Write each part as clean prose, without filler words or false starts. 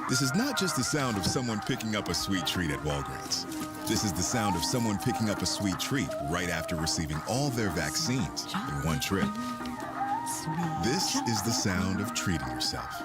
This is not just the sound of someone picking up a sweet treat at Walgreens. This is the sound of someone picking up a sweet treat right after receiving all their vaccines in one trip. This is the sound of treating yourself,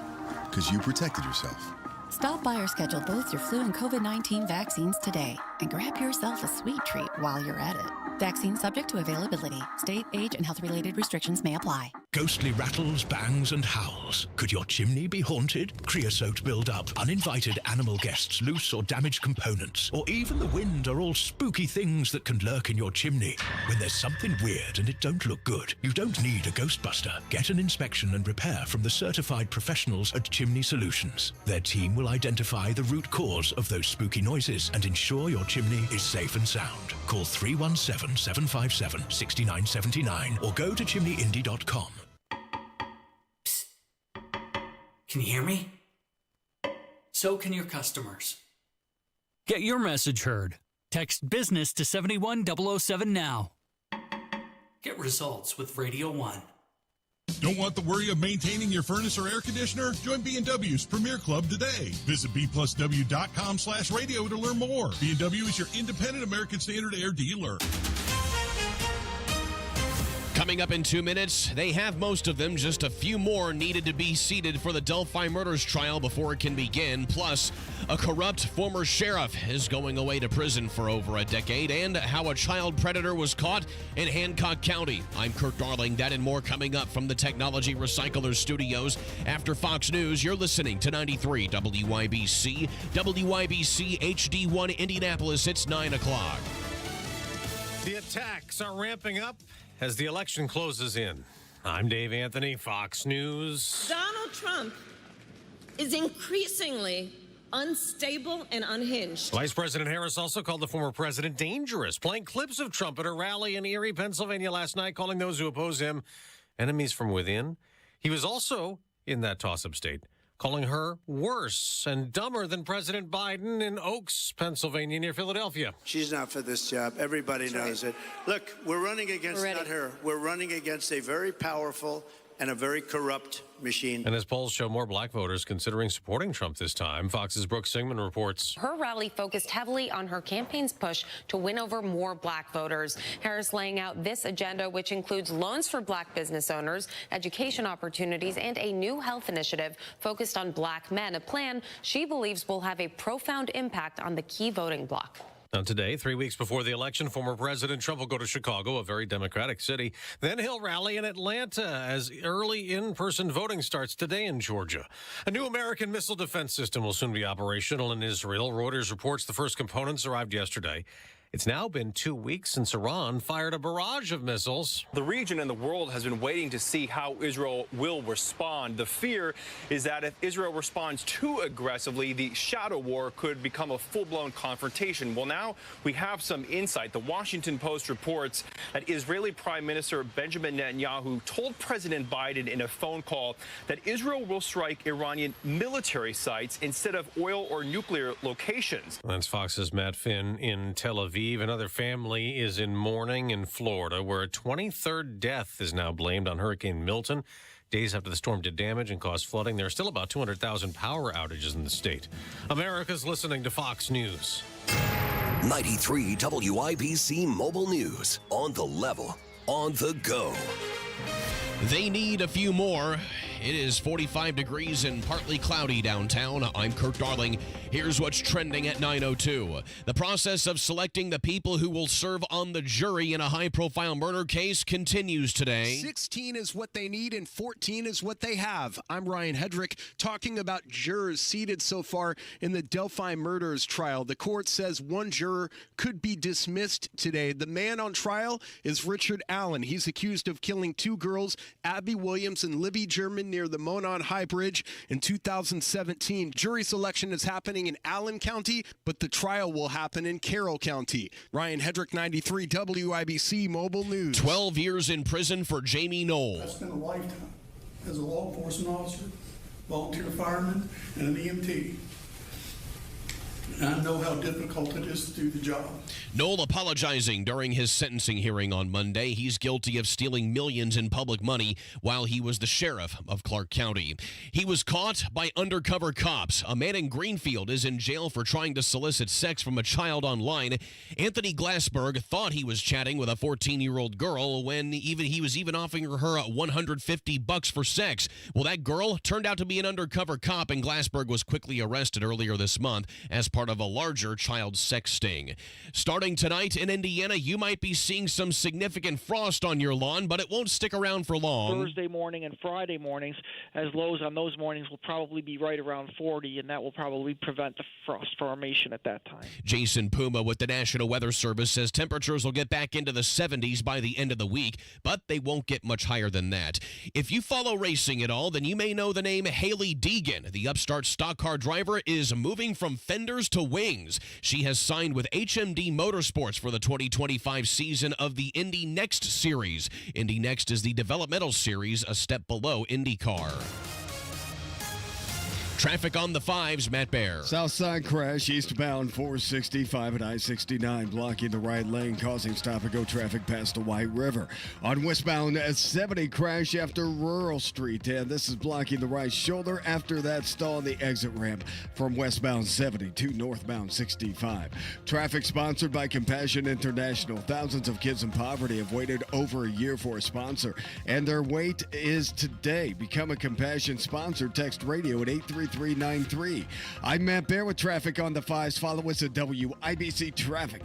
because you protected yourself. Stop by or schedule both your flu and COVID-19 vaccines today and grab yourself a sweet treat while you're at it. Vaccine subject to availability. State, age, and health-related restrictions may apply. Ghostly rattles, bangs, and howls. Could your chimney be haunted? Creosote build-up, uninvited animal guests, loose or damaged components, or even the wind are all spooky things that can lurk in your chimney. When there's something weird and it don't look good, you don't need a Ghostbuster. Get an inspection and repair from the certified professionals at Chimney Solutions. Their team will identify the root cause of those spooky noises and ensure your chimney is safe and sound. Call 317-757-6979 or go to chimneyindy.com. Can you hear me? So can your customers. Get your message heard. Text business to 71007 now. Get results with Radio 1. Don't want the worry of maintaining your furnace or air conditioner? Join B&W's Premier Club today. Visit bplusw.com/radio to learn more. B&W is your independent American Standard Air dealer. Coming up in 2 minutes, they have most of them. Just a few more needed to be seated for the Delphi murders trial before it can begin. Plus, a corrupt former sheriff is going away to prison for over a decade, and how a child predator was caught in Hancock County. I'm Kurt Darling. That and more coming up from the Technology Recyclers Studios. After Fox News, you're listening to 93 WYBC, WYBC HD1 Indianapolis. It's 9 o'clock. The attacks are ramping up as the election closes in. I'm Dave Anthony, Fox News. Donald Trump is increasingly unstable and unhinged. Vice President Harris also called the former president dangerous, playing clips of Trump at a rally in Erie, Pennsylvania last night, calling those who oppose him enemies from within. He was also in that toss-up state, calling her worse and dumber than President Biden in Oaks, Pennsylvania, near Philadelphia. She's not for this job. Everybody knows it. Look, we're running against not her. We're running against a very powerful and a very corrupt machine. And as polls show more black voters considering supporting Trump this time, Fox's Brooke Singman reports. Her rally focused heavily on her campaign's push to win over more black voters. Harris laying out this agenda, which includes loans for black business owners, education opportunities, and a new health initiative focused on black men, a plan she believes will have a profound impact on the key voting bloc. Now today, 3 weeks before the election, former President Trump will go to Chicago, a very Democratic city. Then he'll rally in Atlanta as early in-person voting starts today in Georgia. A new American missile defense system will soon be operational in Israel. Reuters reports the first components arrived yesterday. It's now been 2 weeks since Iran fired a barrage of missiles. The region and the world has been waiting to see how Israel will respond. The fear is that if Israel responds too aggressively, the shadow war could become a full-blown confrontation. Well, now we have some insight. The Washington Post reports that Israeli Prime Minister Benjamin Netanyahu told President Biden in a phone call that Israel will strike Iranian military sites instead of oil or nuclear locations. That's Fox's Matt Finn in Tel Aviv. Another family is in mourning in Florida, where a 23rd death is now blamed on Hurricane Milton. Days after the storm did damage and caused flooding, there are still about 200,000 power outages in the state. America's listening to Fox News. 93 WIBC Mobile News. On the level, on the go. They need a few more. It is 45 degrees and partly cloudy downtown. I'm Kurt Darling. Here's what's trending at 9:02. The process of selecting the people who will serve on the jury in a high-profile murder case continues today. 16 is what they need and 14 is what they have. I'm Ryan Hedrick talking about jurors seated so far in the Delphi murders trial. The court says one juror could be dismissed today. The man on trial is Richard Allen. He's accused of killing two girls, Abby Williams and Libby German, near the Monon High Bridge in 2017. Jury selection is happening in Allen County, but the trial will happen in Carroll County. Ryan Hedrick, 93 WIBC Mobile News. 12 years in prison for Jamie Knoll. I spent a lifetime as a law enforcement officer, volunteer fireman, and an EMT. And I know how difficult it is to do the job. Knoll apologizing during his sentencing hearing on Monday. He's guilty of stealing millions in public money while he was the sheriff of Clark County. He was caught by undercover cops. A man in Greenfield is in jail for trying to solicit sex from a child online. Anthony Glassberg thought he was chatting with a 14-year-old girl when he was even offering her $150 for sex. Well, that girl turned out to be an undercover cop, and Glassberg was quickly arrested earlier this month as part of a larger child sex sting. Starting tonight in Indiana, you might be seeing some significant frost on your lawn, but it won't stick around for long. Thursday morning and Friday mornings, as lows on those mornings will probably be right around 40, and that will probably prevent the frost formation at that time. Jason Puma with the National Weather Service says temperatures will get back into the 70s by the end of the week, but they won't get much higher than that. If you follow racing at all, then you may know the name Hailie Deegan. The upstart stock car driver is moving from fenders to wings. She has signed with HMD Motorsports for the 2025 season of the Indy Next Series. Indy Next is the developmental series, a step below IndyCar. Traffic on the 5s, Matt Baer. Southside crash eastbound 465 and I-69 blocking the right lane, causing stop-and-go traffic past the White River. On westbound 70 crash after Rural Street, and this is blocking the right shoulder. After that, stall on the exit ramp from westbound 70 to northbound 65. Traffic sponsored by Compassion International. Thousands of kids in poverty have waited over a year for a sponsor, and their wait is today. Become a Compassion sponsor. Text radio at 833-393. I'm Matt Baer with traffic on the 5s. Follow us at WIBC Traffic.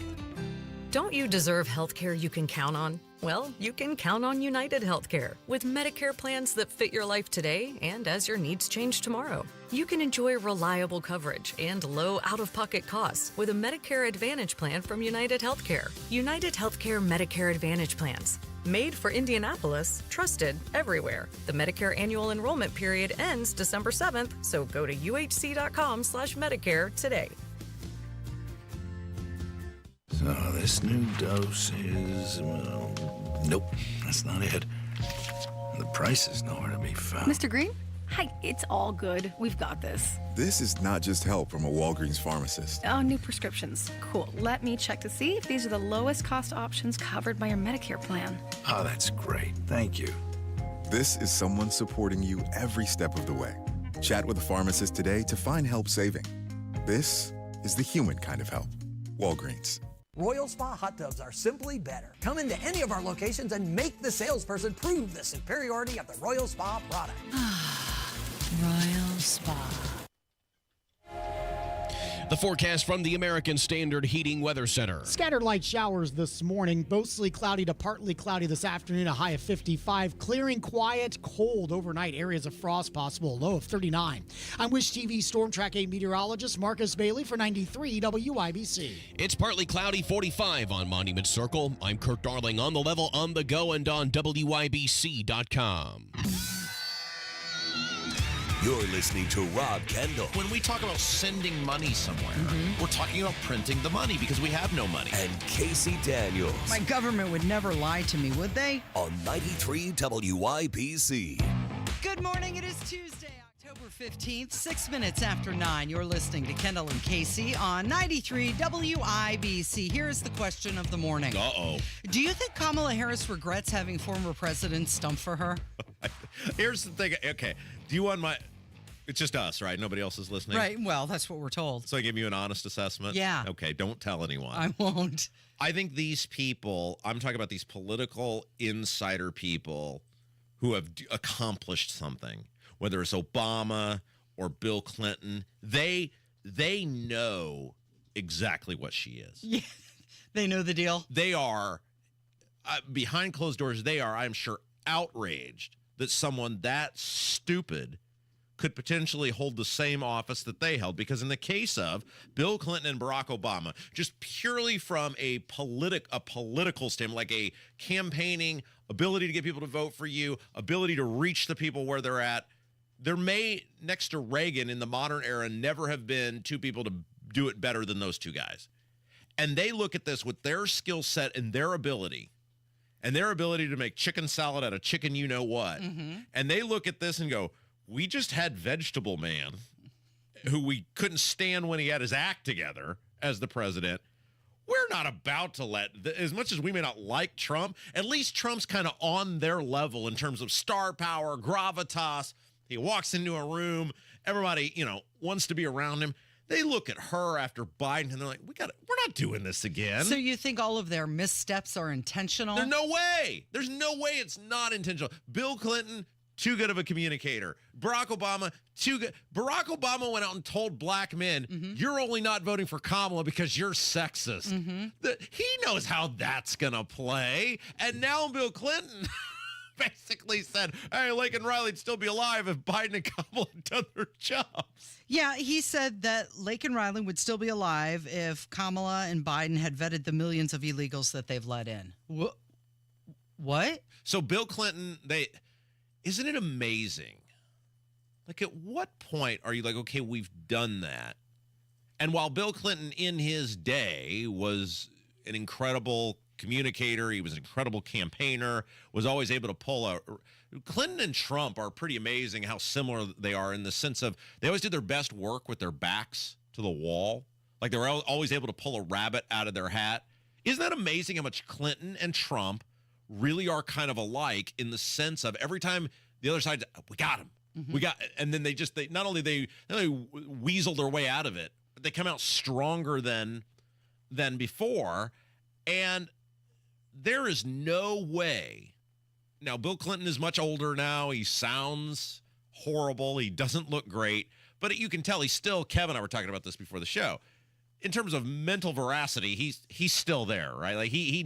Don't you deserve health care you can count on? Well, you can count on United Healthcare with Medicare plans that fit your life today and as your needs change tomorrow. You can enjoy reliable coverage and low out-of-pocket costs with a Medicare Advantage plan from United Healthcare. United Healthcare Medicare Advantage plans. Made for Indianapolis, trusted everywhere. The Medicare annual enrollment period ends December 7th, so go to uhc.com/Medicare today. So this new dose is, nope, that's not it. The price is nowhere to be found. Mr. Green? Hi, it's all good. We've got this. This is not just help from a Walgreens pharmacist. Oh, new prescriptions. Cool. Let me check to see if these are the lowest cost options covered by your Medicare plan. Oh, that's great. Thank you. This is someone supporting you every step of the way. Chat with a pharmacist today to find help saving. This is the human kind of help. Walgreens. Royal Spa hot tubs are simply better. Come into any of our locations and make the salesperson prove the superiority of the Royal Spa product. Royal Spa. The forecast from the American Standard Heating Weather Center. Scattered light showers this morning, mostly cloudy to partly cloudy this afternoon, a high of 55. Clearing quiet, cold overnight, areas of frost possible, low of 39. I'm Wish TV Storm Track 8 meteorologist Marcus Bailey for 93 WIBC. It's partly cloudy, 45 on Monument Circle. I'm Kirk Darling on the level, on the go, and on WIBC.com. You're listening to Rob Kendall. When we talk about sending money somewhere, we're talking about printing the money because we have no money. And Casey Daniels. My government would never lie to me, would they? On 93 WIBC. Good morning. It is Tuesday, October 15th, 6 minutes after 9. You're listening to Kendall and Casey on 93 WIBC. Here's the question of the morning. Uh-oh. Do you think Kamala Harris regrets having former presidents stump for her? Here's the thing. Okay. Do you want my... It's just us, right? Nobody else is listening? Right. Well, that's what we're told. So I give you an honest assessment? Yeah. Okay. Don't tell anyone. I won't. I think these people, I'm talking about these political insider people who have accomplished something, whether it's Obama or Bill Clinton, they know exactly what she is. Yeah. They know the deal. They are, behind closed doors, they are, I'm sure, outraged that someone that stupid could potentially hold the same office that they held. Because in the case of Bill Clinton and Barack Obama, just purely from a political standpoint, like a campaigning, ability to get people to vote for you, ability to reach the people where they're at, there may, next to Reagan in the modern era, never have been two people to do it better than those two guys. And they look at this with their skill set and their ability to make chicken salad out of chicken you-know-what. And they look at this and go, we just had Vegetable Man who we couldn't stand when he had his act together as the president. We're not about to let, as much as we may not like Trump, at least Trump's kind of on their level in terms of star power, gravitas. He walks into a room, everybody, wants to be around him. They look at her after Biden and they're like, we're not doing this again. So you think all of their missteps are intentional? There's no way. There's no way it's not intentional. Bill Clinton, too good of a communicator. Barack Obama, too good. Barack Obama went out and told black men, you're only not voting for Kamala because you're sexist. He knows how that's going to play. And now Bill Clinton basically said, hey, Laken Riley'd still be alive if Biden and Kamala had done their jobs. Yeah, he said that Laken Riley would still be alive if Kamala and Biden had vetted the millions of illegals that they've let in. What? So Bill Clinton, isn't it amazing? Like, at what point are you like, okay, we've done that? And while Bill Clinton in his day was an incredible communicator, he was an incredible campaigner, was always able to pull a... Clinton and Trump are pretty amazing how similar they are in the sense of they always did their best work with their backs to the wall. Like they were always able to pull a rabbit out of their hat. Isn't that amazing how much Clinton and Trump really are kind of alike in the sense of every time the other side, we got him. We got, and then they not only they weasel their way out of it, but they come out stronger than before. And there is no way. Now, Bill Clinton is much older now. He sounds horrible. He doesn't look great. But you can tell he's still, Kevin and I were talking about this before the show. In terms of mental veracity, he's still there, right? Like he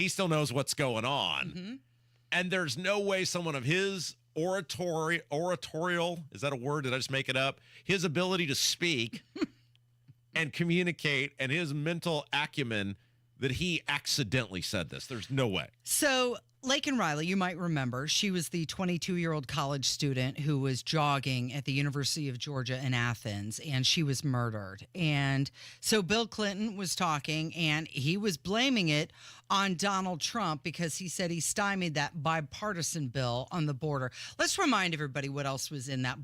still knows what's going on. And there's no way someone of his oratorial, is that a word? Did I just make it up? His ability to speak and communicate and his mental acumen that he accidentally said this. There's no way. So Laken Riley, you might remember, she was the 22-year-old college student who was jogging at the University of Georgia in Athens, and she was murdered. And so Bill Clinton was talking, and he was blaming it on Donald Trump because he said he stymied that bipartisan bill on the border. Let's remind everybody what else was in that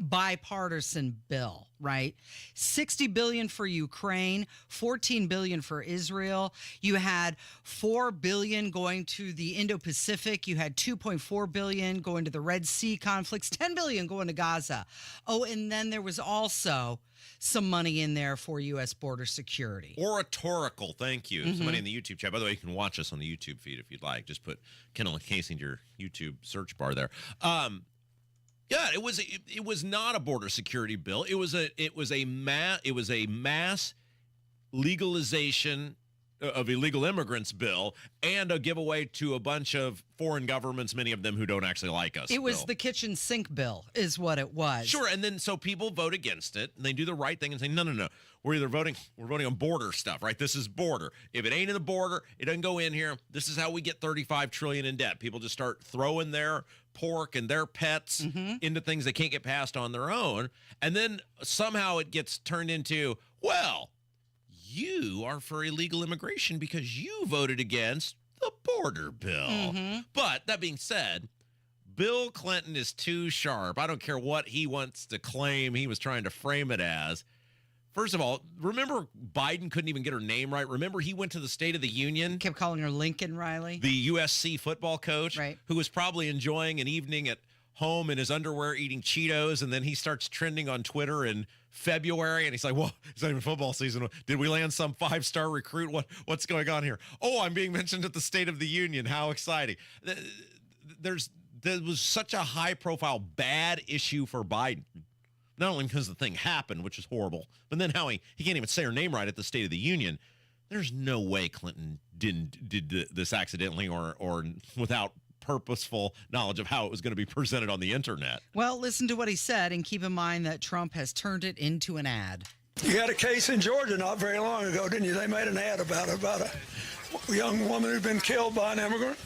bipartisan bill, right? $60 billion for Ukraine, $14 billion for Israel. You had $4 billion going to the Indo-Pacific. You had $2.4 billion going to the Red Sea conflicts, $10 billion going to Gaza. Oh, and then there was also some money in there for U.S. border security. Oratorical, thank you. Somebody in the YouTube chat. By the way, you can watch us on the YouTube feed if you'd like. Just put Kendall Casey into your YouTube search bar there. Yeah, it was not a border security bill. It was a mass legalization of illegal immigrants bill and a giveaway to a bunch of foreign governments, many of them who don't actually like us. It was the kitchen sink bill is what it was. Sure, and then so people vote against it and they do the right thing and say, no. We're voting on border stuff, right? This is border. If it ain't in the border, it doesn't go in here. This is how we get $35 trillion in debt. People just start throwing their pork and their pets into things they can't get past on their own. And then somehow it gets turned into, well, you are for illegal immigration because you voted against the border bill. But that being said, Bill Clinton is too sharp. I don't care what he wants to claim he was trying to frame it as. First of all, remember Biden couldn't even get her name right. Remember he went to the State of the Union. Kept calling her Lincoln Riley. The USC football coach, right, who was probably enjoying an evening at home in his underwear eating Cheetos, and then he starts trending on Twitter in February, and he's like, well, it's not even football season. Did we land some 5-star recruit? What's going on here? Oh, I'm being mentioned at the State of the Union. How exciting. There was such a high-profile bad issue for Biden. Not only because the thing happened, which is horrible, but then how he can't even say her name right at the State of the Union. There's no way Clinton did this accidentally or without purposeful knowledge of how it was going to be presented on the internet. Well, listen to what he said and keep in mind that Trump has turned it into an ad. You had a case in Georgia not very long ago, didn't you? They made an ad about a young woman who'd been killed by an immigrant.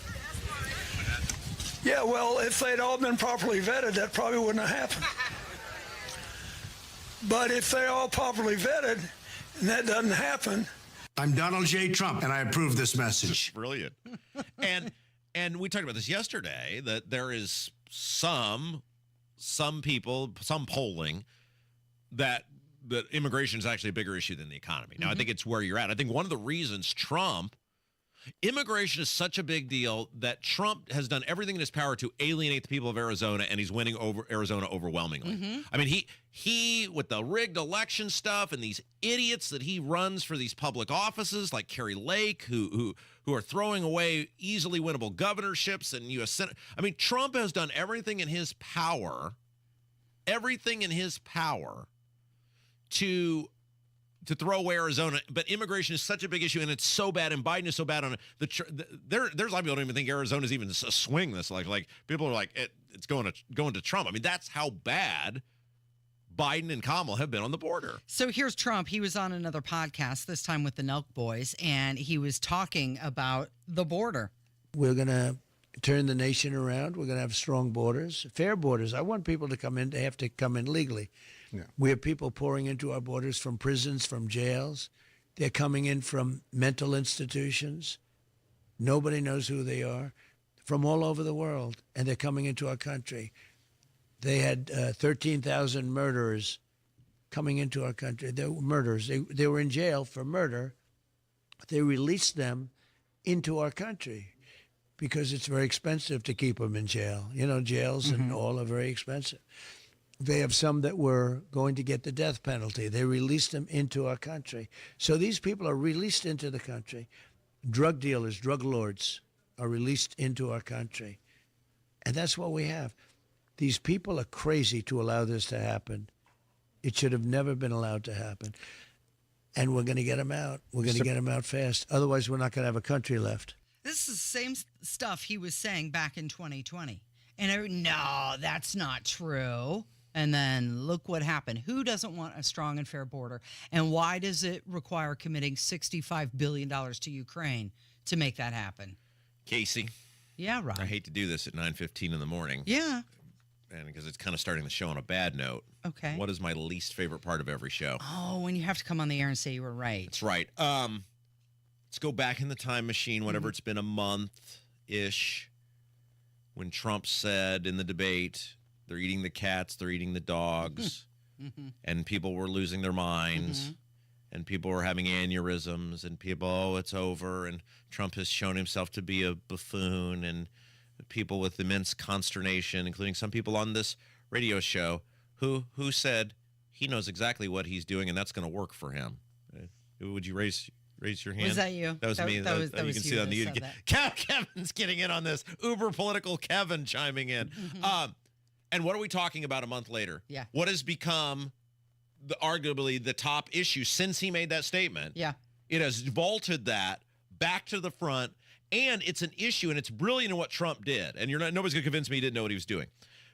Yeah, well, if they'd all been properly vetted, that probably wouldn't have happened. But if they're all properly vetted and that doesn't happen. I'm Donald J. Trump, and I approve this message. Brilliant. And we talked about this yesterday, that there is some people, some polling that immigration is actually a bigger issue than the economy. Now, I think it's where you're at. I think one of the reasons immigration is such a big deal that Trump has done everything in his power to alienate the people of Arizona, and he's winning over Arizona overwhelmingly. I mean, he with the rigged election stuff and these idiots that he runs for these public offices like Kerry Lake, who are throwing away easily winnable governorships and U.S. Senate. I mean, Trump has done everything in his power to throw away Arizona, but immigration is such a big issue, and it's so bad, and Biden is so bad on it. There's a lot of people don't even think Arizona's even a swing. This like people are like it's going to Trump. I mean, that's how bad Biden and Kamala have been on the border. So here's Trump. He was on another podcast, this time with the Nelk Boys, and he was talking about the border. We're going to turn the nation around. We're going to have strong borders, fair borders. I want people to come in. They have to come in legally. Yeah. We have people pouring into our borders from prisons, from jails. They're coming in from mental institutions. Nobody knows who they are, from all over the world, and they're coming into our country. They had 13,000 murderers coming into our country. They were murderers. They were in jail for murder. They released them into our country because it's very expensive to keep them in jail. You know, jails and all are very expensive. They have some that were going to get the death penalty. They released them into our country. So these people are released into the country. Drug dealers, drug lords are released into our country. And that's what we have. These people are crazy to allow this to happen. It should have never been allowed to happen. And we're going to get them out. We're going to get them out fast. Otherwise, we're not going to have a country left. This is the same stuff he was saying back in 2020. And no, that's not true. And then look what happened. Who doesn't want a strong and fair border? And why does it require committing $65 billion to Ukraine to make that happen? Casey. Yeah, right. I hate to do this at 9:15 in the morning. Yeah. And because it's kind of starting the show on a bad note. Okay. What is my least favorite part of every show? Oh, when you have to come on the air and say you were right. That's right. Let's go back in the time machine, whatever it's been, a month-ish, when Trump said in the debate, they're eating the cats, they're eating the dogs, and people were losing their minds, and people were having aneurysms, and people, oh, it's over, and Trump has shown himself to be a buffoon, and people with immense consternation, including some people on this radio show, who said he knows exactly what he's doing, and that's going to work for him. Would you raise your hand? Was that you? That was me. That was you can see that on the YouTube. Kevin's getting in on this. Uber political Kevin chiming in. And what are we talking about a month later? Yeah. What has become arguably the top issue since he made that statement? Yeah. It has vaulted that back to the front, and it's an issue, and it's brilliant in what Trump did. And nobody's going to convince me he didn't know what he was doing,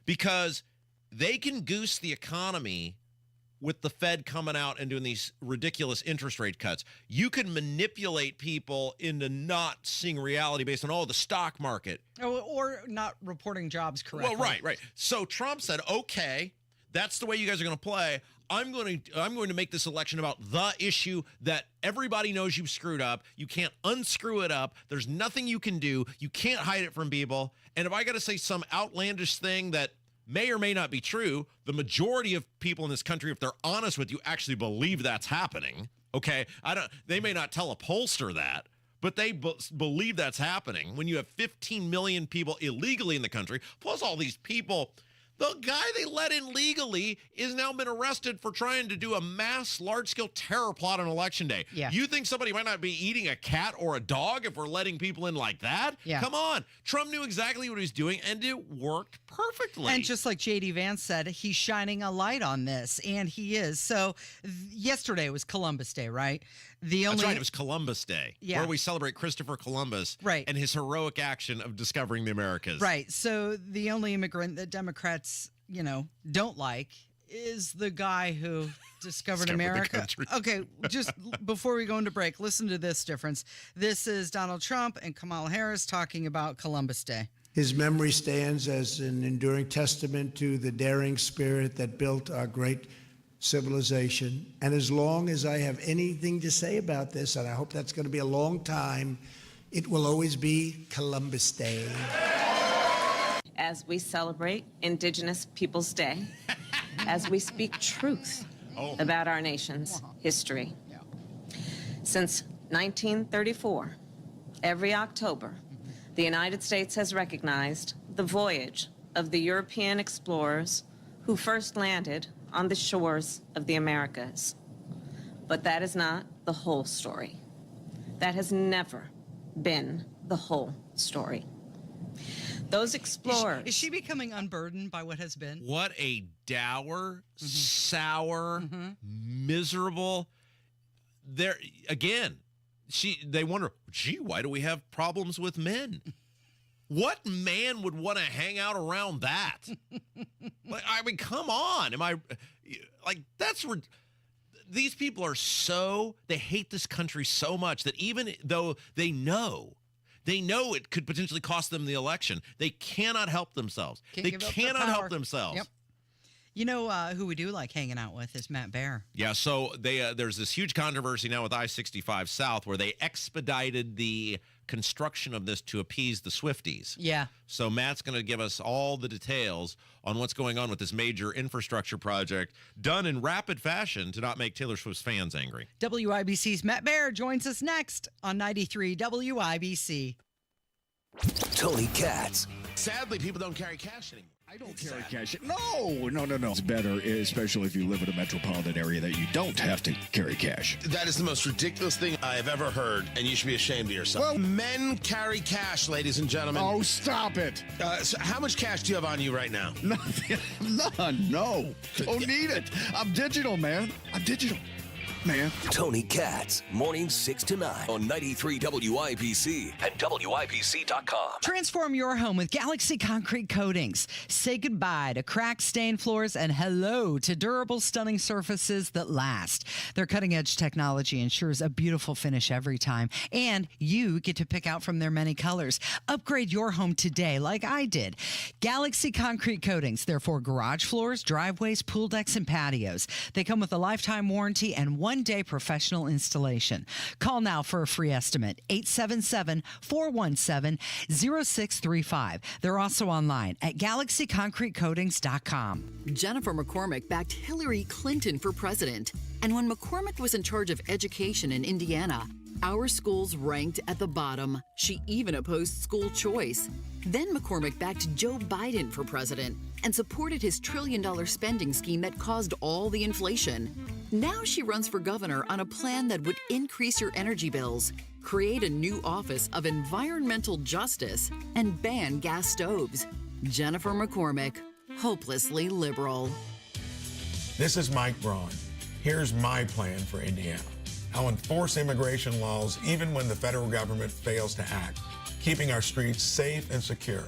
because they can goose the economy with the Fed coming out and doing these ridiculous interest rate cuts. You can manipulate people into not seeing reality based on, the stock market. Or not reporting jobs correctly. Well, right. So Trump said, okay, that's the way you guys are going to play. I'm going to make this election about the issue that everybody knows you've screwed up. You can't unscrew it up. There's nothing you can do. You can't hide it from people. And if I got to say some outlandish thing that may or may not be true, the majority of people in this country, if they're honest with you, actually believe that's happening. Okay, they may not tell a pollster that, but they believe that's happening. When you have 15 million people illegally in the country, plus all these people, the guy they let in legally is now been arrested for trying to do a mass, large-scale terror plot on Election Day. Yeah. You think somebody might not be eating a cat or a dog if we're letting people in like that? Yeah. Come on. Trump knew exactly what he was doing, and it worked perfectly. And just like J.D. Vance said, he's shining a light on this, and he is. So yesterday was Columbus Day, right? That's right. It was Columbus Day, yeah, where we celebrate Christopher Columbus, right, and his heroic action of discovering the Americas. Right. So the only immigrant that Democrats, don't like is the guy who discovered America. Okay, just before we go into break, listen to this difference. This is Donald Trump and Kamala Harris talking about Columbus Day. His memory stands as an enduring testament to the daring spirit that built our great civilization. And as long as I have anything to say about this, and I hope that's going to be a long time, it will always be Columbus Day. As we celebrate Indigenous Peoples Day, as we speak truth about our nation's history. Since 1934, every October, the United States has recognized the voyage of the European explorers who first landed on the shores of the Americas. But that is not the whole story. That has never been the whole story. Those explorers... Is she becoming unburdened by what has been? What a dour, sour, miserable... There again, they wonder, gee, why do we have problems with men? What man would want to hang out around that? Like, I mean, come on. These people are they hate this country so much that even though they know it could potentially cost them the election, they cannot help themselves. They cannot help themselves. Yep. You know who we do like hanging out with is Matt Baer. Yeah, so there's this huge controversy now with I-65 South where they expedited the construction of this to appease the Swifties. Yeah. So Matt's going to give us all the details on what's going on with this major infrastructure project done in rapid fashion to not make Taylor Swift's fans angry. WIBC's Matt Baer joins us next on 93 WIBC. Tony Katz. Sadly, people don't carry cash anymore. I don't carry cash. No. It's better, especially if you live in a metropolitan area, that you don't have to carry cash. That is the most ridiculous thing I've ever heard, and you should be ashamed of yourself. Well, men carry cash, ladies and gentlemen. Oh, stop it. So how much cash do you have on you right now? Nothing. None. No. Don't need it. I'm digital, man. I'm digital. Man. Tony Katz, mornings 6 to 9 on 93 WIBC and WIBC.com. Transform your home with Galaxy Concrete Coatings. Say goodbye to cracked, stained floors and hello to durable, stunning surfaces that last. Their cutting-edge technology ensures a beautiful finish every time, and you get to pick out from their many colors. Upgrade your home today like I did. Galaxy Concrete Coatings. They're for garage floors, driveways, pool decks, and patios. They come with a lifetime warranty and one-day professional installation. Call now for a free estimate, 877-417-0635. They're also online at galaxyconcretecoatings.com. Jennifer McCormick backed Hillary Clinton for president. And when McCormick was in charge of education in Indiana, our schools ranked at the bottom. She even opposed school choice. Then McCormick backed Joe Biden for president and supported his $1 trillion spending scheme that caused all the inflation. Now she runs for governor on a plan that would increase your energy bills, create a new office of environmental justice, and ban gas stoves. Jennifer McCormick, hopelessly liberal. This is Mike Braun. Here's my plan for Indiana. I'll enforce immigration laws even when the federal government fails to act, keeping our streets safe and secure.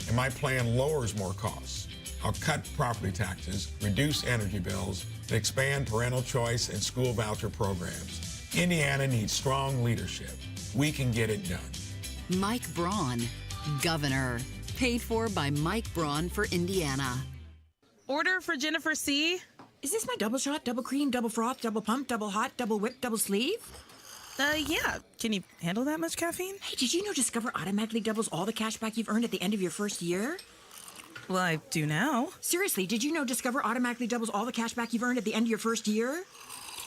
And my plan lowers more costs. I'll cut property taxes, reduce energy bills, and expand parental choice and school voucher programs. Indiana needs strong leadership. We can get it done. Mike Braun, governor. Paid for by Mike Braun for Indiana. Order for Jennifer C. Is this my double shot, double cream, double froth, double pump, double hot, double whip, double sleeve? Yeah. Can you handle that much caffeine? Hey, did you know Discover automatically doubles all the cash back you've earned at the end of your first year? Well, I do now. Seriously, did you know Discover automatically doubles all the cash back you've earned at the end of your first year?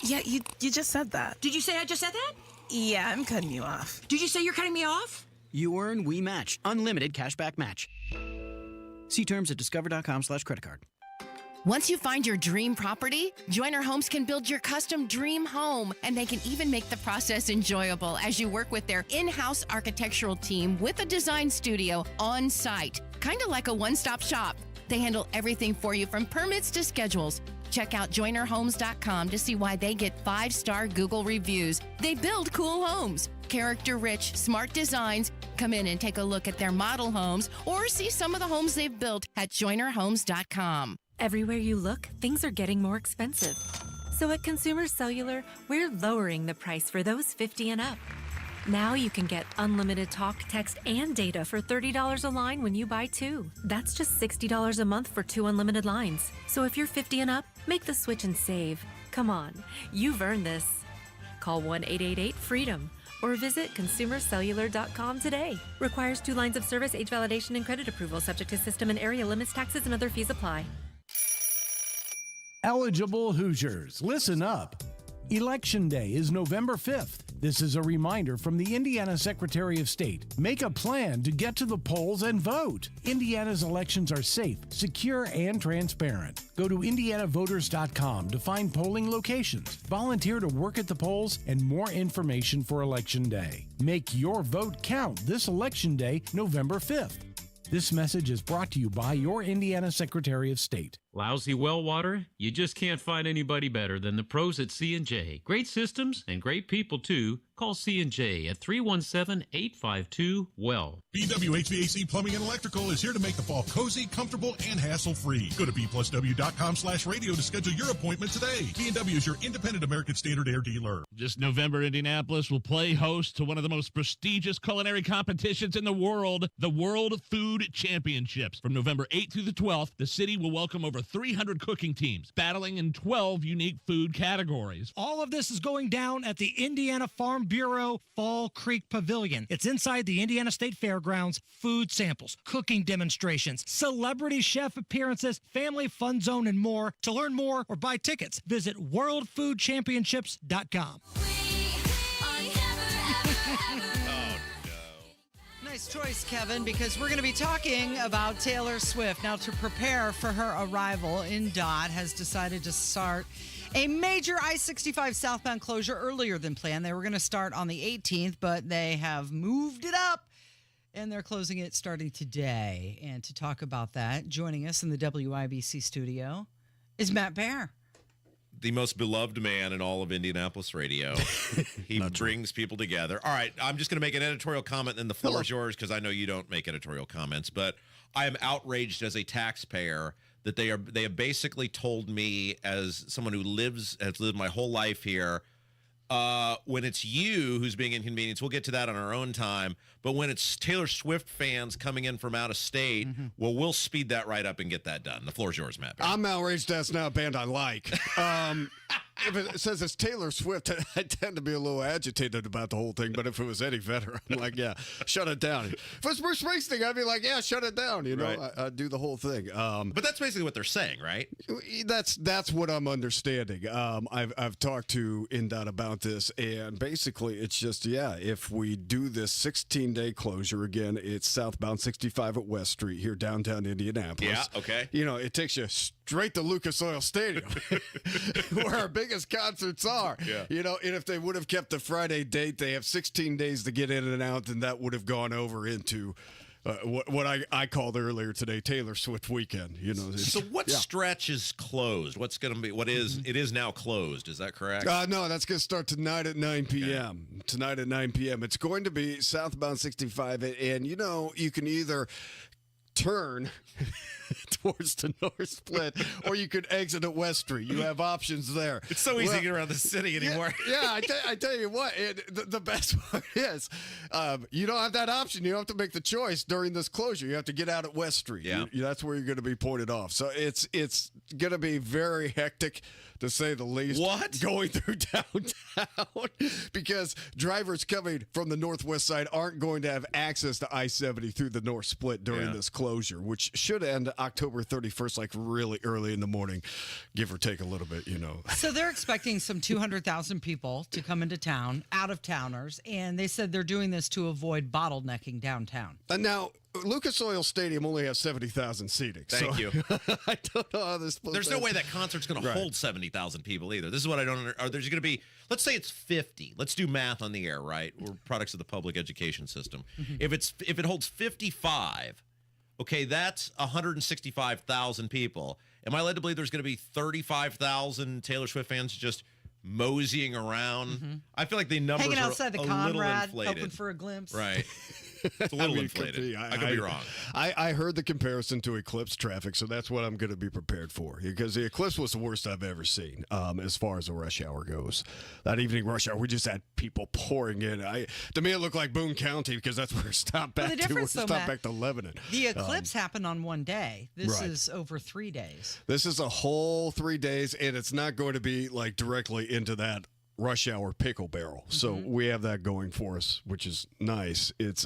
Yeah, you just said that. Did you say I just said that? Yeah, I'm cutting you off. Did you say you're cutting me off? You earn, we match. Unlimited cashback match. See terms at discover.com/creditcard. Once you find your dream property, Joiner Homes can build your custom dream home, and they can even make the process enjoyable as you work with their in-house architectural team with a design studio on site, kind of like a one-stop shop. They handle everything for you from permits to schedules. Check out joinerhomes.com to see why they get 5-star Google reviews. They build cool homes, character-rich, smart designs. Come in and take a look at their model homes or see some of the homes they've built at joinerhomes.com. Everywhere you look, things are getting more expensive. So at Consumer Cellular, we're lowering the price for those 50 and up. Now you can get unlimited talk, text, and data for $30 a line when you buy 2. That's just $60 a month for 2 unlimited lines. So if you're 50 and up, make the switch and save. Come on, you've earned this. Call 1-888-FREEDOM or visit consumercellular.com today. Requires 2 lines of service, age validation, and credit approval, subject to system and area limits, taxes, and other fees apply. Eligible Hoosiers, listen up. Election Day is November 5th. This is a reminder from the Indiana Secretary of State. Make a plan to get to the polls and vote. Indiana's elections are safe, secure, and transparent. Go to indianavoters.com to find polling locations, volunteer to work at the polls, and more information for Election Day. Make your vote count this Election Day, November 5th. This message is brought to you by your Indiana Secretary of State. Lousy well water? You just can't find anybody better than the pros at C&J. Great systems and great people, too. Call C&J at 317-852-WELL. BW HVAC Plumbing and Electrical is here to make the fall cozy, comfortable, and hassle-free. Go to bplusw.com/radio to schedule your appointment today. B&W is your independent American Standard Air dealer. This November, Indianapolis will play host to one of the most prestigious culinary competitions in the world, the World Food Championships. From November 8th through the 12th, the city will welcome over 300 cooking teams, battling in 12 unique food categories. All of this is going down at the Indiana Farm Bureau Fall Creek Pavilion. It's inside the Indiana State Fairgrounds. Food samples, cooking demonstrations, celebrity chef appearances, family fun zone, and more. To learn more or buy tickets, visit worldfoodchampionships.com. Nice choice, Kevin, because we're going to be talking about Taylor Swift. Now, to prepare for her arrival, INDOT has decided to start a major I-65 southbound closure earlier than planned. They were going to start on the 18th, but they have moved it up, and they're closing it starting today. And to talk about that, joining us in the WIBC studio is Matt Baer. The most beloved man in all of Indianapolis radio. He brings people together. All right, I'm just going to make an editorial comment, and the floor is yours because I know you don't make editorial comments. But I am outraged as a taxpayer that they have basically told me, as someone who has lived my whole life here, when it's you who's being inconvenienced, we'll get to that on our own time. But when it's Taylor Swift fans coming in from out of state, well, we'll speed that right up and get that done. The floor is yours, Matt. I'm outraged that's not a band I like. If it says it's Taylor Swift, I tend to be a little agitated about the whole thing. But if it was Eddie Vedder, I'm like, yeah, shut it down. If it was Bruce Springsteen, I'd be like, yeah, shut it down. You know, Right. I'd do the whole thing. But that's basically what they're saying, right? That's what I'm understanding. I've talked to INDOT about this, and basically it's just, if we do this 16-day closure, again, it's southbound 65 at West Street here downtown Indianapolis. Yeah, okay. You know, it takes you straight to Lucas Oil Stadium, where our biggest concerts are. Yeah. You know, and if they would have kept the Friday date, they have 16 days to get in and out, and that would have gone over into what I called earlier today, Taylor Swift weekend. You know. So what stretch is closed? What's going to be? It is now closed? Is that correct? No, that's going to start tonight at 9 p.m. Okay. Tonight at 9 p.m. It's going to be southbound 65, and you know, you can either turn towards the North Split, or you could exit at West Street. You have options there. It's so easy to get around the city anymore. I tell you what, the best part is you don't have that option. You don't have to make the choice during this closure. You have to get out at West Street. Yeah. That's where you're going to be pointed off. So it's going to be very hectic, to say the least. What? Going through downtown, because drivers coming from the northwest side aren't going to have access to I-70 through the North Split during this closure, which should end October 31st, like really early in the morning, give or take a little bit, you know. So they're expecting some 200,000 people to come into town, out-of-towners, and they said they're doing this to avoid bottlenecking downtown. And now, Lucas Oil Stadium only has 70,000 seating. Thank you. I don't know how this. There's no way that concert's going to hold 70,000 people either. This is what I don't understand. There's going to be, let's say it's 50. Let's do math on the air, right? We're products of the public education system. If it holds 55, okay, that's 165,000 people. Am I led to believe there's going to be 35,000 Taylor Swift fans just moseying around? I feel like the numbers hanging outside are the a little Conrad, inflated. hoping for a glimpse. Right. It's a little inflated. I could be wrong. I heard the comparison to Eclipse traffic, so that's what I'm going to be prepared for, because the Eclipse was the worst I've ever seen as far as the rush hour goes. That evening rush hour, we just had people pouring in. To me, it looked like Boone County, because that's where we stopped back to. We stopped back to Lebanon. The eclipse happened on one day. This Right. is over 3 days. This is a whole 3 days, and it's not going to be like directly into that rush hour pickle barrel. So we have that going for us, which is nice. It's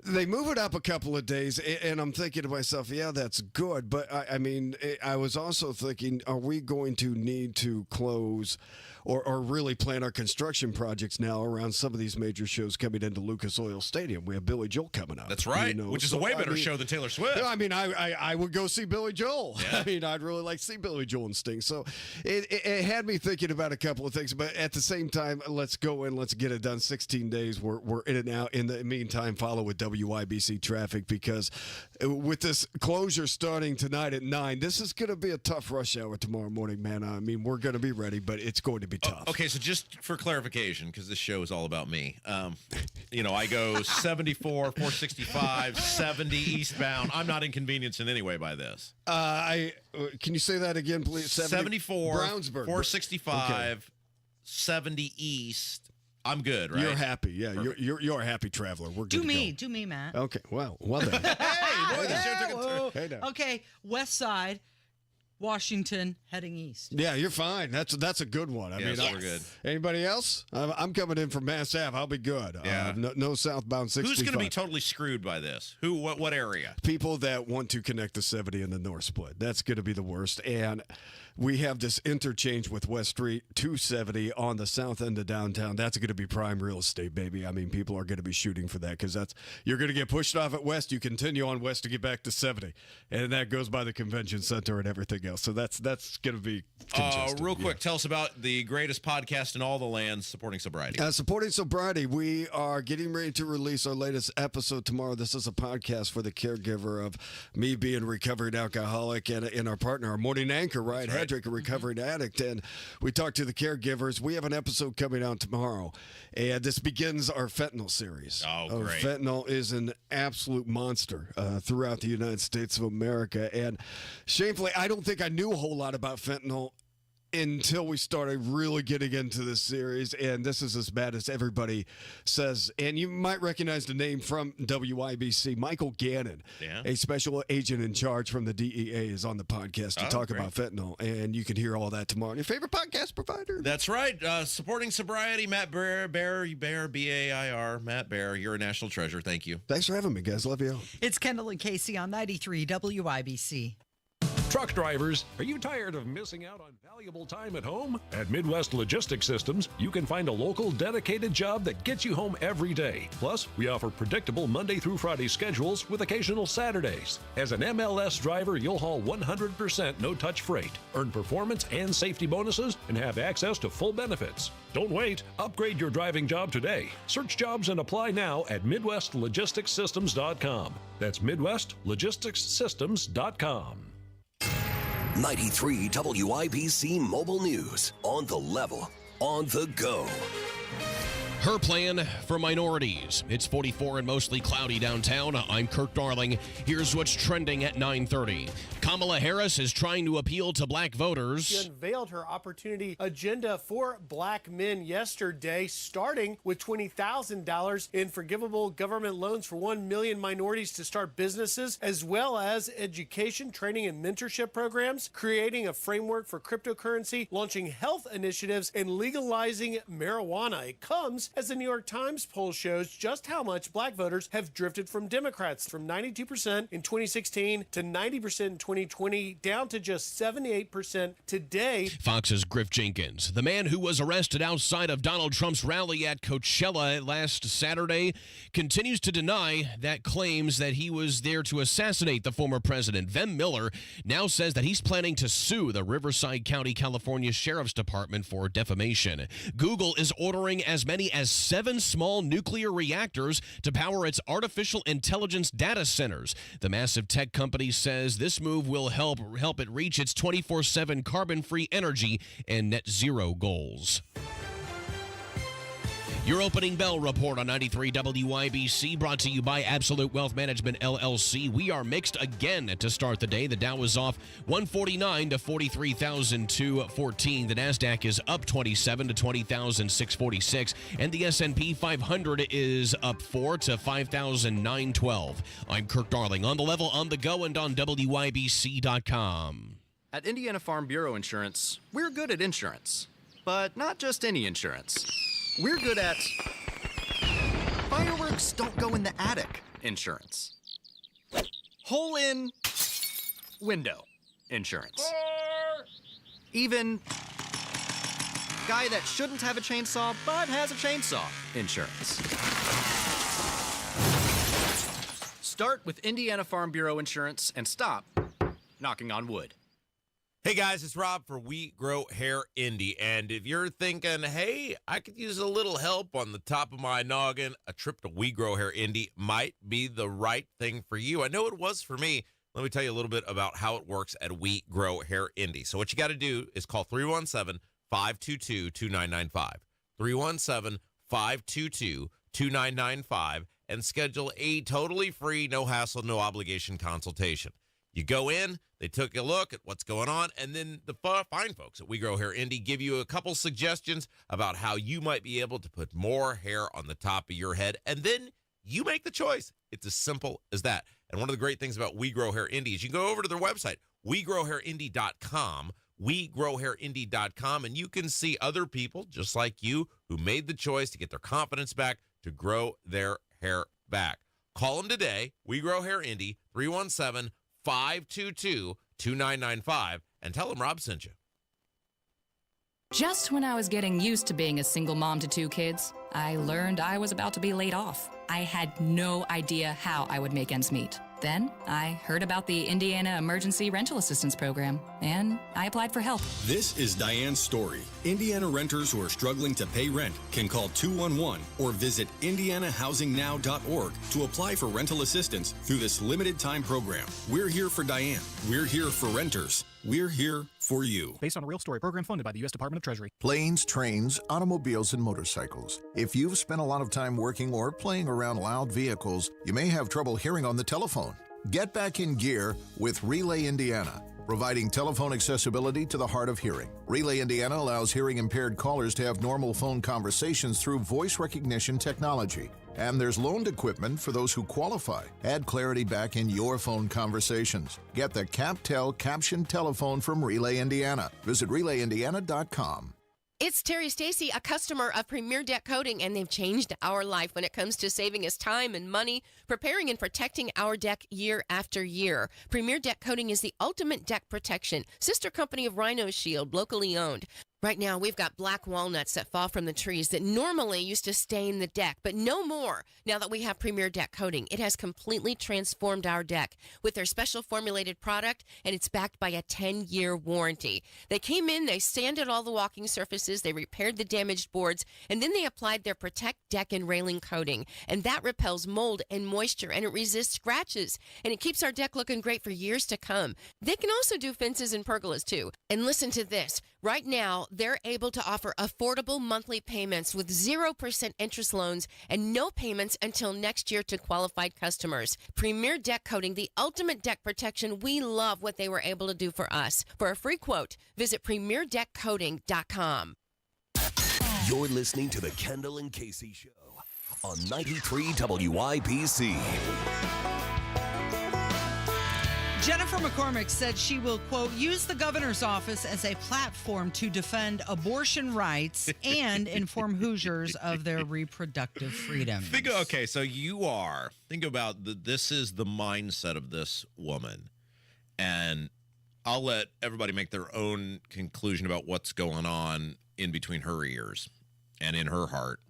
they move it up a couple of days, and I'm thinking to myself, yeah, that's good. But I mean, I was also thinking, are we going to need to close or really plan our construction projects now around some of these major shows coming into Lucas Oil Stadium? We have Billy Joel coming up. That's right, which is a way better show than Taylor Swift. I mean, I would go see Billy Joel. Yeah. I mean, I'd really like to see Billy Joel and Sting. So it had me thinking about a couple of things, but at the same time, let's go in, let's get it done. 16 days, we're in and out. In the meantime, follow with WIBC traffic, because with this closure starting tonight at 9, this is going to be a tough rush hour tomorrow morning, man. I mean, we're going to be ready, but it's going to be tough. Okay, so just for clarification, because this show is all about me, I go 74, 465, 70 eastbound. I'm not inconvenienced in any way by this. Can you say that again, please? 74, Brownsburg. 465, okay. 70 east. I'm good, right? You're happy, yeah. You're a happy traveler. We're good. Do me, Matt. Okay, well then. Hey, boy, the show took a turn. Hey, now. Okay, west side, Washington, heading east. Yeah, you're fine. That's a good one. I mean, we're good. Anybody else? I'm coming in from Mass Ave. I'll be good. Yeah. No southbound 65. Who's going to be totally screwed by this? Who? What area? People that want to connect the 70 and the North Split. That's going to be the worst. And we have this interchange with West Street 270 on the south end of downtown. That's going to be prime real estate, baby. I mean, people are going to be shooting for that, because you're going to get pushed off at West. You continue on West to get back to 70, and that goes by the convention center and everything else. So that's going to be congested. Real quick, tell us about the greatest podcast in all the lands, Supporting Sobriety. Supporting Sobriety, we are getting ready to release our latest episode tomorrow. This is a podcast for the caregiver of me being a recovering alcoholic and our partner, our morning anchor, Ryan Hedrick, a recovering addict. And we talked to the caregivers. We have an episode coming out tomorrow, and this begins our fentanyl series. Oh, great. Fentanyl is an absolute monster throughout the United States of America. And shamefully, I don't think I knew a whole lot about fentanyl until we started really getting into this series, and this is as bad as everybody says. And you might recognize the name from WIBC. Michael Gannon, a special agent in charge from the DEA, is on the podcast to talk about fentanyl, and you can hear all that tomorrow on your favorite podcast provider. That's right. Supporting Sobriety, Matt Bear, B-A-I-R, Matt Bear. You're a national treasure. Thank you. Thanks for having me, guys. Love you all. It's Kendall and Casey on 93 WIBC. Truck drivers, are you tired of missing out on valuable time at home? At Midwest Logistics Systems, you can find a local, dedicated job that gets you home every day. Plus, we offer predictable Monday through Friday schedules with occasional Saturdays. As an MLS driver, you'll haul 100% no-touch freight, earn performance and safety bonuses, and have access to full benefits. Don't wait. Upgrade your driving job today. Search jobs and apply now at MidwestLogisticsSystems.com. That's MidwestLogisticsSystems.com. 93 WIBC Mobile News. On the level, on the go. Her plan for minorities. It's 44 and mostly cloudy downtown. I'm Kirk Darling. Here's what's trending at 9:30. Kamala Harris is trying to appeal to black voters. She unveiled her opportunity agenda for black men yesterday, starting with $20,000 in forgivable government loans for 1 million minorities to start businesses, as well as education, training, and mentorship programs, creating a framework for cryptocurrency, launching health initiatives, and legalizing marijuana. It comes as the New York Times poll shows just how much black voters have drifted from Democrats, from 92% in 2016 to 90% in 2020, down to just 78% today. Fox's Griff Jenkins, the man who was arrested outside of Donald Trump's rally at Coachella last Saturday, continues to deny that claims that he was there to assassinate the former president. Vem Miller now says that he's planning to sue the Riverside County, California Sheriff's Department for defamation. Google is ordering as many as 7 small nuclear reactors to power its artificial intelligence data centers. The massive tech company says this move will help it reach its 24/7 carbon-free energy and net zero goals. Your opening bell report on 93 WIBC, brought to you by Absolute Wealth Management, LLC. We are mixed again to start the day. The Dow is off 149 to 43,214. The NASDAQ is up 27 to 20,646. And the S&P 500 is up 4 to 5,912. I'm Kirk Darling, on the level, on the go, and on WIBC.com. At Indiana Farm Bureau Insurance, we're good at insurance. but not just any insurance. We're good at fireworks don't go in the attic insurance. Hole in window insurance. Even guy that shouldn't have a chainsaw but has a chainsaw insurance. Start with Indiana Farm Bureau Insurance and stop knocking on wood. Hey guys, it's Rob for We Grow Hair Indie, and if you're thinking, hey, I could use a little help on the top of my noggin, a trip to We Grow Hair Indie might be the right thing for you. I know it was for me. Let me tell you a little bit about how it works at We Grow Hair Indie. So what you got to do is call 317-522-2995, 317-522-2995, and schedule a totally free, no hassle, no obligation consultation. You go in, they took a look at what's going on, and then the fine folks at We Grow Hair Indie give you a couple suggestions about how you might be able to put more hair on the top of your head, and then you make the choice. It's as simple as that. And one of the great things about We Grow Hair Indie is you can go over to their website, WeGrowHairIndie.com, WeGrowHairIndie.com, and you can see other people just like you who made the choice to get their confidence back, to grow their hair back. Call them today, We Grow Hair Indie, 317-522-2995, and tell them Rob sent you. Just when I was getting used to being a single mom to 2 kids, I learned I was about to be laid off. I had no idea how I would make ends meet. Then I heard about the Indiana Emergency Rental Assistance Program, and I applied for help. This is Diane's story. Indiana renters who are struggling to pay rent can call 211 or visit indianahousingnow.org to apply for rental assistance through this limited time program. We're here for Diane. We're here for renters. We're here for you. Based on a real story, program funded by the U.S. Department of Treasury. Planes, trains, automobiles, and motorcycles. If you've spent a lot of time working or playing around loud vehicles, you may have trouble hearing on the telephone. Get back in gear with Relay Indiana, providing telephone accessibility to the hard of hearing. Relay Indiana allows hearing-impaired callers to have normal phone conversations through voice recognition technology. And there's loaned equipment for those who qualify. Add clarity back in your phone conversations. Get the CapTel captioned telephone from Relay Indiana. Visit RelayIndiana.com. It's Terry Stacy, a customer of Premier Deck Coating, and they've changed our life when it comes to saving us time and money, preparing and protecting our deck year after year. Premier Deck Coating is the ultimate deck protection, sister company of Rhino Shield, locally owned. Right now, we've got black walnuts that fall from the trees that normally used to stain the deck, but no more now that we have Premier Deck Coating. It has completely transformed our deck with their special formulated product, and it's backed by a 10-year warranty. They came in, they sanded all the walking surfaces, they repaired the damaged boards, and then they applied their Protect Deck and Railing coating, and that repels mold and moisture, and it resists scratches, and it keeps our deck looking great for years to come. They can also do fences and pergolas, too. And listen to this. Right now, they're able to offer affordable monthly payments with 0% interest loans and no payments until next year to qualified customers. Premier Deck Coating, the ultimate deck protection. We love what they were able to do for us. For a free quote, visit premierdeckcoating.com. You're listening to the Kendall and Casey Show on 93 WIBC. Jennifer McCormick said she will, quote, use the governor's office as a platform to defend abortion rights and inform Hoosiers of their reproductive freedom. Think about this is the mindset of this woman. And I'll let everybody make their own conclusion about what's going on in between her ears and in her heart,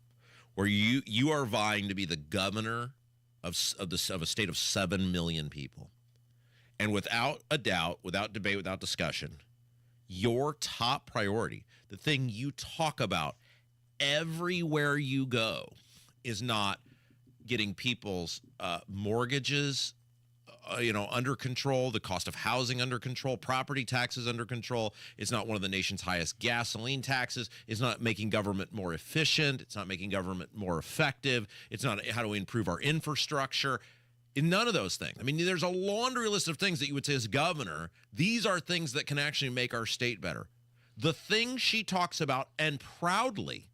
where you are vying to be the governor of a state of 7 million people. And without a doubt, without debate, without discussion, your top priority, the thing you talk about everywhere you go, is not getting people's mortgages under control, the cost of housing under control, property taxes under control. It's not one of the nation's highest gasoline taxes. It's not making government more efficient. It's not making government more effective. It's not how do we improve our infrastructure. In none of those things. I mean, there's a laundry list of things that you would say as governor, these are things that can actually make our state better. The thing she talks about, and proudly,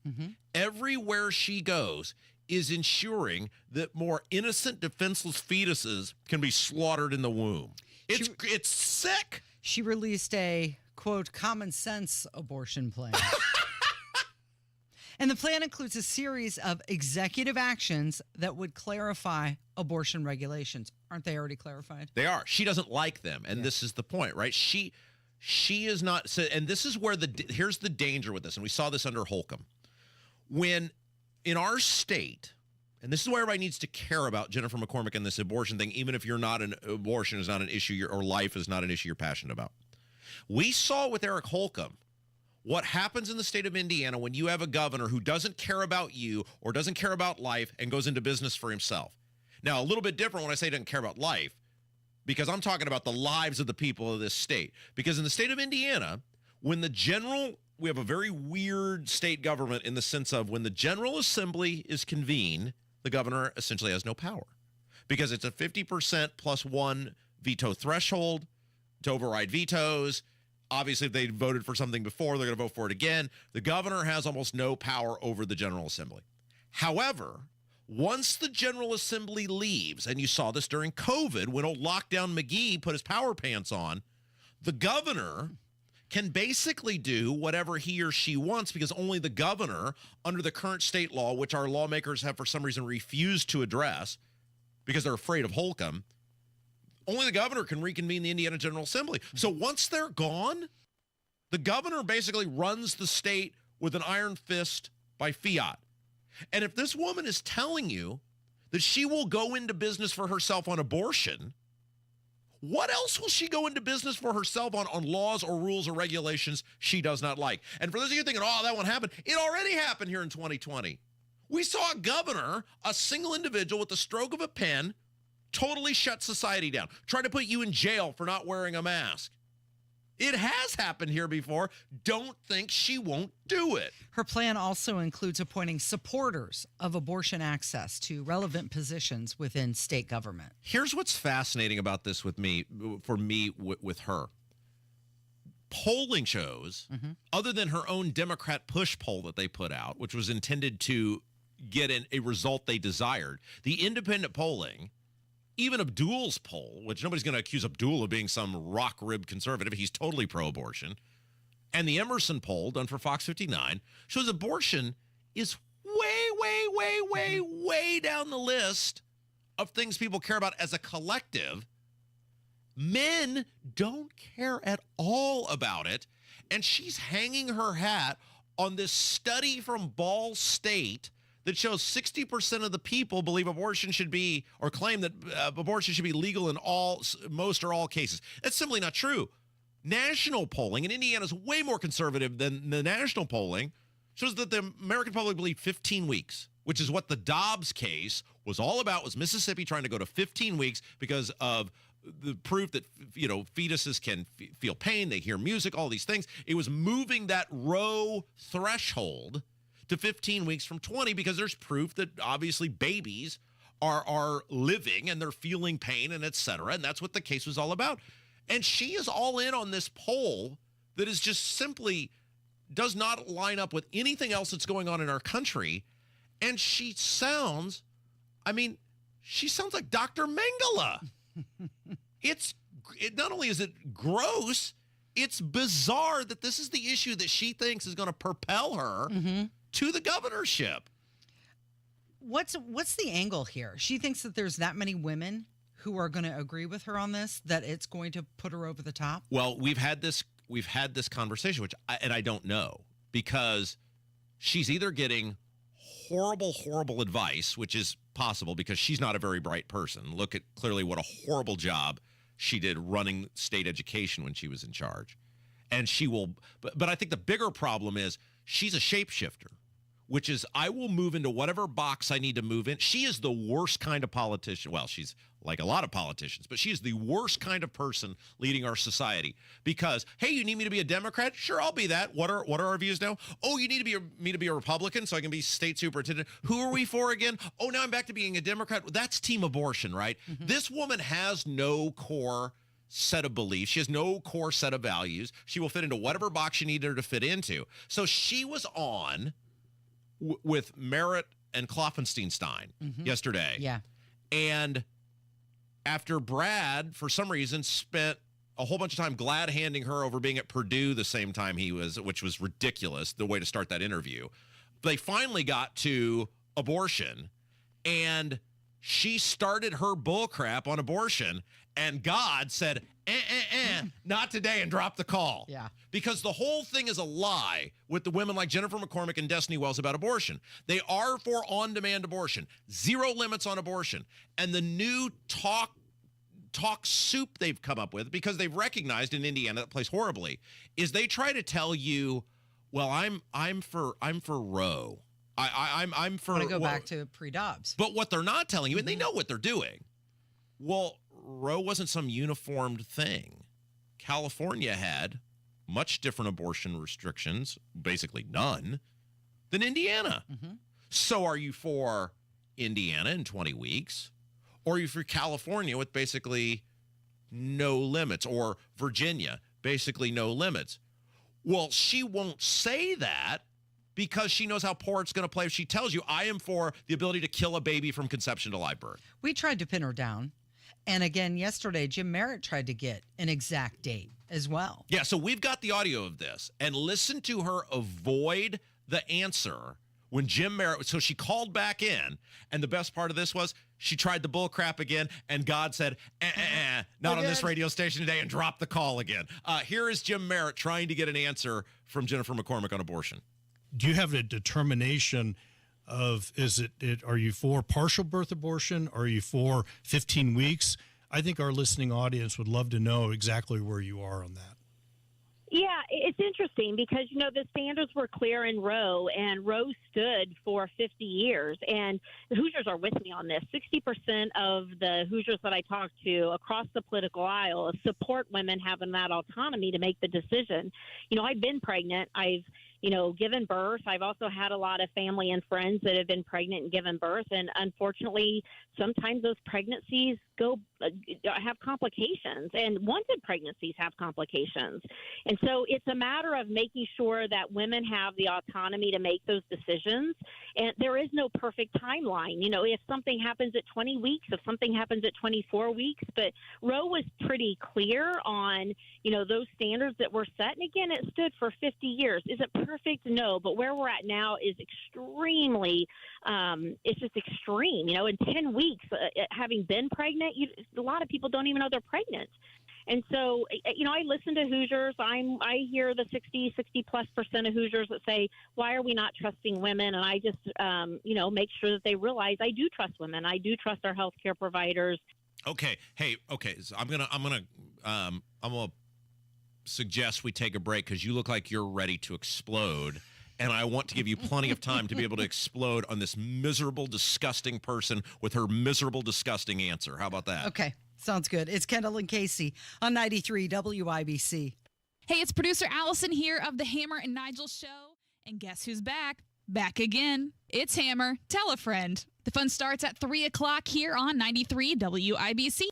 everywhere she goes, is ensuring that more innocent, defenseless fetuses can be slaughtered in the womb. It's sick. She released a, quote, common sense abortion plan. And the plan includes a series of executive actions that would clarify abortion regulations. Aren't they already clarified? They are. She doesn't like them, and this is the point, right? She is not. So, and this is where here's the danger with this, and we saw this under Holcomb. When in our state, and this is why everybody needs to care about Jennifer McCormick and this abortion thing, even if abortion is not an issue, or life is not an issue you're passionate about. We saw with Eric Holcomb what happens in the state of Indiana when you have a governor who doesn't care about you or doesn't care about life and goes into business for himself. Now, a little bit different when I say doesn't care about life, because I'm talking about the lives of the people of this state. Because in the state of Indiana, we have a very weird state government in the sense of when the General Assembly is convened, the governor essentially has no power because it's a 50% plus one veto threshold to override vetoes. Obviously, if they voted for something before, they're going to vote for it again. The governor has almost no power over the General Assembly. However, once the General Assembly leaves, and you saw this during COVID when old Lockdown McGee put his power pants on, the governor can basically do whatever he or she wants because only the governor, under the current state law, which our lawmakers have for some reason refused to address because they're afraid of Holcomb, only the governor can reconvene the Indiana General Assembly. So once they're gone, the governor basically runs the state with an iron fist by fiat. And if this woman is telling you that she will go into business for herself on abortion, what else will she go into business for herself on laws or rules or regulations she does not like? And for those of you thinking, oh, that won't happen, it already happened here in 2020. We saw a governor, a single individual with the stroke of a pen, totally shut society down, try to put you in jail for not wearing a mask. It has happened here before. Don't think she won't do it. Her plan also includes appointing supporters of abortion access to relevant positions within state government. Here's what's fascinating about this with her. Polling shows, other than her own Democrat push poll that they put out, which was intended to get a result they desired, the independent polling, even Abdul's poll, which nobody's going to accuse Abdul of being some rock-ribbed conservative. He's totally pro-abortion. And the Emerson poll, done for Fox 59, shows abortion is way down the list of things people care about as a collective. Men don't care at all about it. And she's hanging her hat on this study from Ball State that shows 60% of the people believe abortion should be, or claim that abortion should be legal in most or all cases. That's simply not true. National polling, and Indiana's way more conservative than the national polling, shows that the American public believed 15 weeks, which is what the Dobbs case was all about, was Mississippi trying to go to 15 weeks because of the proof that, fetuses can feel pain, they hear music, all these things. It was moving that Roe threshold to 15 weeks from 20 because there's proof that obviously babies are living and they're feeling pain and et cetera. And that's what the case was all about. And she is all in on this poll that is just simply does not line up with anything else that's going on in our country. And she sounds like Dr. Mengele. Not only is it gross, it's bizarre that this is the issue that she thinks is going to propel her to the governorship. What's the angle here? She thinks that there's that many women who are going to agree with her on this, that it's going to put her over the top. Well, we've had this conversation, which I don't know, because she's either getting horrible advice, which is possible because she's not a very bright person. Look at clearly what a horrible job she did running state education when she was in charge. And she will, but I think the bigger problem is she's a shapeshifter, which is I will move into whatever box I need to move in. She is the worst kind of politician. Well, she's like a lot of politicians, but she is the worst kind of person leading our society because, hey, you need me to be a Democrat? Sure, I'll be that. What are our views now? Oh, you need me to be a Republican so I can be state superintendent. Who are we for again? Oh, now I'm back to being a Democrat. That's team abortion, right? This woman has no core set of beliefs. She has no core set of values. She will fit into whatever box you need her to fit into. So she was on with Merritt and Klopfenstein yesterday. Yeah. And after Brad, for some reason, spent a whole bunch of time glad handing her over being at Purdue the same time he was, which was ridiculous, the way to start that interview. they finally got to abortion, and she started her bullcrap on abortion, and God said, not today, and dropped the call. Yeah. Because the whole thing is a lie with the women like Jennifer McCormick and Destiny Wells about abortion. They are for on-demand abortion, zero limits on abortion. And the new talk soup they've come up with, because they've recognized in Indiana that plays horribly, is they try to tell you, well, I'm for Roe. I'm for. I want to go back to pre-Dobbs. But what they're not telling you, and they know what they're doing. Well, Roe wasn't some uniformed thing. California had much different abortion restrictions, basically none, than Indiana. So are you for Indiana in 20 weeks? Or are you for California with basically no limits? Or Virginia, basically no limits? Well, she won't say that because she knows how poor it's going to play if she tells you, I am for the ability to kill a baby from conception to live birth. We tried to pin her down. And again, yesterday, Jim Merritt tried to get an exact date as well. Yeah, so we've got the audio of this. And listen to her avoid the answer when Jim Merritt, so she called back in. And the best part of this was she tried the bull crap again. And God said, not on this radio station today, and dropped the call again. Here is Jim Merritt trying to get an answer from Jennifer McCormick on abortion. Do you have a determination of, are you for partial birth abortion? Are you for 15 weeks? I think our listening audience would love to know exactly where you are on that. Yeah, it's interesting because, the standards were clear in Roe, and Roe stood for 50 years. And the Hoosiers are with me on this. 60% of the Hoosiers that I talk to across the political aisle support women having that autonomy to make the decision. I've been pregnant. I've given birth. I've also had a lot of family and friends that have been pregnant and given birth. And unfortunately, sometimes those pregnancies have complications, and wanted pregnancies have complications. And so it's a matter of making sure that women have the autonomy to make those decisions. And there is no perfect timeline. If something happens at 20 weeks, if something happens at 24 weeks, but Roe was pretty clear on, those standards that were set. And again, it stood for 50 years. Is it perfect? No. But where we're at now is extremely, it's just extreme. In 10 weeks, having been pregnant, a lot of people don't even know they're pregnant. And so, I listen to Hoosiers. I hear the 60+% of Hoosiers that say, why are we not trusting women? And I just, make sure that they realize I do trust women. I do trust our healthcare providers. Okay. Hey, okay. So I'm gonna suggest we take a break because you look like you're ready to explode. And I want to give you plenty of time to be able to explode on this miserable, disgusting person with her miserable, disgusting answer. How about that? Okay. Sounds good. It's Kendall and Casey on 93 WIBC. Hey, it's producer Allison here of the Hammer and Nigel Show. And guess who's back? Back again. It's Hammer. Tell a friend. The fun starts at 3 o'clock here on 93 WIBC.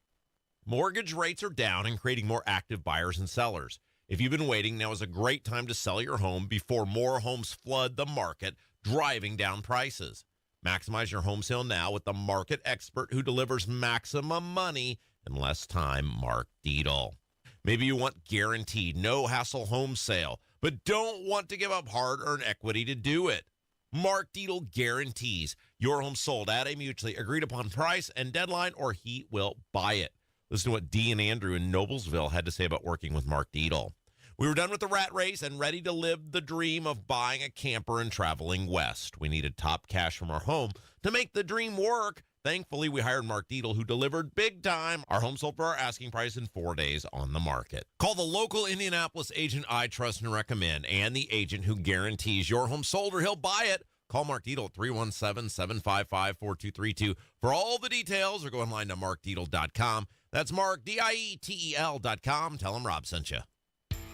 Mortgage rates are down and creating more active buyers and sellers. If you've been waiting, now is a great time to sell your home before more homes flood the market, driving down prices. Maximize your home sale now with the market expert who delivers maximum money in less time, Mark Dietl. Maybe you want guaranteed, no-hassle home sale, but don't want to give up hard-earned equity to do it. Mark Dietl guarantees your home sold at a mutually agreed-upon price and deadline, or he will buy it. Listen to what Dee and Andrew in Noblesville had to say about working with Mark Dietl. We were done with the rat race and ready to live the dream of buying a camper and traveling west. We needed top cash from our home to make the dream work. Thankfully, we hired Mark Dietl, who delivered big time. Our home sold for our asking price in 4 days on the market. Call the local Indianapolis agent I trust and recommend, and the agent who guarantees your home sold or he'll buy it. Call Mark Dietl at 317-755-4232 for all the details, or go online to markdietl.com. That's Mark, Dietel.com. Tell him Rob sent you.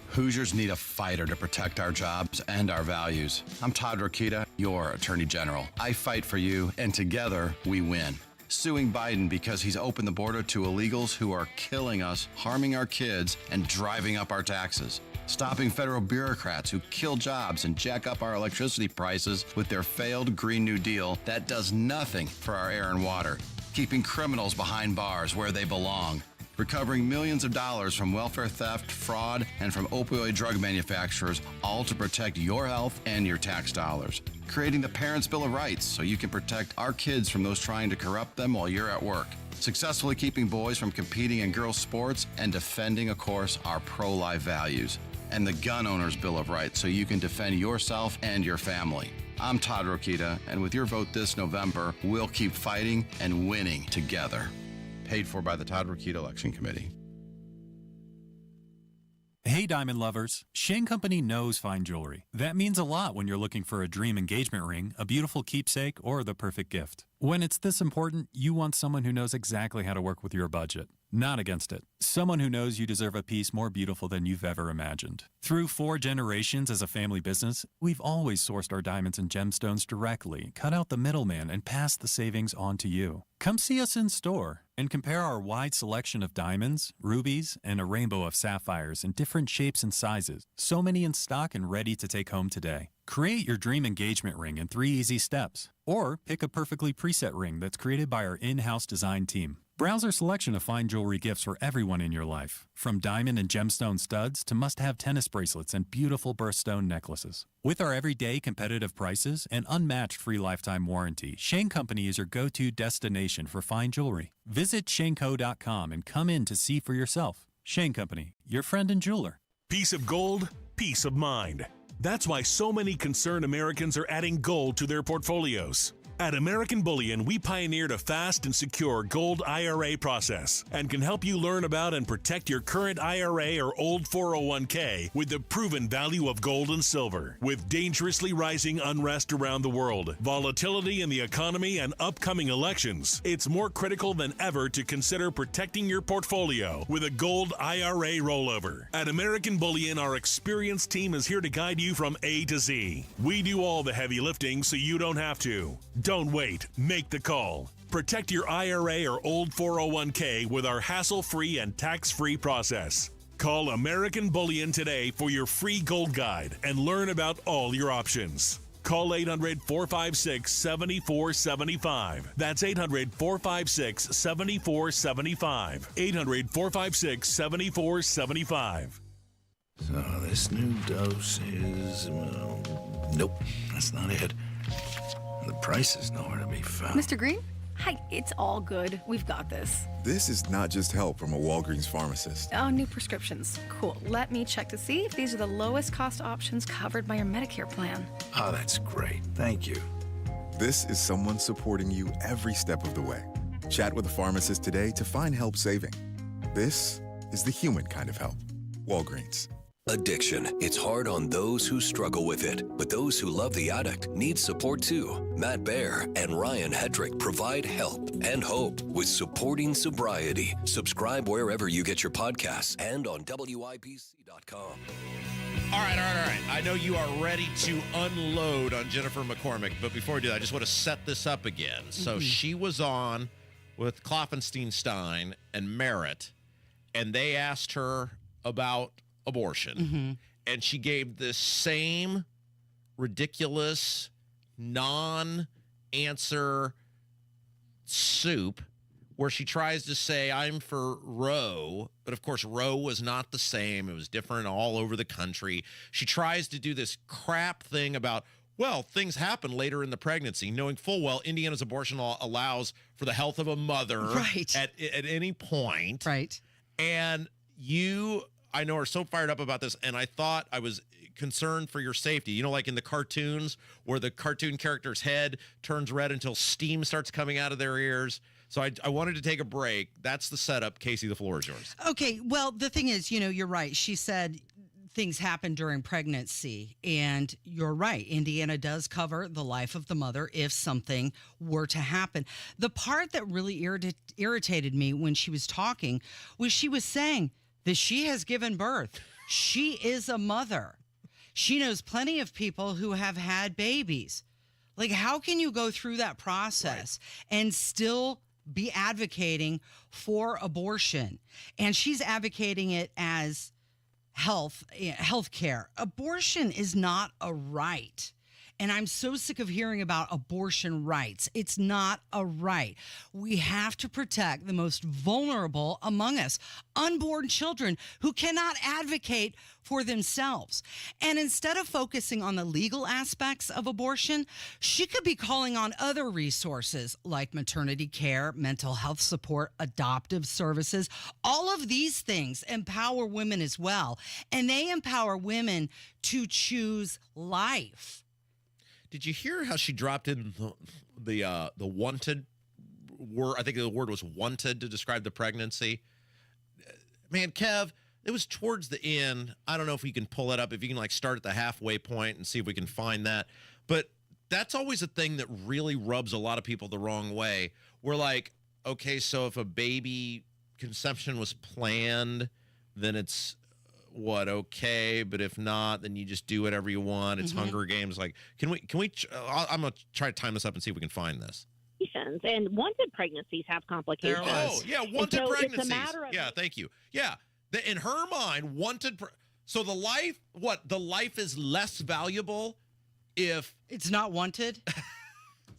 Hoosiers need a fighter to protect our jobs and our values. I'm Todd Rokita, your Attorney General. I fight for you, and together we win. Suing Biden because he's opened the border to illegals who are killing us, harming our kids, and driving up our taxes. Stopping federal bureaucrats who kill jobs and jack up our electricity prices with their failed Green New Deal that does nothing for our air and water. Keeping criminals behind bars where they belong. recovering millions of dollars from welfare theft, fraud, and from opioid drug manufacturers, all to protect your health and your tax dollars. Creating the Parents' Bill of Rights so you can protect our kids from those trying to corrupt them while you're at work. Successfully keeping boys from competing in girls' sports and defending, of course, our pro-life values. And the Gun Owners' Bill of Rights so you can defend yourself and your family. I'm Todd Rokita, and with your vote this November, we'll keep fighting and winning together. Paid for by the Todd Rokita Election Committee. Hey, diamond lovers. Shane Company knows fine jewelry. That means a lot when you're looking for a dream engagement ring, a beautiful keepsake, or the perfect gift. When it's this important, you want someone who knows exactly how to work with your budget. Not against it. Someone who knows you deserve a piece more beautiful than you've ever imagined. Through 4 generations as a family business, we've always sourced our diamonds and gemstones directly, cut out the middleman, and passed the savings on to you. Come see us in store and compare our wide selection of diamonds, rubies, and a rainbow of sapphires in different shapes and sizes. So many in stock and ready to take home today. Create your dream engagement ring in 3 easy steps. Or pick a perfectly preset ring that's created by our in-house design team. Browse our selection of fine jewelry gifts for everyone in your life, from diamond and gemstone studs to must-have tennis bracelets and beautiful birthstone necklaces. With our everyday competitive prices and unmatched free lifetime warranty, Shane Company is your go-to destination for fine jewelry. Visit shaneco.com and come in to see for yourself. Shane Company, your friend and jeweler. Piece of gold, peace of mind. That's why so many concerned Americans are adding gold to their portfolios. At American Bullion, we pioneered a fast and secure gold IRA process and can help you learn about and protect your current IRA or old 401k with the proven value of gold and silver. With dangerously rising unrest around the world, volatility in the economy, and upcoming elections, it's more critical than ever to consider protecting your portfolio with a gold IRA rollover. At American Bullion, our experienced team is here to guide you from A to Z. We do all the heavy lifting so you don't have to. Don't wait. Make the call. Protect your IRA or old 401k with our hassle-free and tax-free process. Call American Bullion today for your free gold guide and learn about all your options. Call 800-456-7475. That's 800-456-7475. 800-456-7475. So this new dose is, well, nope, that's not it. The price is nowhere to be found. Mr. Green? Hi, it's all good. We've got this. This is not just help from a Walgreens pharmacist. Oh, new prescriptions. Cool. Let me check to see if these are the lowest cost options covered by your Medicare plan. Oh, that's great. Thank you. This is someone supporting you every step of the way. Chat with a pharmacist today to find help saving. This is the human kind of help. Walgreens. Addiction. It's hard on those who struggle with it, but those who love the addict need support too. Matt Baer and Ryan Hedrick provide help and hope with Supporting Sobriety. Subscribe wherever you get your podcasts and on WIBC.com. All right. I know you are ready to unload on Jennifer McCormick, but before we do that, I just want to set this up again. So she was on with Klopfenstein and Merritt, and they asked her about abortion, and she gave the same ridiculous non-answer soup where she tries to say, I'm for Roe, but of course Roe was not the same. It was different all over the country. She tries to do this crap thing about, well, things happen later in the pregnancy, knowing full well Indiana's abortion law allows for the health of a mother at any point. Right. And you, I know, are so fired up about this, and I thought I was concerned for your safety. You know, like in the cartoons where the cartoon character's head turns red until steam starts coming out of their ears. So I wanted to take a break. That's the setup. Casey, the floor is yours. Okay, well, the thing is, you know, you're right. She said things happen during pregnancy, and you're right. Indiana does cover the life of the mother if something were to happen. The part that really irritated me when she was talking was she was saying that she has given birth. She is a mother. She knows plenty of people who have had babies. Like, how can you go through that process and still be advocating for abortion? And she's advocating it as health care. Abortion is not a right. And I'm so sick of hearing about abortion rights. It's not a right. We have to protect the most vulnerable among us, unborn children who cannot advocate for themselves. And instead of focusing on the legal aspects of abortion, she could be calling on other resources like maternity care, mental health support, adoptive services. All of these things empower women as well. And they empower women to choose life. Did you hear how she dropped in the wanted word? I think the word was wanted to describe the pregnancy. Man, Kev, it was towards the end. I don't know if we can pull it up, if you can like start at the halfway point and see if we can find that. But that's always a thing that really rubs a lot of people the wrong way. We're like, okay, so if a baby conception was planned, then it's okay, but if not, then you just do whatever you want. It's Hunger Games. Like, can we I'm gonna try to time this up and see if we can find this. And wanted pregnancies have complications. Oh yeah, wanted pregnancies. It's a matter of thank you. Yeah, in her mind, wanted. So the life is less valuable if it's not wanted.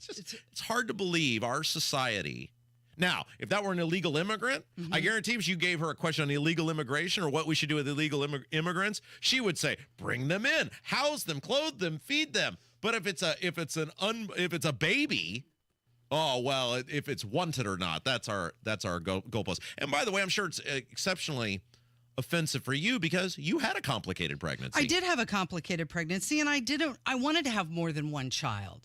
It's hard to believe our society. Now, if that were an illegal immigrant, I guarantee if you gave her a question on illegal immigration or what we should do with illegal immigrants, she would say, bring them in, house them, clothe them, feed them. But if it's a baby, oh, well, if it's wanted or not, that's our goalpost. And by the way, I'm sure it's exceptionally offensive for you because you had a complicated pregnancy. I did have a complicated pregnancy, and I wanted to have more than one child.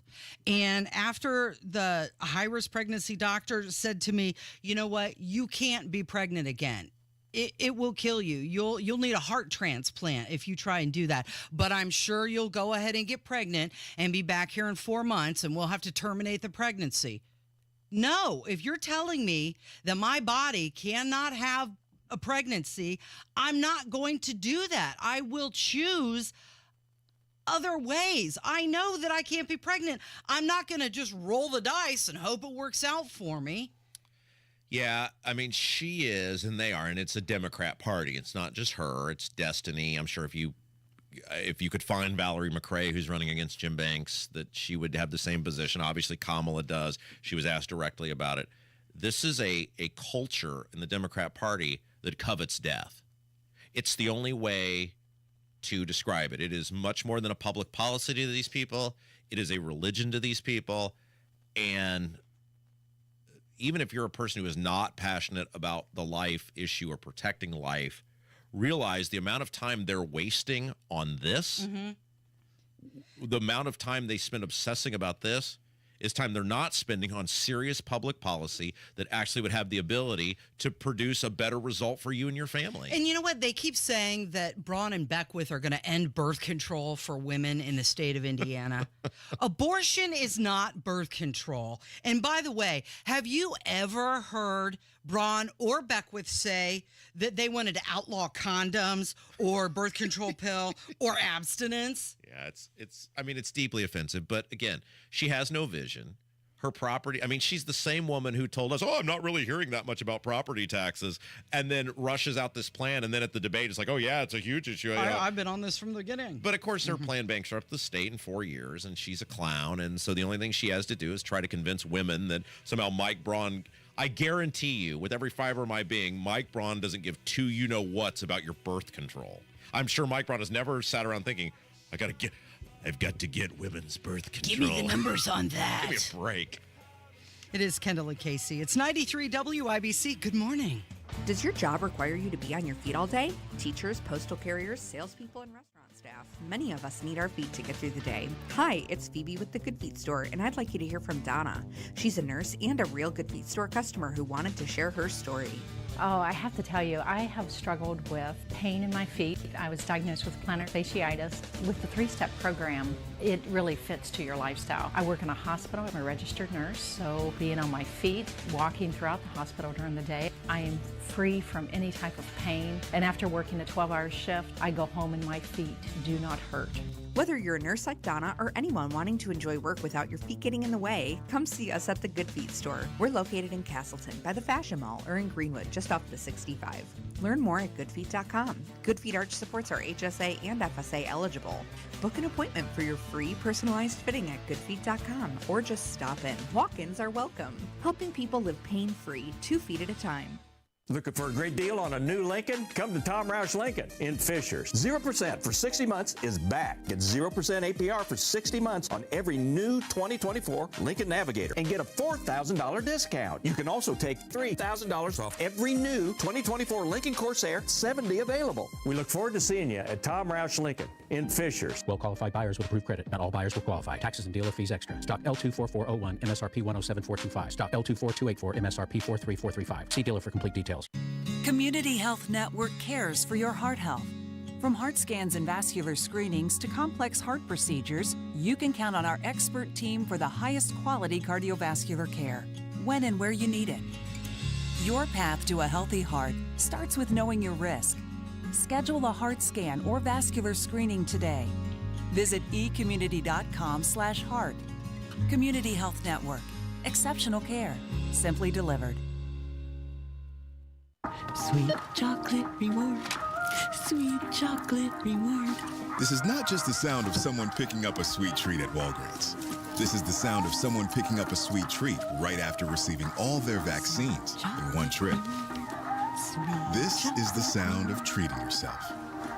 And after the high-risk pregnancy doctor said to me, you know what, you can't be pregnant again. It will kill you. You'll need a heart transplant if you try and do that. But I'm sure you'll go ahead and get pregnant and be back here in 4 months, and we'll have to terminate the pregnancy. No, if you're telling me that my body cannot have a pregnancy, I'm not going to do that. I will choose other ways. I know that I can't be pregnant. I'm not going to just roll the dice and hope it works out for me. Yeah, I mean, she is, and they are, and it's a Democrat party. It's not just her. It's Destiny. I'm sure if you could find Valerie McRae, who's running against Jim Banks, that she would have the same position. Obviously, Kamala does. She was asked directly about it. This is a culture in the Democrat Party that covets death. It's the only way to describe it. It is much more than a public policy to these people. It is a religion to these people. And even if you're a person who is not passionate about the life issue or protecting life, realize the amount of time they're wasting on this, the amount of time they spend obsessing about this, is time they're not spending on serious public policy that actually would have the ability to produce a better result for you and your family. And you know what? They keep saying that Braun and Beckwith are going to end birth control for women in the state of Indiana. Abortion is not birth control. And by the way, have you ever heard Braun or Beckwith say that they wanted to outlaw condoms or birth control pill or abstinence? Yeah, it's deeply offensive. But again, she has no vision. Her property, I mean, she's the same woman who told us, I'm not really hearing that much about property taxes, and then rushes out this plan. And then at the debate, it's like, oh, yeah, it's a huge issue. I've been on this from the beginning. But of course, her plan bankrupted the state in 4 years, and she's a clown. And so the only thing she has to do is try to convince women that somehow Mike Braun, I guarantee you, with every fiber of my being, Mike Braun doesn't give two you-know-whats about your birth control. I'm sure Mike Braun has never sat around thinking, I've got to get women's birth control. Give me the numbers on that. Give me a break. It is Kendall Casey. It's 93 WIBC. Good morning. Does your job require you to be on your feet all day? Teachers, postal carriers, salespeople, and restaurant staff. Many of us need our feet to get through the day. Hi, it's Phoebe with the Good Feet Store, and I'd like you to hear from Donna. She's a nurse and a real Good Feet Store customer who wanted to share her story. Oh, I have to tell you, I have struggled with pain in my feet. I was diagnosed with plantar fasciitis. With the 3-step program, it really fits to your lifestyle. I work in a hospital. I'm a registered nurse, so being on my feet, walking throughout the hospital during the day, I am free from any type of pain. And after working a 12-hour shift, I go home and my feet do not hurt. Whether you're a nurse like Donna or anyone wanting to enjoy work without your feet getting in the way, come see us at the Good Feet Store. We're located in Castleton by the Fashion Mall or in Greenwood, just off the 65. Learn more at goodfeet.com. Good Feet arch supports are HSA and FSA eligible. Book an appointment for your free personalized fitting at goodfeet.com or just stop in. Walk-ins are welcome. Helping people live pain-free 2 feet at a time. Looking for a great deal on a new Lincoln? Come to Tom Roush Lincoln in Fishers. 0% for 60 months is back. Get 0% APR for 60 months on every new 2024 Lincoln Navigator and get a $4,000 discount. You can also take $3,000 off every new 2024 Lincoln Corsair, 70 available. We look forward to seeing you at Tom Roush Lincoln in Fishers. Well-qualified buyers with approved credit. Not all buyers will qualify. Taxes and dealer fees extra. Stock L24401, MSRP 107425. Stock L24284, MSRP 43435. See dealer for complete details. Community Health Network cares for your heart health. From heart scans and vascular screenings to complex heart procedures, you can count on our expert team for the highest quality cardiovascular care, when and where you need it. Your path to a healthy heart starts with knowing your risk. Schedule a heart scan or vascular screening today. Visit ecommunity.com/heart. Community Health Network. Exceptional care. Simply delivered. Sweet chocolate reward. Sweet chocolate reward. This is not just the sound of someone picking up a sweet treat at Walgreens. This is the sound of someone picking up a sweet treat right after receiving all their vaccines in one trip. This is the sound of treating yourself,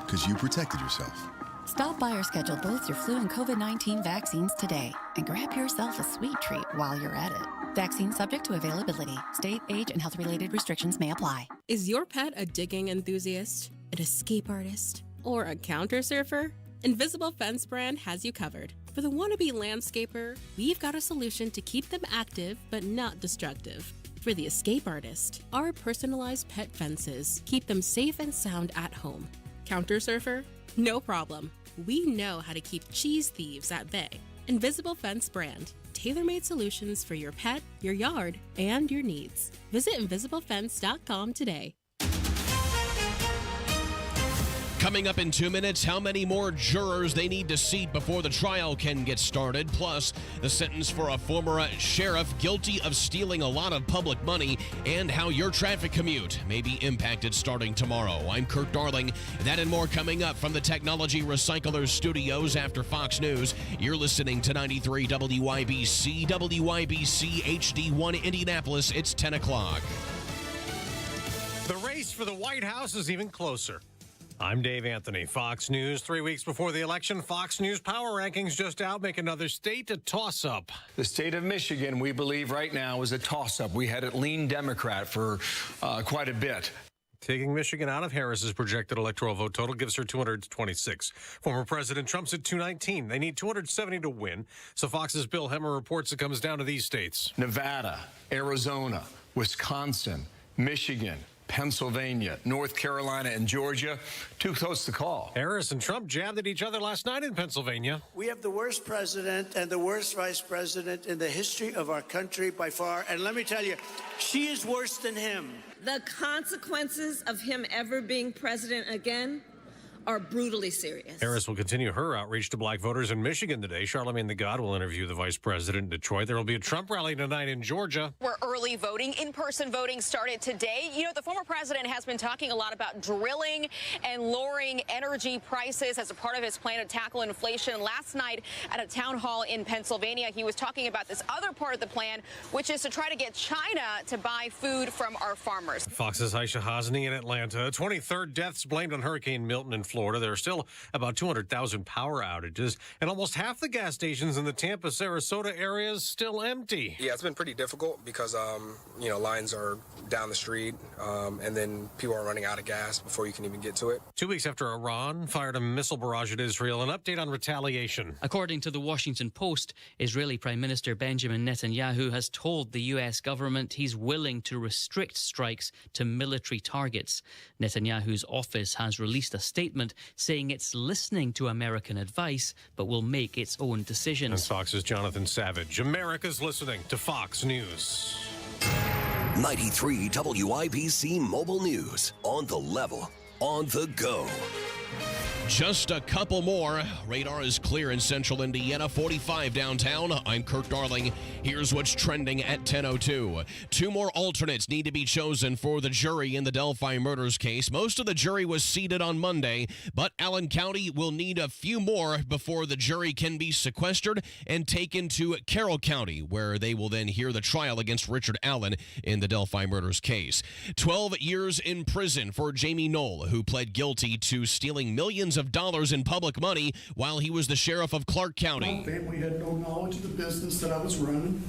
because you protected yourself. Stop by or schedule both your flu and COVID-19 vaccines today and grab yourself a sweet treat while you're at it. Vaccine subject to availability. State, age, and health-related restrictions may apply. Is your pet a digging enthusiast, an escape artist, or a counter surfer? Invisible Fence brand has you covered. For the wannabe landscaper, we've got a solution to keep them active but not destructive. For the escape artist, our personalized pet fences keep them safe and sound at home. Counter surfer? No problem. We know how to keep cheese thieves at bay. Invisible Fence brand. Tailor-made solutions for your pet, your yard, and your needs. Visit invisiblefence.com today. Coming up in 2 minutes, how many more jurors they need to seat before the trial can get started. Plus, the sentence for a former sheriff guilty of stealing a lot of public money and how your traffic commute may be impacted starting tomorrow. I'm Kurt Darling. That and more coming up from the Technology Recyclers Studios after Fox News. You're listening to 93 WIBC, WIBC HD1 Indianapolis. It's 10 o'clock. The race for the White House is even closer. I'm Dave Anthony, Fox News. 3 weeks before the election, Fox News power rankings just out make another state a toss-up. The state of Michigan, we believe right now, is a toss-up. We had it lean Democrat for quite a bit. Taking Michigan out of Harris's projected electoral vote total gives her 226. Former President Trump's at 219. They need 270 to win. So Fox's Bill Hemmer reports it comes down to these states: Nevada, Arizona, Wisconsin, Michigan, Pennsylvania, North Carolina, and Georgia. Too close to call. Harris and Trump jabbed at each other last night in Pennsylvania. We have the worst president and the worst vice president in the history of our country by far. And let me tell you, she is worse than him. The consequences of him ever being president again are brutally serious. Harris will continue her outreach to black voters in Michigan today. Charlamagne the God will interview the vice president in Detroit. There will be a Trump rally tonight in Georgia. Where early voting, in-person voting started today. You know, the former president has been talking a lot about drilling and lowering energy prices as a part of his plan to tackle inflation. Last night at a town hall in Pennsylvania, he was talking about this other part of the plan, which is to try to get China to buy food from our farmers. Fox's Aisha Hasni in Atlanta. 23rd deaths blamed on Hurricane Milton in Florida. There are still about 200,000 power outages, and almost half the gas stations in the Tampa, Sarasota area is still empty. Yeah, it's been pretty difficult because, lines are down the street, and then people are running out of gas before you can even get to it. 2 weeks after Iran fired a missile barrage at Israel, an update on retaliation. According to the Washington Post, Israeli Prime Minister Benjamin Netanyahu has told the U.S. government he's willing to restrict strikes to military targets. Netanyahu's office has released a statement saying it's listening to American advice, but will make its own decisions. And Fox's Jonathan Savage. America's listening to Fox News. 93 WIBC Mobile News. On the level, on the go. Just a couple more. Radar is clear in central Indiana, 45 downtown. I'm Kirk Darling. Here's what's trending at 10:02. 2 more alternates need to be chosen for the jury in the Delphi murders case. Most of the jury was seated on Monday, but Allen County will need a few more before the jury can be sequestered and taken to Carroll County, where they will then hear the trial against Richard Allen in the Delphi murders case. 12 years in prison for Jamie Knoll, who pled guilty to stealing millions of dollars in public money while he was the sheriff of Clark County. My family had no knowledge of the business that I was running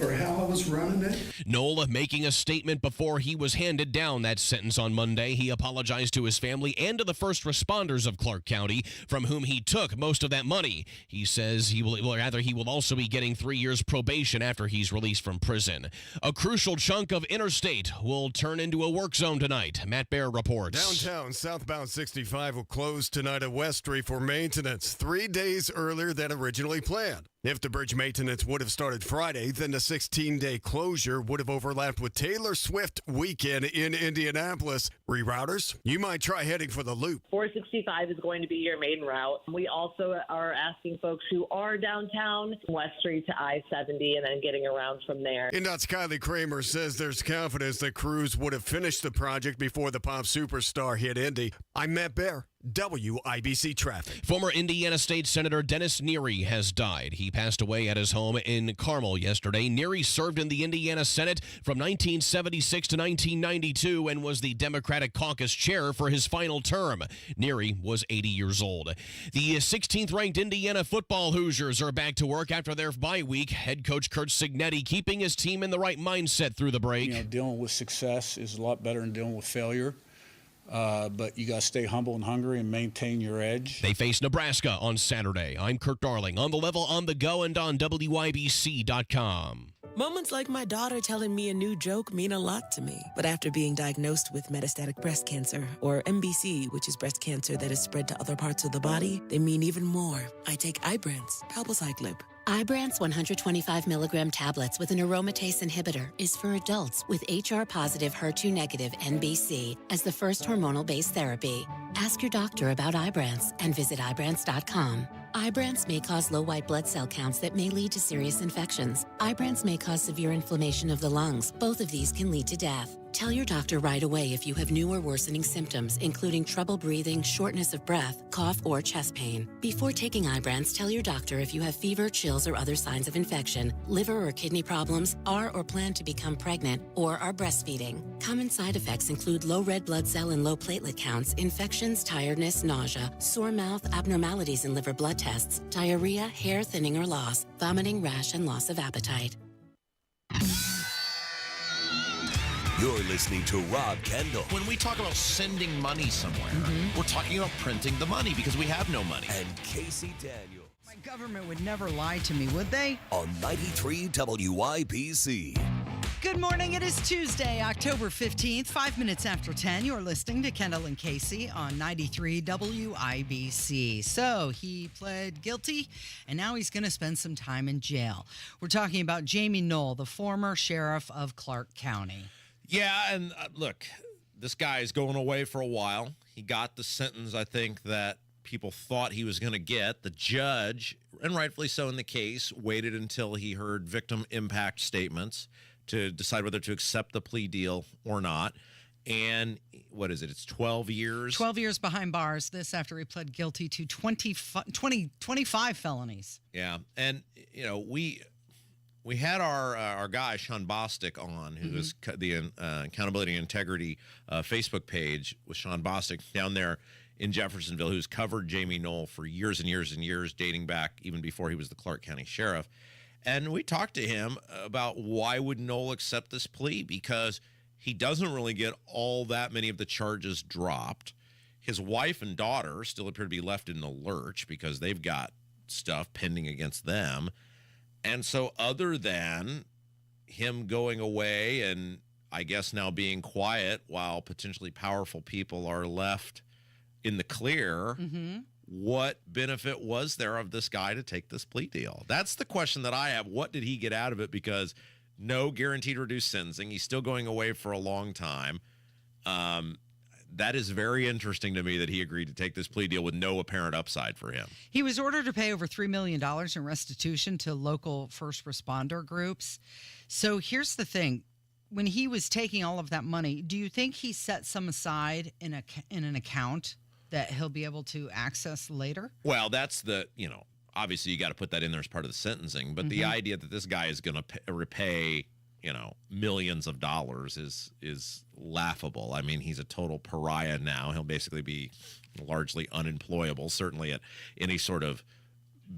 or how I was running it. Knoll making a statement before he was handed down that sentence on Monday. He apologized to his family and to the first responders of Clark County, from whom he took most of that money. He says he will also be getting 3 years probation after he's released from prison. A crucial chunk of Interstate will turn into a work zone tonight. Matt Baer reports. Downtown, southbound 65 will close tonight at West Street for maintenance 3 days earlier than originally planned. If the bridge maintenance would have started Friday, then the 16-day closure would have overlapped with Taylor Swift weekend in Indianapolis. Rerouters, you might try heading for the Loop. 465 is going to be your main route. We also are asking folks who are downtown, West Street to I-70, and then getting around from there. INDOT's Kylie Kramer says there's confidence that crews would have finished the project before the pop superstar hit Indy. I'm Matt Baer, WIBC Traffic. Former Indiana State Senator Dennis Neary has died. He passed away at his home in Carmel yesterday. Neary served in the Indiana Senate from 1976 to 1992 and was the Democratic caucus chair for his final term. Neary was 80 years old. The 16th-ranked Indiana football Hoosiers are back to work after their bye week. Head coach Kurt Cignetti keeping his team in the right mindset through the break. Dealing with success is a lot better than dealing with failure. But you got to stay humble and hungry and maintain your edge. They face Nebraska on Saturday. I'm Kirk Darling, on the level, on the go, and on WIBC.com. Moments like my daughter telling me a new joke mean a lot to me. But after being diagnosed with metastatic breast cancer, or MBC, which is breast cancer that is spread to other parts of the body, they mean even more. I take Ibrance, palbociclib. Ibrance 125 milligram tablets with an aromatase inhibitor is for adults with HR-positive, HER2-negative NBC as the first hormonal-based therapy. Ask your doctor about Ibrance and visit Ibrance.com. Ibrance may cause low white blood cell counts that may lead to serious infections. Ibrance may cause severe inflammation of the lungs. Both of these can lead to death. Tell your doctor right away if you have new or worsening symptoms, including trouble breathing, shortness of breath, cough, or chest pain. Before taking Ibrance, tell your doctor if you have fever, chills, or other signs of infection, liver or kidney problems, are or plan to become pregnant, or are breastfeeding. Common side effects include low red blood cell and low platelet counts, infections, tiredness, nausea, sore mouth, abnormalities in liver blood tests, diarrhea, hair thinning or loss, vomiting, rash, and loss of appetite. You're listening to Rob Kendall. When we talk about sending money somewhere, we're talking about printing the money because we have no money. And Casey Daniels. My government would never lie to me, would they? On 93 WIBC. Good morning. It is Tuesday, October 15th, 5 minutes after 10. You're listening to Kendall and Casey on 93 WIBC. So he pled guilty, and now he's going to spend some time in jail. We're talking about Jamie Knoll, the former sheriff of Clark County. Yeah, and look, this guy is going away for a while. He got the sentence, I think, that people thought he was going to get. The judge, and rightfully so in the case, waited until he heard victim impact statements to decide whether to accept the plea deal or not. And what is it? It's 12 years? 12 years behind bars. This after he pled guilty to 25 felonies. Yeah, and, you know, we had our guy, Sean Bostic, on, who is the Accountability and Integrity Facebook page with Sean Bostic down there in Jeffersonville, who's covered Jamie Knoll for years and years and years, dating back even before he was the Clark County Sheriff. And we talked to him about why would Knoll accept this plea, because he doesn't really get all that many of the charges dropped. His wife and daughter still appear to be left in the lurch because they've got stuff pending against them. And so other than him going away and I guess now being quiet while potentially powerful people are left in the clear, what benefit was there of this guy to take this plea deal? That's the question that I have. What did he get out of it? Because no guaranteed reduced sentencing. He's still going away for a long time. that is very interesting to me that he agreed to take this plea deal with no apparent upside for him. He was ordered to pay over $3 million in restitution to local first responder groups. So here's the thing. When he was taking all of that money, do you think he set some aside in an account that he'll be able to access later? Well, that's obviously you got to put that in there as part of the sentencing, but the idea that this guy is going to repay, millions of dollars is laughable. I mean, he's a total pariah now. He'll basically be largely unemployable, certainly at any sort of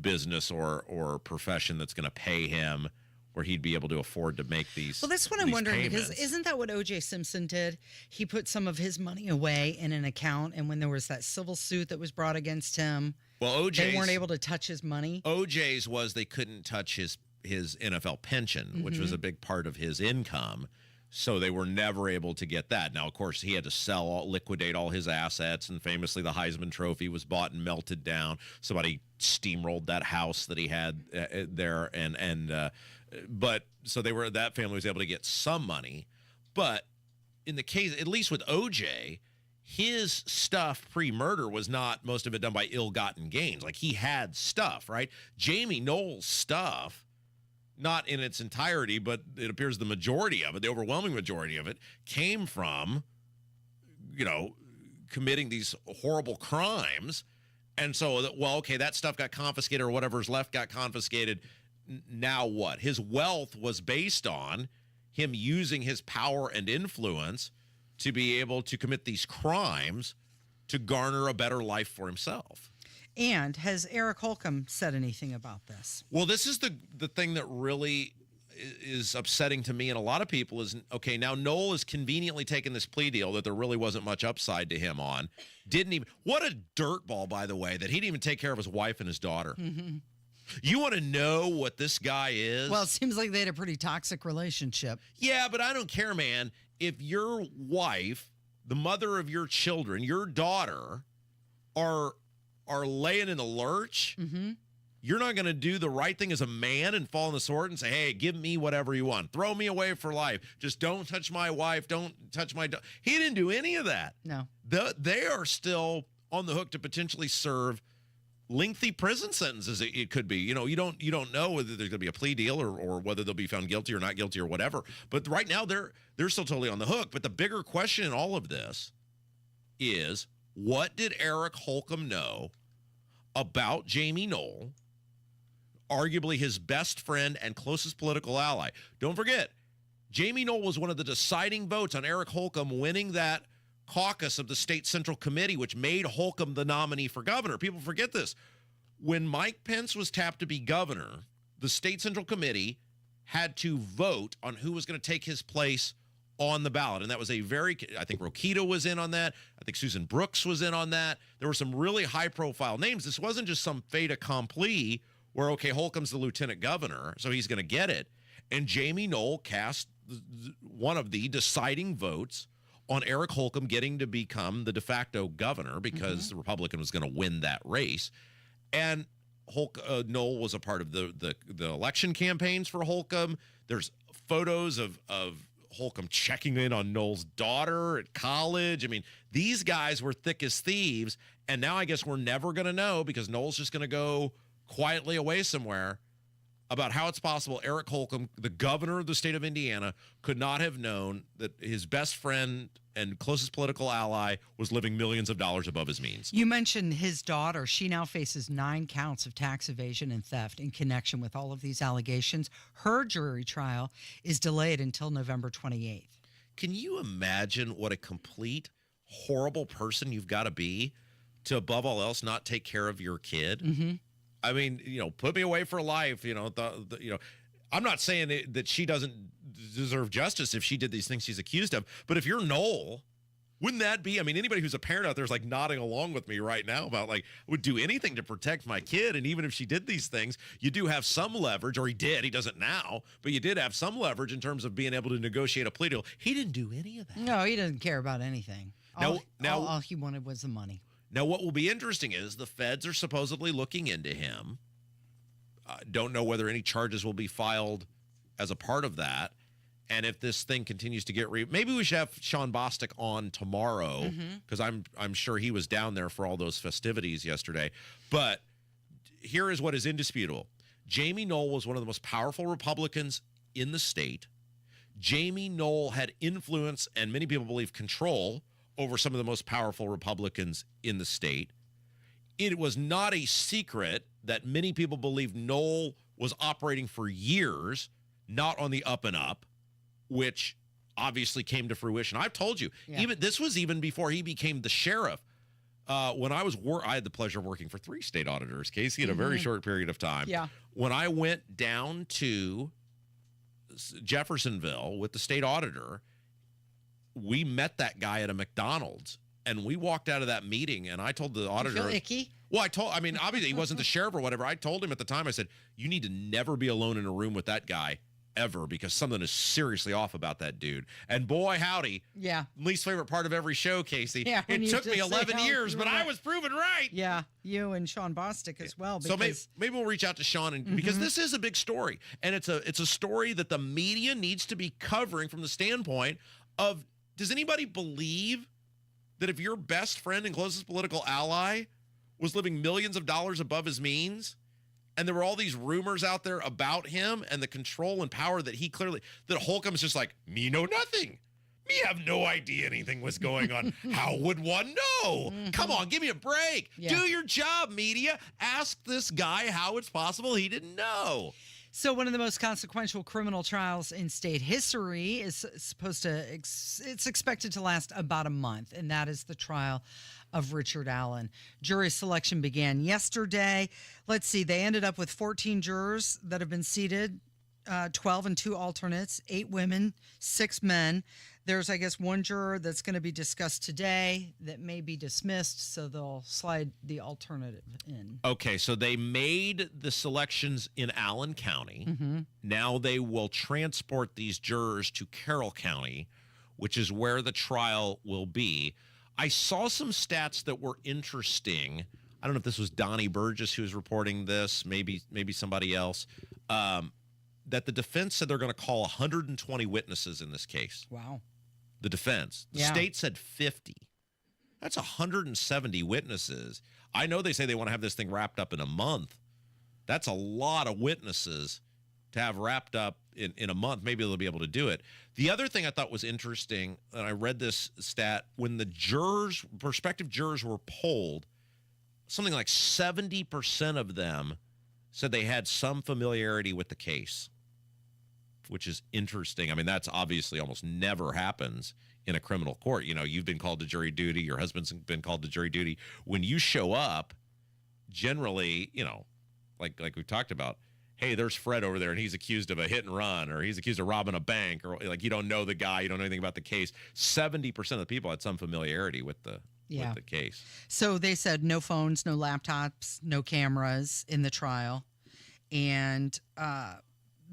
business or profession that's going to pay him where he'd be able to afford to make these. Well, that's what I'm wondering, payments. because isn't that what O.J. Simpson did? He put some of his money away in an account, and when there was that civil suit that was brought against him, they weren't able to touch his money. OJ's was they couldn't touch his NFL pension, which was a big part of his income. So they were never able to get that. Now, of course, he had to liquidate all his assets, and famously the Heisman Trophy was bought and melted down. Somebody steamrolled that house that he had there, but so that family was able to get some money. But in the case, at least with OJ, his stuff pre-murder was not most of it done by ill-gotten gains. Like, he had stuff, right? Jamie Knowles' stuff, not in its entirety, but it appears the majority of it, the overwhelming majority of it, came from, committing these horrible crimes. And so, that stuff got confiscated, or whatever's left got confiscated. Now what? His wealth was based on him using his power and influence to be able to commit these crimes to garner a better life for himself. And has Eric Holcomb said anything about this? Well, this is the thing that really is upsetting to me and a lot of people is, okay, now Noel has conveniently taken this plea deal that there really wasn't much upside to him on. What a dirtball, by the way, that he didn't even take care of his wife and his daughter. Mm-hmm. You want to know what this guy is? Well, it seems like they had a pretty toxic relationship. Yeah, but I don't care, man. If your wife, the mother of your children, your daughter, are laying in the lurch, you're not going to do the right thing as a man and fall on the sword and say, hey, give me whatever you want. Throw me away for life. Just don't touch my wife. Don't touch my daughter. He didn't do any of that. No. They are still on the hook to potentially serve lengthy prison sentences. It could be, you don't know whether there's going to be a plea deal or whether they'll be found guilty or not guilty or whatever. But right now they're still totally on the hook. But the bigger question in all of this is, what did Eric Holcomb know about Jamie Knoll, arguably his best friend and closest political ally? Don't forget, Jamie Knoll was one of the deciding votes on Eric Holcomb winning that caucus of the state central committee, which made Holcomb the nominee for governor. People forget this. When Mike Pence was tapped to be governor, the state central committee had to vote on who was going to take his place on the ballot. And that was I think Rokita was in on that. I think Susan Brooks was in on that. There were some really high profile names. This wasn't just some fait accompli where, okay, Holcomb's the lieutenant governor, so he's going to get it. And Jamie Knoll cast one of the deciding votes on Eric Holcomb getting to become the de facto governor because the Republican was going to win that race. And Knoll was a part of the election campaigns for Holcomb. There's photos of Holcomb checking in on Knoll's daughter at college. I mean, these guys were thick as thieves, and now I guess we're never going to know because Knoll's just going to go quietly away somewhere about how it's possible Eric Holcomb, the governor of the state of Indiana, could not have known that his best friend and closest political ally was living millions of dollars above his means. You mentioned his daughter. She now faces 9 counts of tax evasion and theft in connection with all of these allegations. Her jury trial is delayed until November 28th. Can you imagine what a complete, horrible person you've got to be to, above all else, not take care of your kid? Mm-hmm. I mean, put me away for life. I'm not saying that she doesn't deserve justice if she did these things she's accused of. But if you're Knoll, wouldn't that be? I mean, anybody who's a parent out there is like nodding along with me right now about would do anything to protect my kid. And even if she did these things, you do have some leverage, or he did. He doesn't now, but you did have some leverage in terms of being able to negotiate a plea deal. He didn't do any of that. No, he doesn't care about anything. All he wanted was the money. Now, what will be interesting is the feds are supposedly looking into him. Don't know whether any charges will be filed as a part of that. And if this thing continues to get maybe we should have Sean Bostic on tomorrow, because I'm sure he was down there for all those festivities yesterday. But here is what is indisputable. Jamie Knoll was one of the most powerful Republicans in the state. Jamie Knoll had influence, and many people believe control, over some of the most powerful Republicans in the state. It was not a secret that many people believe Knoll was operating for years, not on the up and up, which obviously came to fruition. I've told you, this was even before he became the sheriff. When I had the pleasure of working for 3 state auditors, Casey, in a very short period of time. Yeah. When I went down to Jeffersonville with the state auditor, we met that guy at a McDonald's, and we walked out of that meeting, and I told the auditor. You feel icky? Well, obviously he wasn't the sheriff or whatever. I told him at the time, I said, you need to never be alone in a room with that guy ever, because something is seriously off about that dude. And boy, howdy. Yeah. Least favorite part of every show, Casey. Yeah, it took me 11 years, but I was proven right. Yeah, you and Sean Bostic as well. So maybe we'll reach out to Sean, and because this is a big story, and it's a story that the media needs to be covering from the standpoint of, does anybody believe that if your best friend and closest political ally was living millions of dollars above his means, and there were all these rumors out there about him and the control and power that that Holcomb's just like, me know nothing. Me have no idea anything was going on. How would one know? Come on, give me a break. Yeah. Do your job, media. Ask this guy how it's possible he didn't know. So one of the most consequential criminal trials in state history is it's expected to last about a month, and that is the trial of Richard Allen. Jury selection began yesterday. Let's see, they ended up with 14 jurors that have been seated, 12 and 2 alternates, 8 women, 6 men. There's, I guess, 1 juror that's going to be discussed today that may be dismissed, so they'll slide the alternative in. Okay, so they made the selections in Allen County. Now they will transport these jurors to Carroll County, which is where the trial will be. I saw some stats that were interesting. I don't know if this was Donnie Burgess who was reporting this, maybe somebody else, that the defense said they're going to call 120 witnesses in this case. Wow. The defense. The state said 50. That's 170 witnesses. I know they say they want to have this thing wrapped up in a month. That's a lot of witnesses to have wrapped up in a month. Maybe they'll be able to do it. The other thing I thought was interesting, and I read this stat, when the prospective jurors were polled, something like 70% of them said they had some familiarity with the case, which is interesting. I mean, that's obviously almost never happens in a criminal court. You know, you've been called to jury duty. Your husband's been called to jury duty. When you show up, generally, you know, like we talked about, hey, there's Fred over there, and he's accused of a hit and run, or he's accused of robbing a bank, or like you don't know the guy, you don't know anything about the case. 70% of the people had some familiarity with the case. So they said no phones, no laptops, no cameras in the trial. And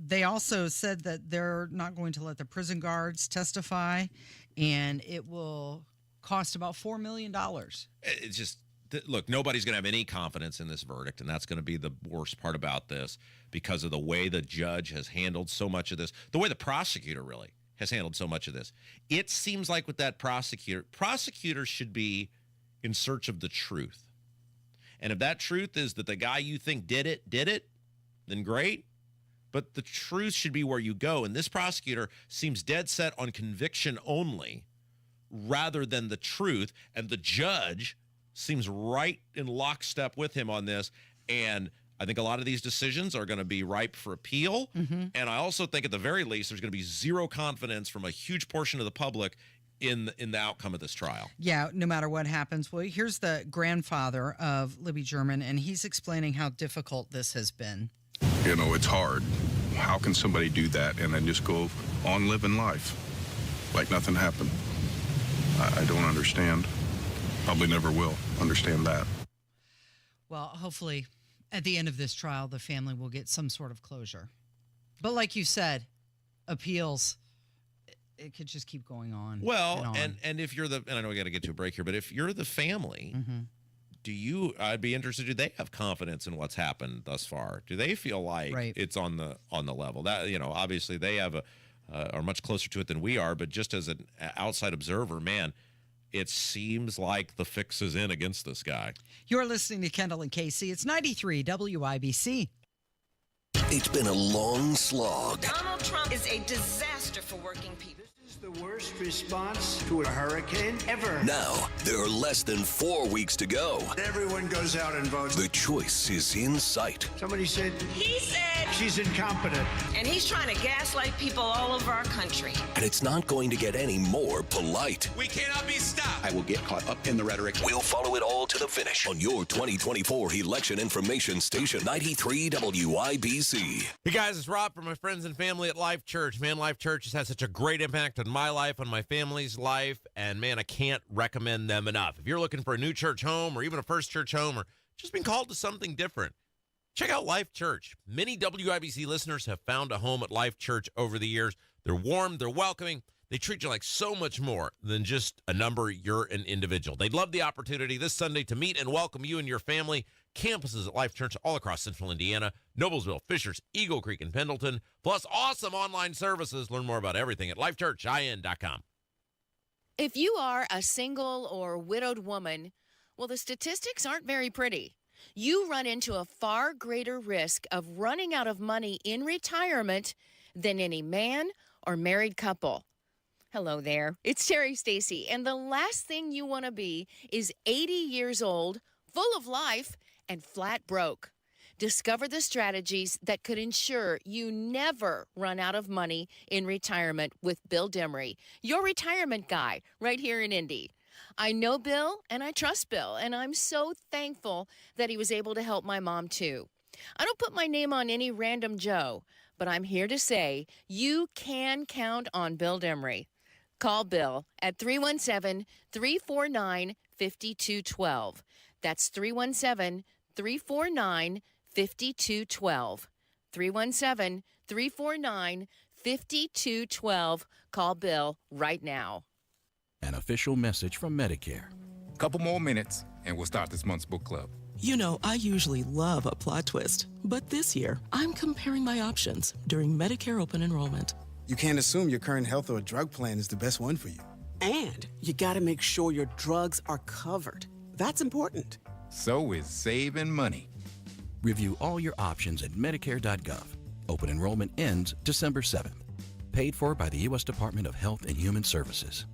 they also said that they're not going to let the prison guards testify, and it will cost about $4 million. It's just, look, nobody's going to have any confidence in this verdict, and that's going to be the worst part about this because of the way the judge has handled so much of this, the way the prosecutor really has handled so much of this. It seems like with that prosecutors should be in search of the truth. And if that truth is that the guy you think did it, then great. But the truth should be where you go. And this prosecutor seems dead set on conviction only rather than the truth. And the judge seems right in lockstep with him on this. And I think a lot of these decisions are going to be ripe for appeal. And I also think at the very least, there's going to be zero confidence from a huge portion of the public in the outcome of this trial. Yeah, no matter what happens. Well, here's the grandfather of Libby German, and he's explaining how difficult this has been. You know, it's hard. How can somebody do that and then just go on living life like nothing happened? I don't understand. Probably never will understand that. Well, hopefully at the end of this trial, the family will get some sort of closure. But like you said, appeals, it could just keep going on. Well, and if you're and I know we got to get to a break here, but if you're the family, I'd be interested, do they have confidence in what's happened thus far? Do they feel like it's on the level? That, you know, obviously they have are much closer to it than we are. But just as an outside observer, man, it seems like the fix is in against this guy. You're listening to Kendall and Casey. It's 93 WIBC. It's been a long slog. Donald Trump is a disaster for working people. This is the worst response to a hurricane ever. Now, there are less than 4 weeks to go. Everyone goes out and votes. The choice is in sight. Somebody said, He said she's incompetent. and he's trying to gaslight people all over our country. And it's not going to get any more polite. We cannot be stopped. I will get caught up in the rhetoric. We'll follow it all to the finish on your 2024 election information station, 93 WIBC. Hey guys, it's Rob from my friends and family at Life Church. Man, Life Church has had such a great impact on my life, on my family's life, and man, I can't recommend them enough. If you're looking for a new church home or even a first church home or just been called to something different, check out Life Church. Many WIBC listeners have found a home at Life Church over the years. They're warm, they're welcoming. They treat you like so much more than just a number. You're an individual. They'd love the opportunity this Sunday to meet and welcome you and your family. Campuses at Life Church all across central Indiana, Noblesville, Fishers, Eagle Creek, and Pendleton, plus awesome online services. Learn more about everything at lifechurchin.com. If you are a single or widowed woman, well, the statistics aren't very pretty. You run into a far greater risk of running out of money in retirement than any man or married couple. Hello there, it's Terry Stacy, and the last thing you want to be is 80 years old, full of life, and flat broke. Discover the strategies that could ensure you never run out of money in retirement with Bill Demery, your retirement guy right here in Indy. I know Bill and I trust Bill, and I'm so thankful that he was able to help my mom too. I don't put my name on any random Joe, but I'm here to say you can count on Bill Demery. Call Bill at 317-349-5212. That's 317-349-5212. 317-349-5212. Call Bill right now. An official message from Medicare. Couple more minutes, and we'll start this month's book club. You know, I usually love a plot twist, but this year, I'm comparing my options during Medicare open enrollment. You can't assume your current health or drug plan is the best one for you. And you gotta make sure your drugs are covered. That's important. So is saving money. Review all your options at Medicare.gov. Open enrollment ends December 7th. Paid for by the U.S. Department of Health and Human Services.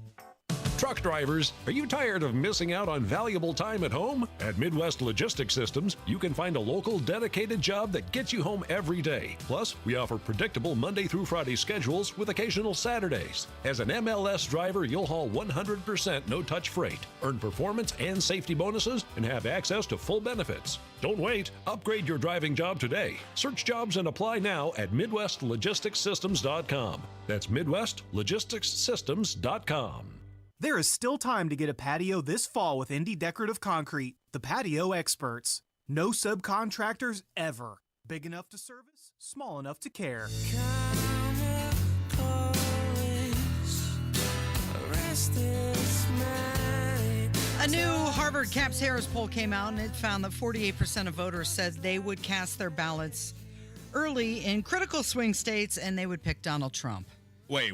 Truck drivers, are you tired of missing out on valuable time at home? At Midwest Logistics Systems, you can find a local dedicated job that gets you home every day. Plus, we offer predictable Monday through Friday schedules with occasional Saturdays. As an MLS driver, you'll haul 100% no-touch freight, earn performance and safety bonuses, and have access to full benefits. Don't wait. Upgrade your driving job today. Search jobs and apply now at MidwestLogisticsSystems.com. That's MidwestLogisticsSystems.com. There is still time to get a patio this fall with Indy Decorative Concrete, the patio experts. No subcontractors ever. Big enough to service, small enough to care. A new Harvard Caps Harris poll came out, and it found that 48% of voters said they would cast their ballots early in critical swing states, and they would pick Donald Trump. Wait.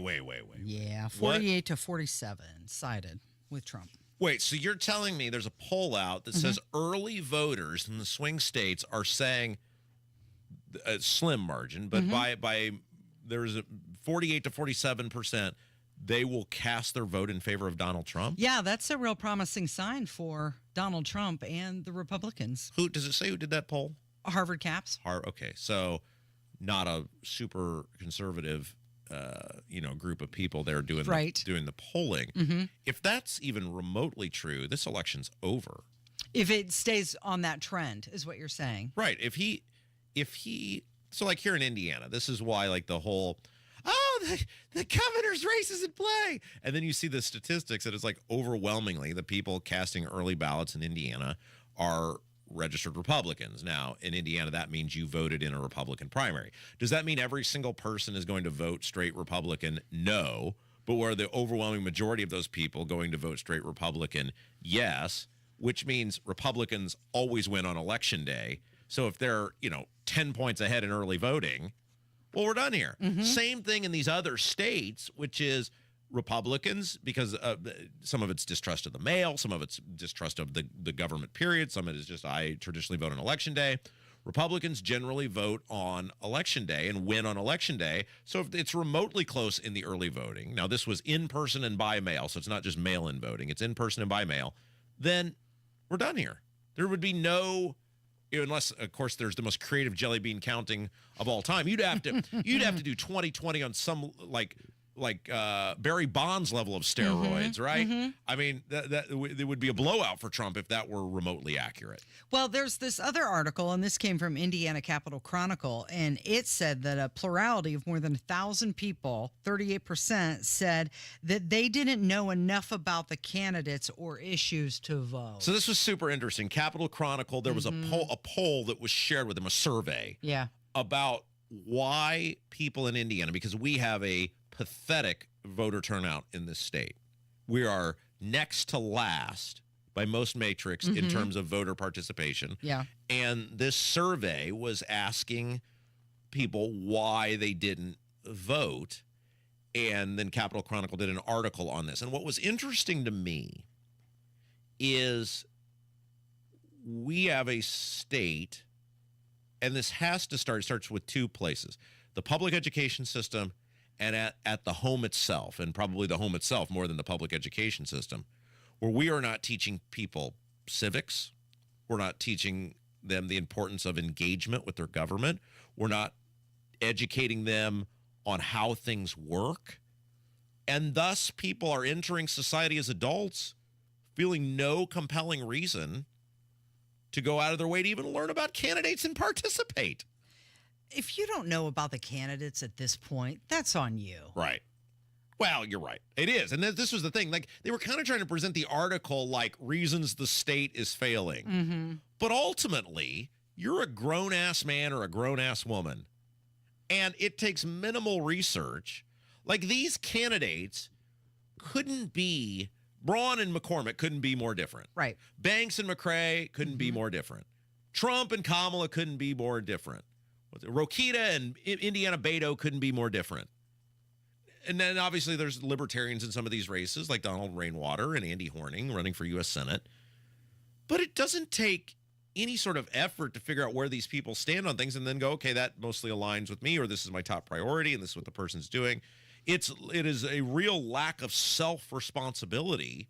Yeah, 48 to 47 sided with Trump. Wait, so you're telling me there's a poll out that says early voters in the swing states are saying a slim margin, but by there's a 48 to 47%, they will cast their vote in favor of Donald Trump? Yeah, that's a real promising sign for Donald Trump and the Republicans. Who does it say who did that poll? Harvard Caps. Okay, so not a super conservative group of people there doing the polling. If that's even remotely true, this election's over. If it stays on that trend, is what you're saying. Right. If he so like here in Indiana, this is why like the whole the governor's race is in play. And then you see the statistics that it's like overwhelmingly the people casting early ballots in Indiana are registered Republicans. Now, in Indiana, that means you voted in a Republican primary. Does that mean every single person is going to vote straight Republican? No. But were the overwhelming majority of those people going to vote straight Republican? Yes. Which means Republicans always win on election day. So if they're, 10 points ahead in early voting, well, we're done here. Same thing in these other states, which is Republicans, because some of it's distrust of the mail, some of it's distrust of the government period, some of it is just I traditionally vote on Election Day. Republicans generally vote on Election Day and win on Election Day. So if it's remotely close in the early voting, now this was in person and by mail, so it's not just mail-in voting, it's in person and by mail, then we're done here. There would be no, unless, of course, there's the most creative jelly bean counting of all time. You'd have to do 2020 on some like Barry Bonds level of steroids, right? I mean, it would be a blowout for Trump if that were remotely accurate. Well, there's this other article, and this came from Indiana Capital Chronicle, and it said that a plurality of more than 1,000 people, 38%, said that they didn't know enough about the candidates or issues to vote. So this was super interesting. Capital Chronicle, there was a poll that was shared with them, a survey about why people in Indiana, because we have a pathetic voter turnout in this state. We are next to last by most metrics in terms of voter participation. Yeah. And this survey was asking people why they didn't vote. And then Capital Chronicle did an article on this. And what was interesting to me is we have a state, and this has to start, it starts with two places: the public education system and at the home itself, and probably the home itself more than the public education system, where we are not teaching people civics. We're not teaching them the importance of engagement with their government. We're not educating them on how things work. And thus, people are entering society as adults feeling no compelling reason to go out of their way to even learn about candidates and participate. If you don't know about the candidates at this point, that's on you. Right. Well, you're right. It is. And this was the thing. Like, they were kind of trying to present the article like reasons the state is failing. But ultimately, you're a grown-ass man or a grown-ass woman, and it takes minimal research. Like, these candidates couldn't be, Braun and McCormick couldn't be more different. Right. Banks and McCrae couldn't be more different. Trump and Kamala couldn't be more different. Rokita and Indiana Beto couldn't be more different. And then obviously there's libertarians in some of these races, like Donald Rainwater and Andy Horning running for U.S. Senate. But it doesn't take any sort of effort to figure out where these people stand on things and then go, okay, that mostly aligns with me, or this is my top priority and this is what the person's doing. It is a real lack of self-responsibility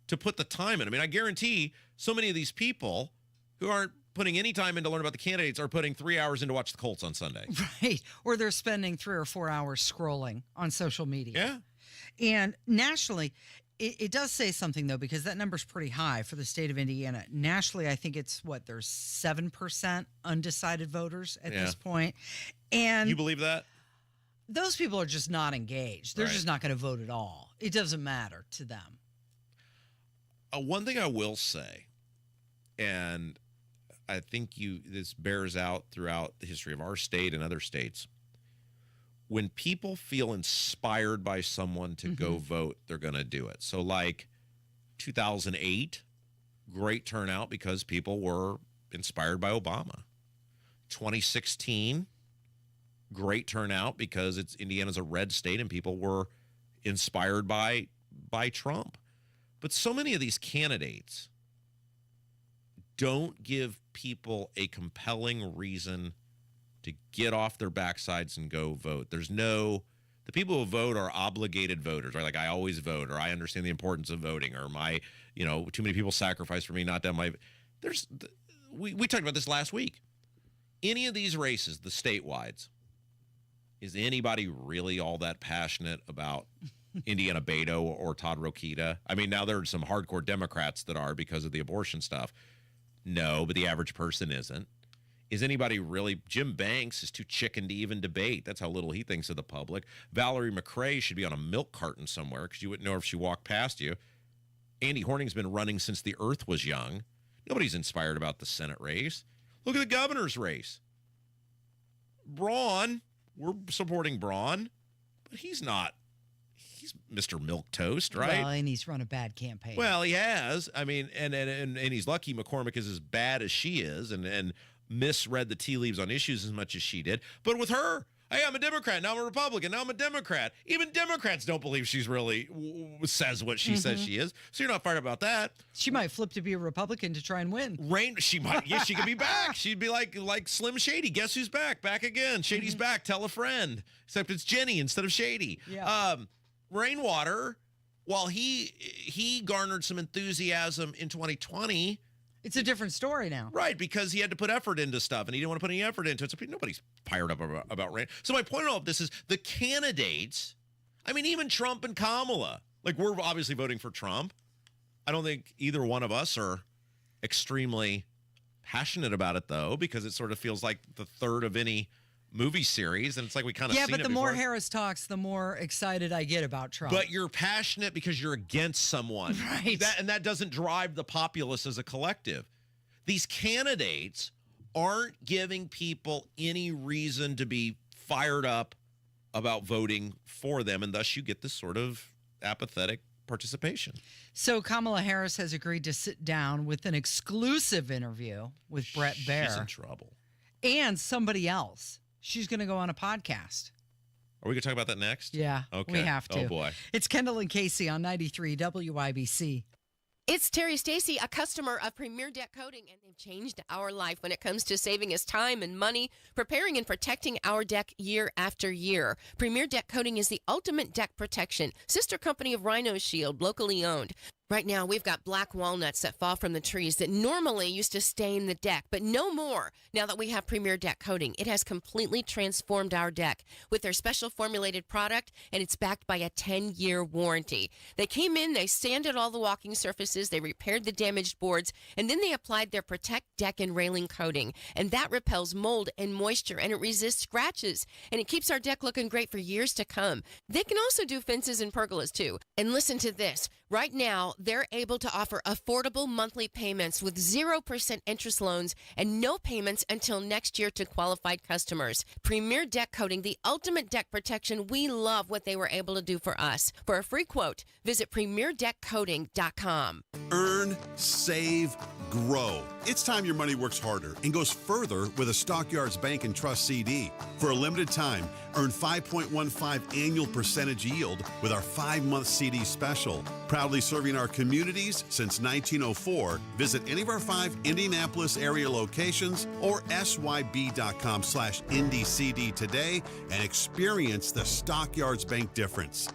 to put the time in. I mean, I guarantee so many of these people who aren't putting any time in to learn about the candidates are putting 3 hours in to watch the Colts on Sunday. Right. Or they're spending 3 or 4 hours scrolling on social media. Yeah. And nationally, it does say something, though, because that number's pretty high for the state of Indiana. Nationally, I think it's, there's 7% undecided voters at this point. And you believe that? Those people are just not engaged. They're just not going to vote at all. It doesn't matter to them. One thing I will say, and I think this bears out throughout the history of our state and other states. When people feel inspired by someone to go vote, they're going to do it. So like 2008, great turnout because people were inspired by Obama. 2016, great turnout because Indiana's a red state and people were inspired by Trump. But so many of these candidates don't give people a compelling reason to get off their backsides and go vote. The people who vote are obligated voters, right? Like, I always vote, or I understand the importance of voting, or too many people sacrifice for me not to have we talked about this last week. Any of these races, the statewide, is anybody really all that passionate about Indiana Beto or Todd Rokita? I mean, now there are some hardcore Democrats that are because of the abortion stuff. No, but the average person isn't. Is anybody really? Jim Banks is too chicken to even debate. That's how little he thinks of the public. Valerie McCrae should be on a milk carton somewhere because you wouldn't know if she walked past you. Andy Horning's been running since the earth was young. Nobody's inspired about the Senate race. Look at the governor's race. Braun, we're supporting Braun, but he's not. He's Mr. Milquetoast, right? Well, and he's run a bad campaign. Well, he has. I mean, and he's lucky McCormick is as bad as she is and misread the tea leaves on issues as much as she did. But with her, Hey, I'm a Democrat. Now I'm a Republican. Now I'm a Democrat. Even Democrats don't believe she's really says what she says she is. So you're not fired about that. She might flip to be a Republican to try and win. She might. Yeah, she could be back. She'd be like Slim Shady. Guess who's back? Back again. Shady's back. Tell a friend. Except it's Jenny instead of Shady. Yeah. Rainwater, while he garnered some enthusiasm in 2020. It's a different story now. Right, because he had to put effort into stuff, and he didn't want to put any effort into it. So nobody's fired up about Rain. So my point in all of this is the candidates, I mean, even Trump and Kamala, like we're obviously voting for Trump. I don't think either one of us are extremely passionate about it, though, because it sort of feels like the third of any movie series, and it's like we kind of but the more Harris talks, the more excited I get about Trump. But you're passionate because you're against someone, right? And that doesn't drive the populace as a collective. These candidates aren't giving people any reason to be fired up about voting for them, and thus you get this sort of apathetic participation. So Kamala Harris has agreed to sit down with an exclusive interview with Brett Baer. She's in trouble. And somebody else. She's going to go on a podcast. Are we going to talk about that next? Yeah, okay. We have to. Oh, boy. It's Kendall and Casey on 93 WIBC. It's Terry Stacy, a customer of Premier Deck Coating, and they've changed our life when it comes to saving us time and money, preparing and protecting our deck year after year. Premier Deck Coating is the ultimate deck protection, sister company of Rhino Shield, locally owned. Right now, we've got black walnuts that fall from the trees that normally used to stain the deck, but no more now that we have Premier Deck Coating. It has completely transformed our deck with their special formulated product, and it's backed by a 10-year warranty. They came in, they sanded all the walking surfaces, they repaired the damaged boards, and then they applied their Protect Deck and Railing coating, and that repels mold and moisture, and it resists scratches, and it keeps our deck looking great for years to come. They can also do fences and pergolas, too. And listen to this. Right now, they're able to offer affordable monthly payments with 0% interest loans and no payments until next year to qualified customers. Premier Deck Coating, the ultimate deck protection. We love what they were able to do for us. For a free quote, visit premierdeckcoating.com. Earn, save, grow. It's time your money works harder and goes further with a Stockyards Bank and Trust CD. For a limited time, earn 5.15 annual percentage yield with our 5-month CD special. Proudly serving our communities since 1904. Visit any of our 5 Indianapolis area locations or syb.com/IndyCD today and experience the Stockyards Bank difference.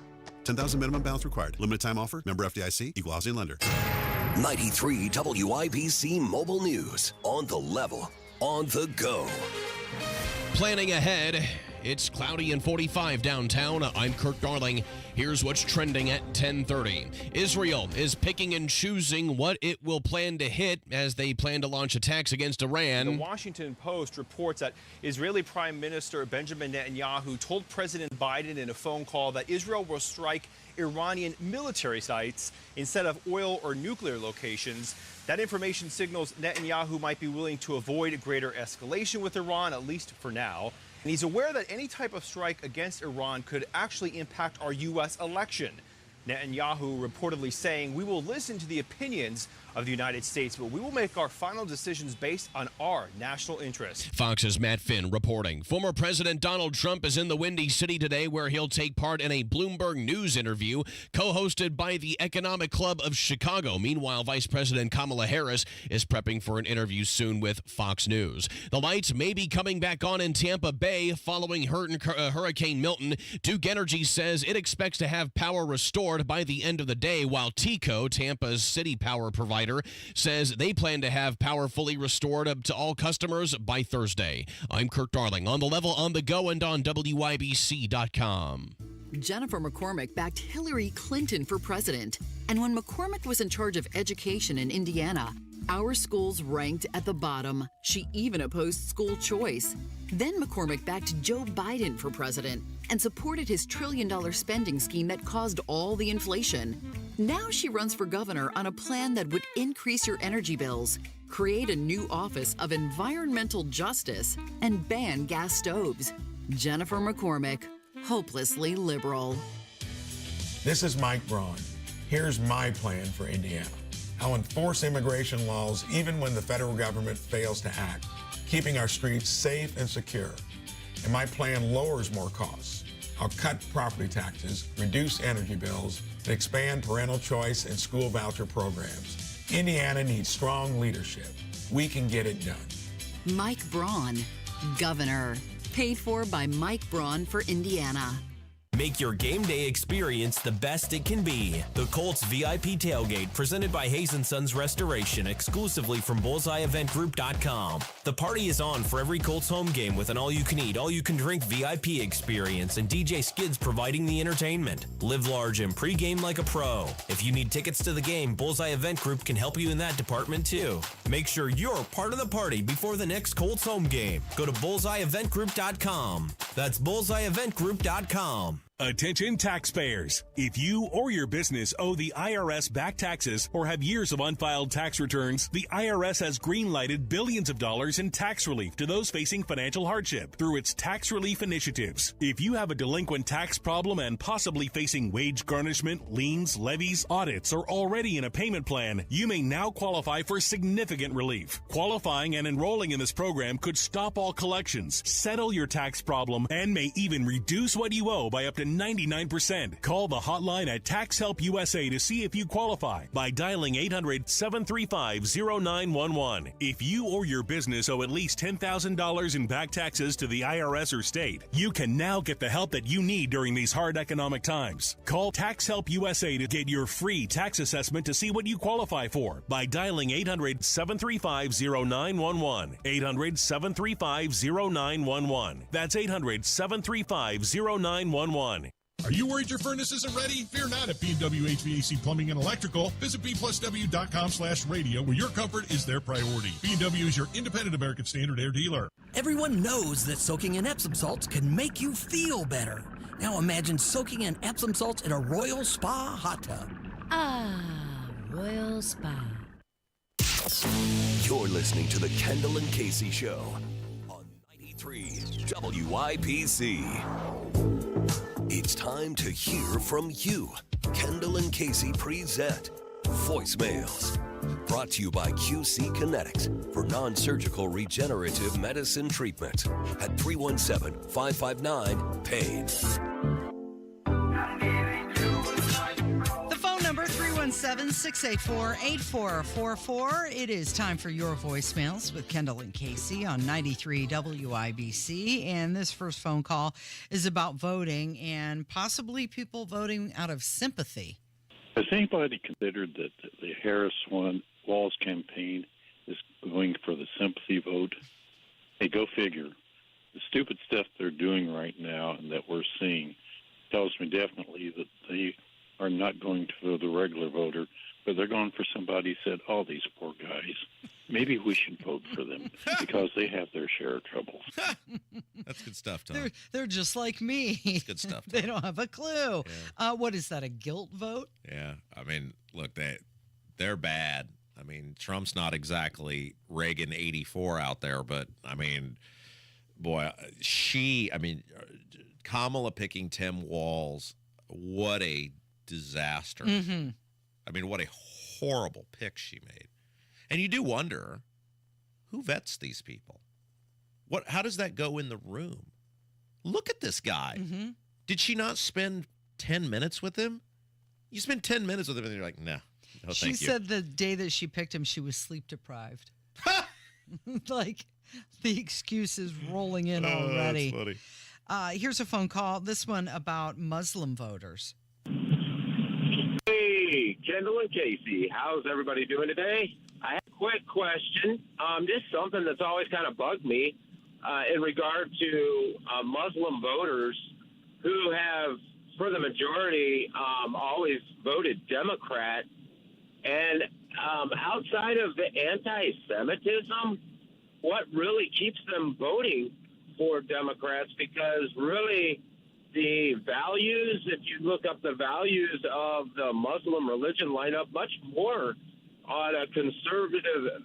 10,000 minimum balance required. Limited time offer. Member FDIC. Equal housing lender. 93 WIBC Mobile News. On the level. On the go. Planning ahead. It's cloudy and 45 downtown. I'm Kirk Darling. Here's what's trending at 10:30. Israel is picking and choosing what it will plan to hit as they plan to launch attacks against Iran. The Washington Post reports that Israeli Prime Minister Benjamin Netanyahu told President Biden in a phone call that Israel will strike Iranian military sites instead of oil or nuclear locations. That information signals Netanyahu might be willing to avoid greater escalation with Iran, at least for now. And he's aware that any type of strike against Iran could actually impact our U.S. election. Netanyahu reportedly saying, "We will listen to the opinions of the United States, but we will make our final decisions based on our national interest." Fox's Matt Finn reporting. Former President Donald Trump is in the Windy City today, where he'll take part in a Bloomberg News interview co-hosted by the Economic Club of Chicago. Meanwhile, Vice President Kamala Harris is prepping for an interview soon with Fox News. The lights may be coming back on in Tampa Bay following Hurricane Milton. Duke Energy says it expects to have power restored by the end of the day, while TECO, Tampa's city power provider, says they plan to have power fully restored up to all customers by Thursday. I'm Kirk Darling, on the level, on the go, and on WIBC.com. Jennifer McCormick backed Hillary Clinton for president. And when McCormick was in charge of education in Indiana, our schools ranked at the bottom. She even opposed school choice. Then McCormick backed Joe Biden for president and supported his trillion-dollar spending scheme that caused all the inflation. Now she runs for governor on a plan that would increase your energy bills, create a new office of environmental justice, and ban gas stoves. Jennifer McCormick, hopelessly liberal. This is Mike Braun. Here's my plan for Indiana. I'll enforce immigration laws even when the federal government fails to act, keeping our streets safe and secure. and my plan lowers more costs. I'll cut property taxes, reduce energy bills, and expand parental choice and school voucher programs. Indiana needs strong leadership. We can get it done. Mike Braun, Governor. Paid for by Mike Braun for Indiana. Make your game day experience the best it can be. The Colts VIP Tailgate, presented by Hayes & Sons Restoration, exclusively from BullseyeEventGroup.com. The party is on for every Colts home game with an all-you-can-eat, all-you-can-drink VIP experience and DJ Skids providing the entertainment. Live large and pregame like a pro. If you need tickets to the game, Bullseye Event Group can help you in that department too. Make sure you're part of the party before the next Colts home game. Go to BullseyeEventGroup.com. That's BullseyeEventGroup.com. Attention taxpayers. If you or your business owe the IRS back taxes or have years of unfiled tax returns, the IRS has green-lighted billions of dollars in tax relief to those facing financial hardship through its tax relief initiatives. If you have a delinquent tax problem and possibly facing wage garnishment, liens, levies, audits, or already in a payment plan, you may now qualify for significant relief. Qualifying and enrolling in this program could stop all collections, settle your tax problem, and may even reduce what you owe by up to 99%. Call the hotline at Tax Help USA to see if you qualify by dialing 800-735-0911. If you or your business owe at least $10,000 in back taxes to the IRS or state, you can now get the help that you need during these hard economic times. Call Tax Help USA to get your free tax assessment to see what you qualify for by dialing 800-735-0911. 800-735-0911. That's 800-735-0911. Are you worried your furnace isn't ready? Fear not at B&W HVAC Plumbing and Electrical. Visit B+W.com/radio, where your comfort is their priority. B&W is your independent American Standard air dealer. Everyone knows that soaking in Epsom salts can make you feel better. Now imagine soaking in Epsom salts in a Royal Spa hot tub. Ah, Royal Spa. You're listening to the Kendall and Casey Show on 93 WIPC. It's time to hear from you. Kendall and Casey present Voicemails. Brought to you by QC Kinetics for non-surgical regenerative medicine treatment at 317-559-PAIN. The phone number, 317-684-8444. It is time for your voicemails with Kendall and Casey on 93 WIBC. And this first phone call is about voting and possibly people voting out of sympathy. Has anybody considered that the Harris-Walz campaign is going for the sympathy vote? Hey, go figure. The stupid stuff they're doing right now and that we're seeing tells me definitely that they are not going for the regular voter, but they're going for somebody who said, oh, these poor guys, maybe we should vote for them because they have their share of troubles. That's good stuff, Tom. They're just like me. That's good stuff, Tom. They don't have a clue. Yeah. What is that, a guilt vote? Yeah. I mean, look, they're bad. I mean, Trump's not exactly Reagan 84 out there, but, I mean, boy, Kamala picking Tim Walz, what a disaster. Mm-hmm. I mean, what a horrible pick she made. And you do wonder, who vets these people? How does that go in the room? Look at this guy. Mm-hmm. Did she not spend 10 minutes with him? You spend 10 minutes with him and you're like, no, She thank you. said the day that she picked him, she was sleep deprived. Like, the excuse is rolling in already. That's funny. Here's a phone call. This one about Muslim voters. Hey, Kendall and Casey. How's everybody doing today? I have a quick question. Just something that's always kind of bugged me in regard to Muslim voters who have, for the majority, always voted Democrat. And outside of the anti-Semitism, what really keeps them voting for Democrats? Because really, the values, if you look up the values of the Muslim religion, line up much more on a conservative,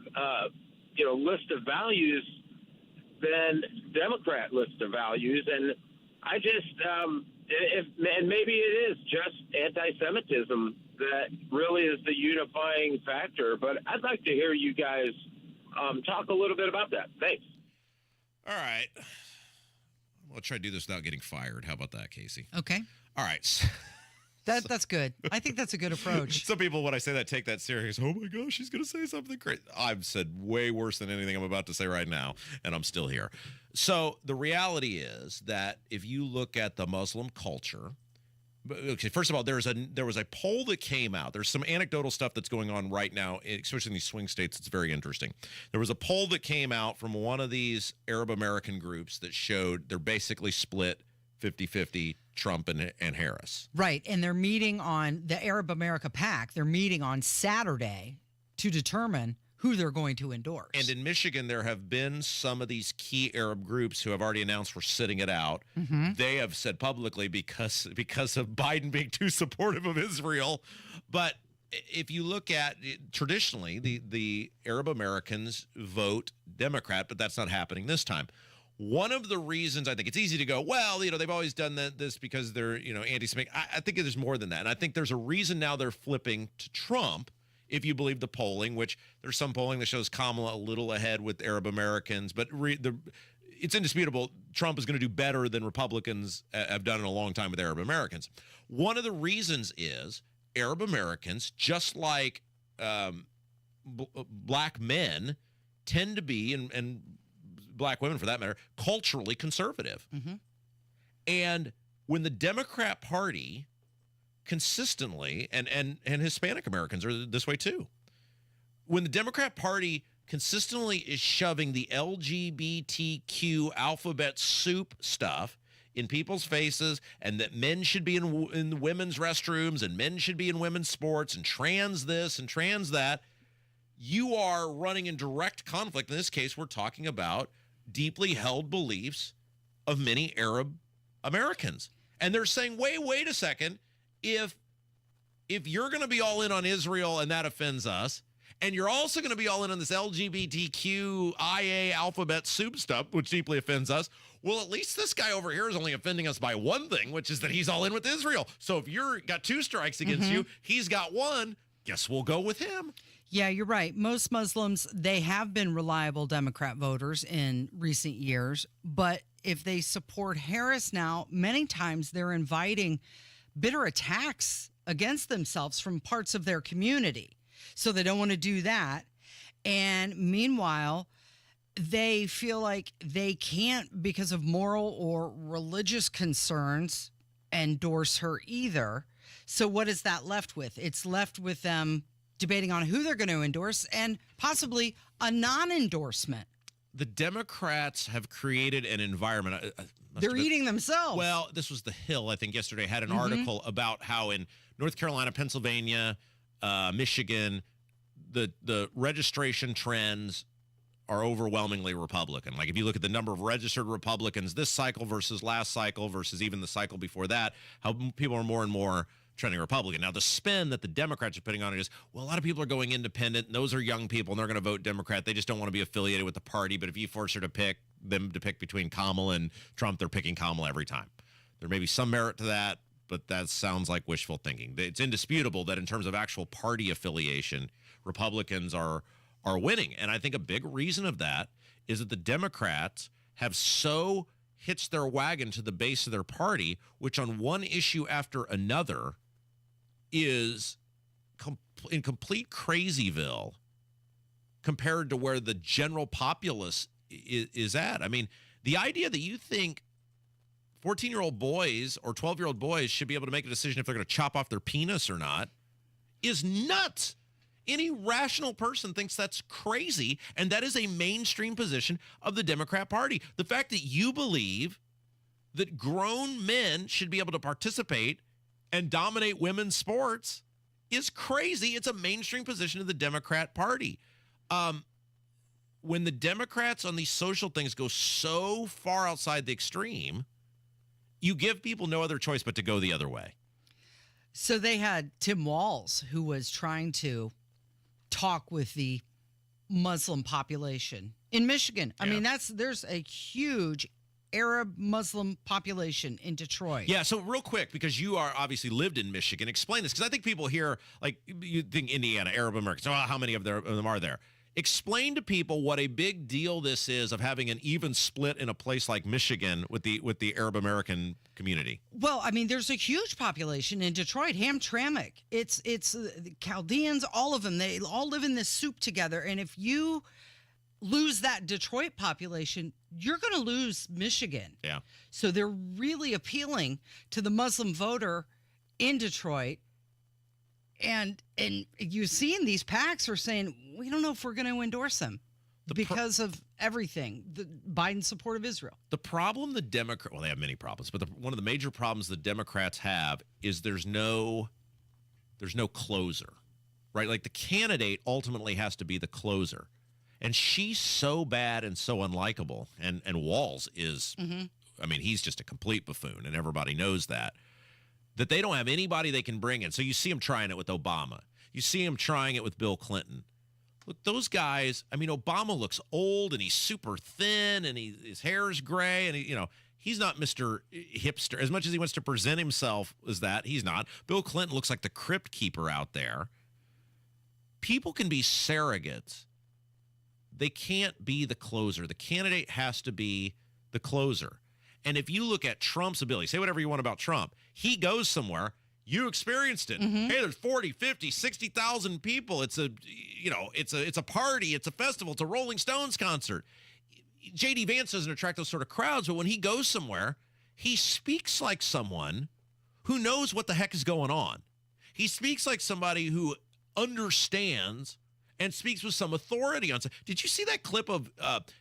list of values than Democrat list of values. And I just, and maybe it is just anti-Semitism that really is the unifying factor. But I'd like to hear you guys talk a little bit about that. Thanks. All right. I'll try to do this without getting fired. How about that, Casey? Okay. All right. That's good. I think that's a good approach. Some people, when I say that, take that serious. Oh my gosh, she's going to say something crazy. I've said way worse than anything I'm about to say right now, and I'm still here. So the reality is that if you look at the Muslim culture, okay, first of all, there was a poll that came out. There's some anecdotal stuff that's going on right now, especially in these swing states. It's very interesting. There was a poll that came out from one of these Arab American groups that showed they're basically split 50-50 Trump and Harris. Right. And they're meeting on the Arab America PAC. They're meeting on Saturday to determine who they're going to endorse. And in Michigan, there have been some of these key Arab groups who have already announced we're sitting it out. Mhm. They have said publicly because of Biden being too supportive of Israel. But if you look at traditionally, the Arab Americans vote Democrat, but that's not happening this time. One of the reasons I think it's easy to go, well, they've always done this because they're, anti-Semitic. I think there's more than that. And I think there's a reason now they're flipping to Trump, if you believe the polling, which there's some polling that shows Kamala a little ahead with Arab Americans. But it's indisputable Trump is going to do better than Republicans have done in a long time with Arab Americans. One of the reasons is Arab Americans, just like black men, tend to be, and black women for that matter, culturally conservative. Mm-hmm. And when the Democrat Party consistently, and Hispanic Americans are this way too, when the Democrat Party consistently is shoving the LGBTQ alphabet soup stuff in people's faces, and that men should be in the women's restrooms and men should be in women's sports and trans this and trans that, you are running in direct conflict. In this case, we're talking about deeply held beliefs of many Arab Americans. And they're saying, wait a second, if you're going to be all in on Israel and that offends us, and you're also going to be all in on this LGBTQIA alphabet soup stuff, which deeply offends us, well, at least this guy over here is only offending us by one thing, which is that he's all in with Israel. So if you're got two strikes against you, he's got one, guess we'll go with him. Yeah, you're right. Most Muslims, they have been reliable Democrat voters in recent years. But if they support Harris now, many times they're inviting bitter attacks against themselves from parts of their community. So they don't want to do that. And meanwhile, they feel like they can't, because of moral or religious concerns, endorse her either. So what is that left with? It's left with them debating on who they're going to endorse and possibly a non-endorsement. The Democrats have created an environment. They're eating themselves. Well, this was The Hill, I think, yesterday, had an article about how in North Carolina, Pennsylvania, Michigan, the registration trends are overwhelmingly Republican. Like if you look at the number of registered Republicans this cycle versus last cycle versus even the cycle before that, how people are more and more trending Republican. Now, the spin that the Democrats are putting on it is, well, a lot of people are going independent, and those are young people, and they're going to vote Democrat. They just don't want to be affiliated with the party. But if you force her to pick between Kamala and Trump, they're picking Kamala every time. There may be some merit to that, but that sounds like wishful thinking. It's indisputable that in terms of actual party affiliation, Republicans are winning. And I think a big reason of that is that the Democrats have so hitched their wagon to the base of their party, which on one issue after another is in complete crazyville compared to where the general populace is at. I mean, the idea that you think 14-year-old boys or 12-year-old boys should be able to make a decision if they're going to chop off their penis or not is nuts. Any rational person thinks that's crazy, and that is a mainstream position of the Democrat Party. The fact that you believe that grown men should be able to participate and dominate women's sports is crazy. It's a mainstream position of the Democrat Party. When the Democrats on these social things go so far outside the extreme, you give people no other choice but to go the other way. So they had Tim Walz, who was trying to talk with the Muslim population in Michigan. I mean, there's a huge Arab Muslim population in Detroit. Yeah, so real quick, because you are obviously lived in Michigan, explain this, because I think people here, like, you think Indiana, Arab Americans, how many of them are there? Explain to people what a big deal this is of having an even split in a place like Michigan with the Arab American community. Well, I mean, there's a huge population in Detroit. Hamtramck. It's the Chaldeans, all of them. They all live in this soup together. And if you lose that Detroit population, you're going to lose Michigan. Yeah. So they're really appealing to the Muslim voter in Detroit. And you're seeing these PACs are saying, we don't know if we're going to endorse them because of everything, the Biden support of Israel. The problem they have many problems, but one of the major problems the Democrats have is there's no closer, right? Like the candidate ultimately has to be the closer. And she's so bad and so unlikable. And Walz is, I mean, he's just a complete buffoon, and everybody knows that they don't have anybody they can bring in. So you see him trying it with Obama. You see him trying it with Bill Clinton. Look, those guys, I mean, Obama looks old, and he's super thin, and his hair is gray, and he's not Mr. Hipster. As much as he wants to present himself as that, he's not. Bill Clinton looks like the crypt keeper out there. People can be surrogates. They can't be the closer. The candidate has to be the closer. And if you look at Trump's ability, say whatever you want about Trump, he goes somewhere, you experienced it. Hey, there's 40, 50, 60,000 people. It's a party, it's a festival, it's a Rolling Stones concert. J.D. Vance doesn't attract those sort of crowds, but when he goes somewhere, he speaks like someone who knows what the heck is going on. He speaks like somebody who understands and speaks with some authority on. Did you see that clip of,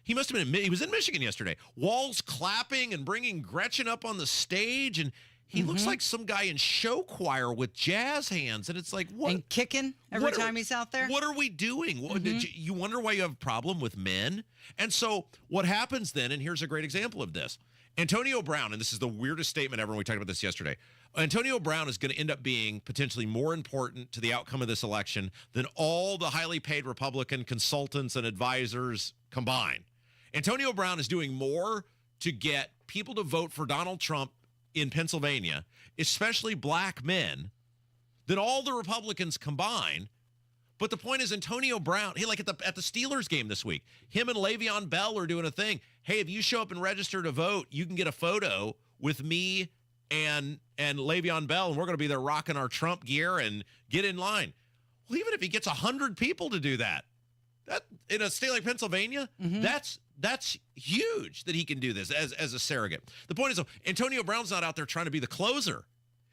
he must have been, he was in Michigan yesterday, Walz clapping and bringing Gretchen up on the stage, and he looks like some guy in show choir with jazz hands, and it's like, what? And kicking every time he's out there? What are we doing? You wonder why you have a problem with men? And so what happens then, and here's a great example of this, Antonio Brown, and this is the weirdest statement ever, and we talked about this yesterday, Antonio Brown is going to end up being potentially more important to the outcome of this election than all the highly paid Republican consultants and advisors combined. Antonio Brown is doing more to get people to vote for Donald Trump in Pennsylvania, especially black men, than all the Republicans combined. But the point is, Antonio Brown, he at the Steelers game this week, him and Le'Veon Bell are doing a thing. Hey, if you show up and register to vote, you can get a photo with me and Le'Veon Bell, and we're going to be there rocking our Trump gear and get in line. Well, even if he gets 100 people to do that in a state like Pennsylvania, that's huge that he can do this as a surrogate. The point is, though, Antonio Brown's not out there trying to be the closer.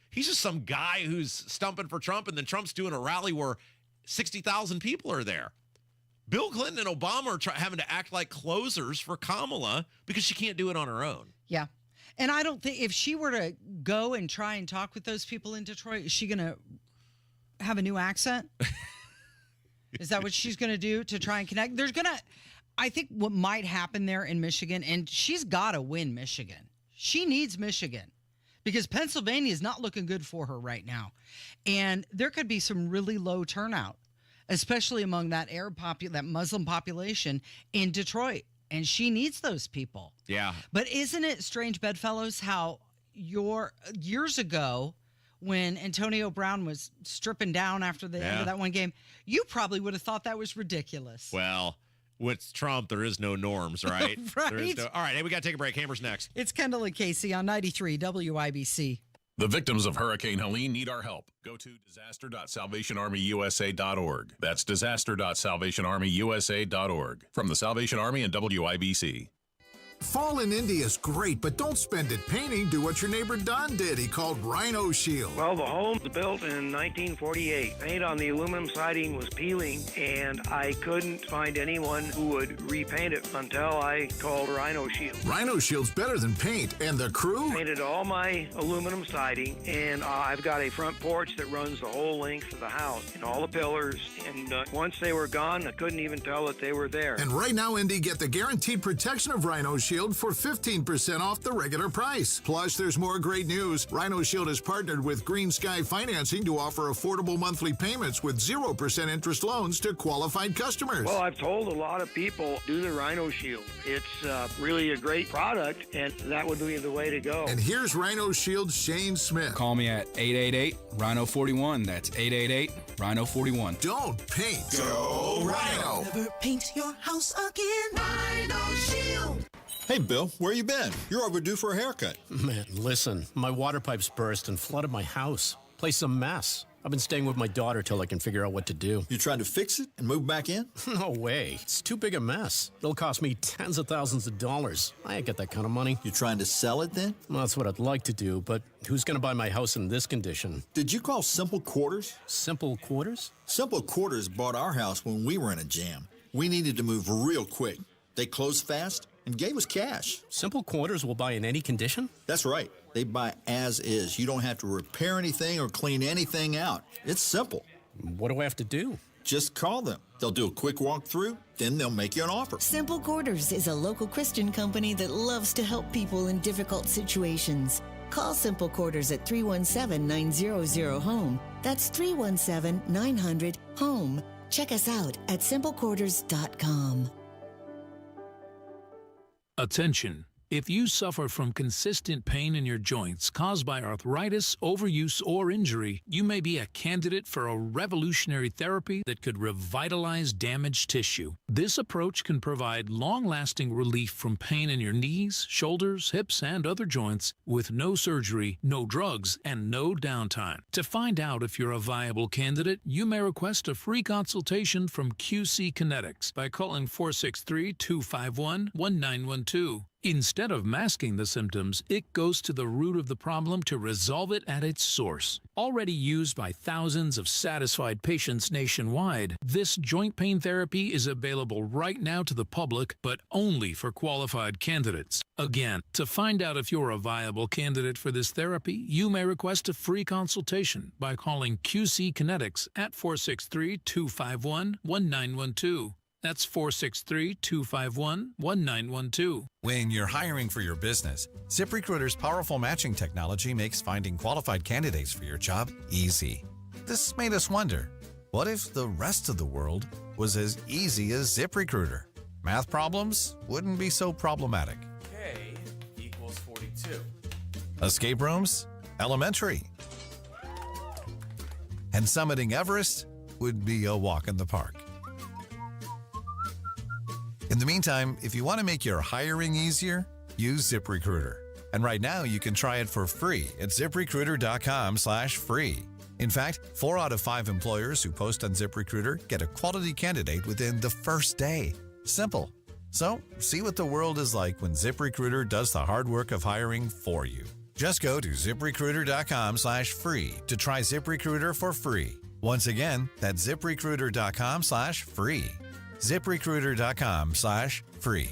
He's just some guy who's stumping for Trump, and then Trump's doing a rally where 60,000 people are there. Bill Clinton and Obama are having to act like closers for Kamala because she can't do it on her own. Yeah. And I don't think if she were to go and try and talk with those people in Detroit, is she going to have a new accent? Is that what she's going to do to try and connect? I think what might happen there in Michigan, and she's got to win Michigan. She needs Michigan because Pennsylvania is not looking good for her right now. And there could be some really low turnout, especially among that that Muslim population in Detroit. And she needs those people. Yeah. But isn't it strange, Bedfellows, how years ago when Antonio Brown was stripping down after the end of that one game, you probably would have thought that was ridiculous. Well, with Trump, there is no norms, right? Right. All right, hey, we got to take a break. Hammer's next. It's Kendall and Casey on 93 WIBC. The victims of Hurricane Helene need our help. Go to disaster.salvationarmyusa.org. That's disaster.salvationarmyusa.org. From the Salvation Army and WIBC. Fall in India is great, but don't spend it painting. Do what your neighbor Don did. He called Rhino Shield. Well, the home was built in 1948. Paint on the aluminum siding was peeling, and I couldn't find anyone who would repaint it until I called Rhino Shield. Rhino Shield's better than paint. And the crew? Painted all my aluminum siding, and I've got a front porch that runs the whole length of the house and all the pillars. And once they were gone, I couldn't even tell that they were there. And right now, Indy, get the guaranteed protection of Rhino Shield Shield for 15% off the regular price. Plus, there's more great news. Rhino Shield has partnered with Green Sky Financing to offer affordable monthly payments with 0% interest loans to qualified customers. Well, I've told a lot of people, do the Rhino Shield. It's really a great product, and that would be the way to go. And here's Rhino Shield's Shane Smith. Call me at 888-RHINO-41. That's 888-RHINO-41. Don't paint. Go Rhino. Never paint your house again. Rhino Shield. Hey, Bill, where you been? You're overdue for a haircut. Man, listen, my water pipes burst and flooded my house. Place a mess. I've been staying with my daughter till I can figure out what to do. You trying to fix it and move back in? No way. It's too big a mess. It'll cost me tens of thousands of dollars. I ain't got that kind of money. You trying to sell it then? Well, that's what I'd like to do, but who's going to buy my house in this condition? Did you call Simple Quarters? Simple Quarters? Simple Quarters bought our house when we were in a jam. We needed to move real quick. They closed fast and gave us cash. Simple Quarters will buy in any condition? That's right. They buy as is. You don't have to repair anything or clean anything out. It's simple. What do I have to do? Just call them. They'll do a quick walkthrough, then they'll make you an offer. Simple Quarters is a local Christian company that loves to help people in difficult situations. Call Simple Quarters at 317-900-HOME. That's 317-900-HOME. Check us out at simplequarters.com. Attention. If you suffer from consistent pain in your joints caused by arthritis, overuse, or injury, you may be a candidate for a revolutionary therapy that could revitalize damaged tissue. This approach can provide long-lasting relief from pain in your knees, shoulders, hips, and other joints with no surgery, no drugs, and no downtime. To find out if you're a viable candidate, you may request a free consultation from QC Kinetics by calling 463-251-1912. Instead of masking the symptoms, it goes to the root of the problem to resolve it at its source. Already used by thousands of satisfied patients nationwide, this joint pain therapy is available right now to the public, but only for qualified candidates. Again, to find out if you're a viable candidate for this therapy, you may request a free consultation by calling QC Kinetics at 463-251-1912. That's 463-251-1912. When you're hiring for your business, ZipRecruiter's powerful matching technology makes finding qualified candidates for your job easy. This made us wonder, what if the rest of the world was as easy as ZipRecruiter? Math problems wouldn't be so problematic. K equals 42. Escape rooms? Elementary. And summiting Everest would be a walk in the park. In the meantime, if you want to make your hiring easier, use ZipRecruiter. And right now, you can try it for free at ZipRecruiter.com/free. In fact, 4 out of 5 employers who post on ZipRecruiter get a quality candidate within the first day. Simple. So, see what the world is like when ZipRecruiter does the hard work of hiring for you. Just go to ZipRecruiter.com/free to try ZipRecruiter for free. Once again, that's ZipRecruiter.com/free. ZipRecruiter.com/free.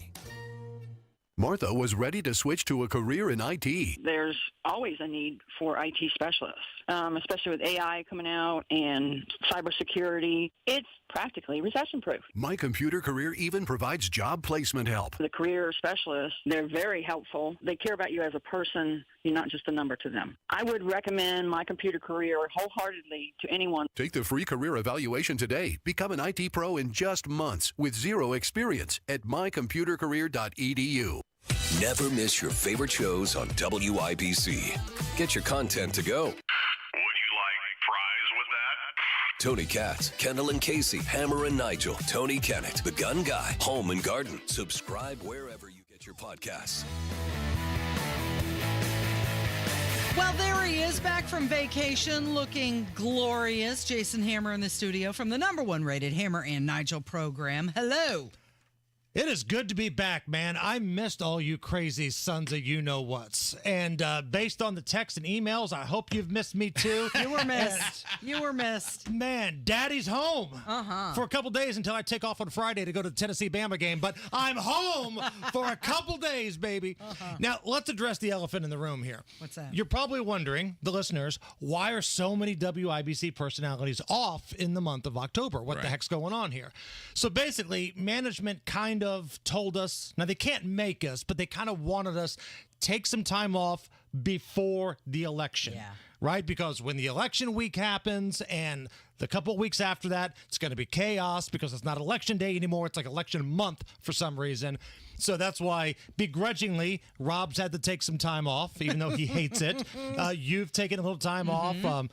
Martha was ready to switch to a career in IT. There's always a need for IT specialists, especially with AI coming out and cybersecurity. It's practically recession-proof. My Computer Career even provides job placement help. The career specialists, they're very helpful. They care about you as a person. You're not just a number to them. I would recommend My Computer Career wholeheartedly to anyone. Take the free career evaluation today. Become an IT pro in just months with zero experience at mycomputercareer.edu. Never miss your favorite shows on WIBC. Get your content to go. Would you like fries with that? Tony Katz, Kendall and Casey, Hammer and Nigel, Tony Kennett, The Gun Guy, Home and Garden. Subscribe wherever you get your podcasts. Well, there he is, back from vacation, looking glorious. Jason Hammer in the studio from the #1 rated Hammer and Nigel program. Hello. It is good to be back, man. I missed all you crazy sons of you-know-whats. And based on the texts and emails, I hope you've missed me too. You were missed. You were missed. Man, Daddy's home for a couple days until I take off on Friday to go to the Tennessee-Bama game. But I'm home for a couple days, baby. Now, let's address the elephant in the room here. What's that? You're probably wondering, the listeners, why are so many WIBC personalities off in the month of October? What the heck's going on here? So basically, management kind of of told us, now they can't make us, but they kind of wanted us take some time off before the election. Yeah. Right? Because when the election week happens and the couple of weeks after that, it's going to be chaos because it's not election day anymore. It's like election month for some reason. So that's why, begrudgingly, Rob's had to take some time off, even though he hates it. You've taken a little time off.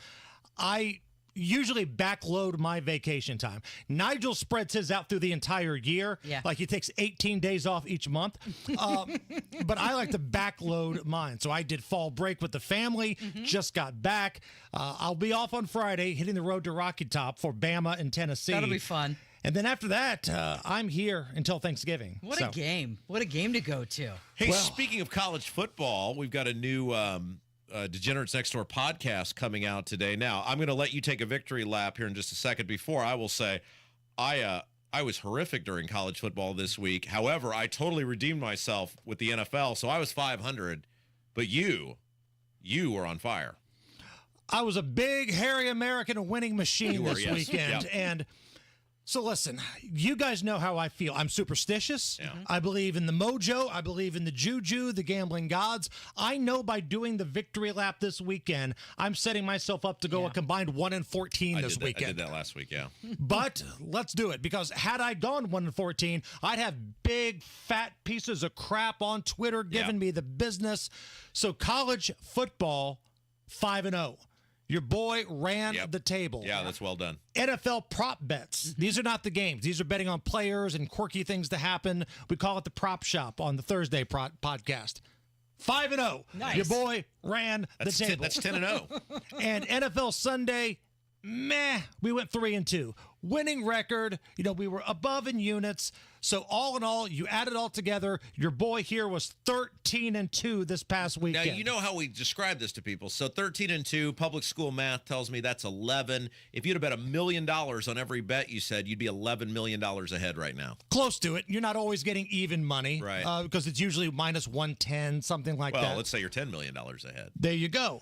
I usually backload my vacation time. Nigel spreads his out through the entire year. Yeah. Like he takes 18 days off each month. But I like to backload mine. So I did fall break with the family, just got back. I'll be off on Friday, hitting the road to Rocky Top for Bama and Tennessee. That'll be fun. And then after that, I'm here until Thanksgiving. What a game. What a game to go to. Hey, speaking of college football, we've got a new Degenerates Next Door podcast coming out today. Now, I'm going to let you take a victory lap here in just a second. Before I will say, I was horrific during college football this week. However, I totally redeemed myself with the NFL, so I was 500. But you were on fire. I was a big, hairy American winning machine this weekend. Yep. And so listen, you guys know how I feel. I'm superstitious. Yeah. I believe in the mojo. I believe in the juju, the gambling gods. I know by doing the victory lap this weekend, I'm setting myself up to go a combined 1-14 this weekend. I did that last week, yeah. But let's do it, because had I gone 1-14, I'd have big, fat pieces of crap on Twitter giving me the business. So college football, 5-0. Your boy ran the table. Yeah, that's well done. NFL prop bets. These are not the games. These are betting on players and quirky things to happen. We call it the prop shop on the Thursday podcast. 5-0. Nice. Your boy ran the table. That's 10-0. And NFL Sunday, we went 3-2. Winning record, we were above in units. So all in all, you add it all together, your boy here was 13-2 this past weekend. Now, you know how we describe this to people. So 13-2, public school math tells me that's 11. If you'd have bet $1 million on every bet you said, you'd be $11 million ahead right now. Close to it. You're not always getting even money. Right. Because it's usually minus 110, something like that. Well, let's say you're $10 million ahead. There you go.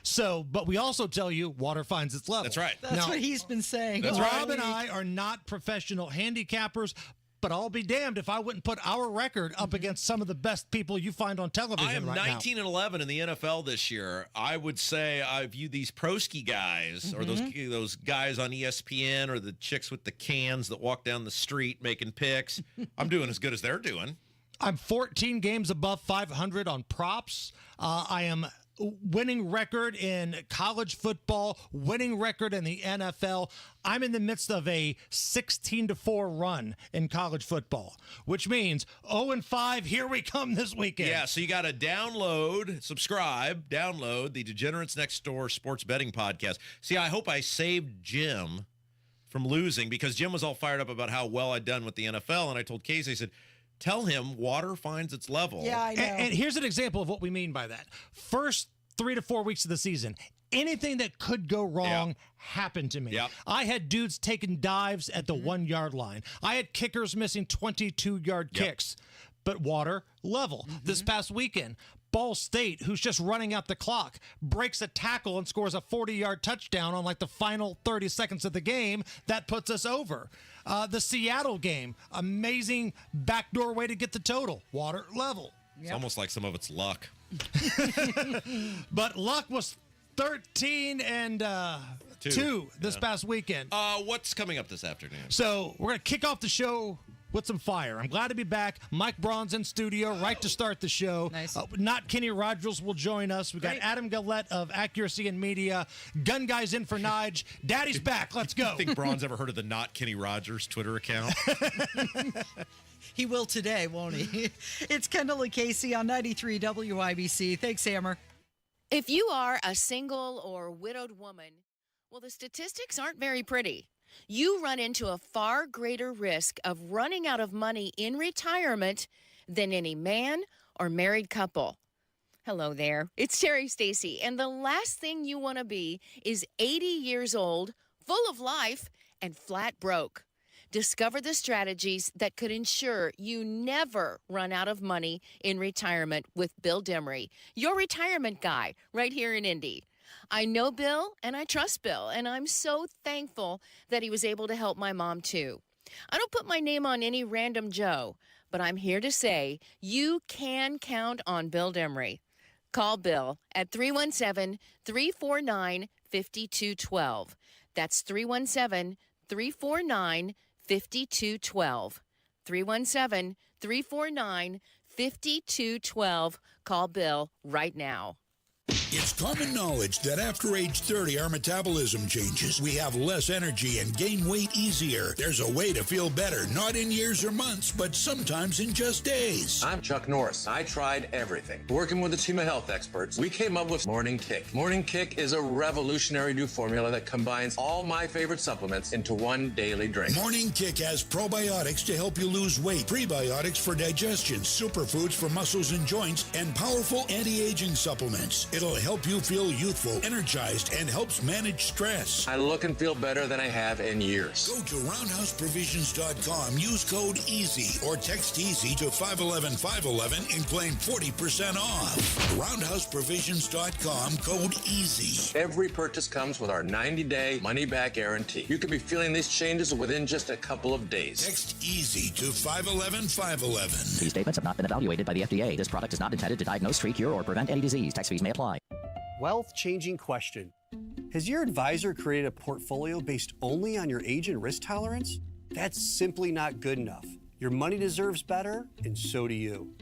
So, but we also tell you water finds its level. That's right. That's what he's been saying. Rob and I are not professional handicappers, but I'll be damned if I wouldn't put our record up against some of the best people you find on television. I am right 19-11 in the NFL this year. I would say I view these Prosky guys or those guys on ESPN or the chicks with the cans that walk down the street making picks. I'm doing as good as they're doing. I'm 14 games above 500 on props. I am winning record in college football, winning record in the NFL. I'm in the midst of a 16-4 run in college football, which means 0-5, here we come this weekend. Yeah, so you got to subscribe, download the Degenerates Next Door Sports Betting Podcast. See, I hope I saved Jim from losing, because Jim was all fired up about how well I'd done with the NFL, and I told Casey, I said, tell him water finds its level. Yeah, I know. And here's an example of what we mean by that. First 3 to 4 weeks of the season, anything that could go wrong happened to me. Yep. I had dudes taking dives at the 1 yard line. I had kickers missing 22-yard kicks. But water level. This past weekend, Ball State, who's just running out the clock, breaks a tackle and scores a 40-yard touchdown on like the final 30 seconds of the game. That puts us over. The Seattle game, amazing backdoor way to get the total. Water level. It's almost like some of it's luck. But luck was 13-2 this past weekend. What's coming up this afternoon? So we're going to kick off the show with some fire. I'm glad to be back. Mike Braun's in studio right to start the show. Nice. Not Kenny Rogers will join us. We got Adam Gillette of Accuracy and Media. Gun Guy's in for Nige. Daddy's back. Let's go. I think Braun's ever heard of the Not Kenny Rogers Twitter account? He will today, won't he? It's Kendall Casey on 93 WIBC. Thanks, Hammer. If you are a single or widowed woman, well, the statistics aren't very pretty. You run into a far greater risk of running out of money in retirement than any man or married couple. Hello there, it's Terry Stacy, and the last thing you want to be is 80 years old, full of life, and flat broke. Discover the strategies that could ensure you never run out of money in retirement with Bill Demery, your retirement guy, right here in Indy. I know Bill and I trust Bill, and I'm so thankful that he was able to help my mom too. I don't put my name on any random Joe. But I'm here to say you can count on Bill Demery. Call Bill at 317-349-5212. That's 317-349-5212. 317-349-5212. Call Bill right now. It's common knowledge that after age 30, our metabolism changes. We have less energy and gain weight easier. There's a way to feel better, not in years or months, but sometimes in just days. I'm Chuck Norris. I tried everything. Working with a team of health experts, we came up with Morning Kick. Morning Kick is a revolutionary new formula that combines all my favorite supplements into one daily drink. Morning Kick has probiotics to help you lose weight, prebiotics for digestion, superfoods for muscles and joints, and powerful anti-aging supplements. It'll help you feel youthful, energized, and helps manage stress. I look and feel better than I have in years. Go to roundhouseprovisions.com, use code EASY, or text EASY to 511-511 and claim 40% off. Roundhouseprovisions.com, code EASY. Every purchase comes with our 90-day money-back guarantee. You could be feeling these changes within just a couple of days. Text EASY to 511-511. These statements have not been evaluated by the FDA. This product is not intended to diagnose, treat, cure, or prevent any disease. Tax fees may apply. Wealth-changing question. Has your advisor created a portfolio based only on your age and risk tolerance? That's simply not good enough. Your money deserves better, and so do you.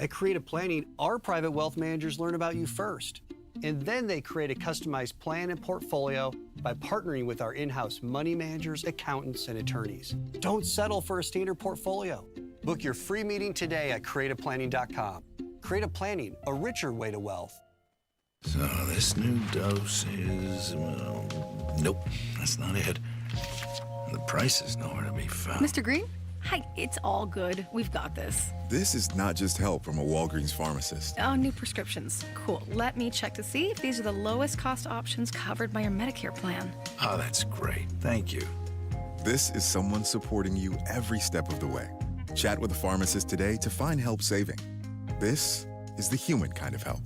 At Creative Planning, our private wealth managers learn about you first, and then they create a customized plan and portfolio by partnering with our in-house money managers, accountants, and attorneys. Don't settle for a standard portfolio. Book your free meeting today at creativeplanning.com. Creative Planning, a richer way to wealth. So this new dose is, well, nope, that's not it. The price is nowhere to be found. Mr. Green? Hi, it's all good. We've got this. This is not just help from a Walgreens pharmacist. Oh, new prescriptions. Cool. Let me check to see if these are the lowest cost options covered by your Medicare plan. Oh, that's great. Thank you. This is someone supporting you every step of the way. Chat with a pharmacist today to find help saving. This is the human kind of help.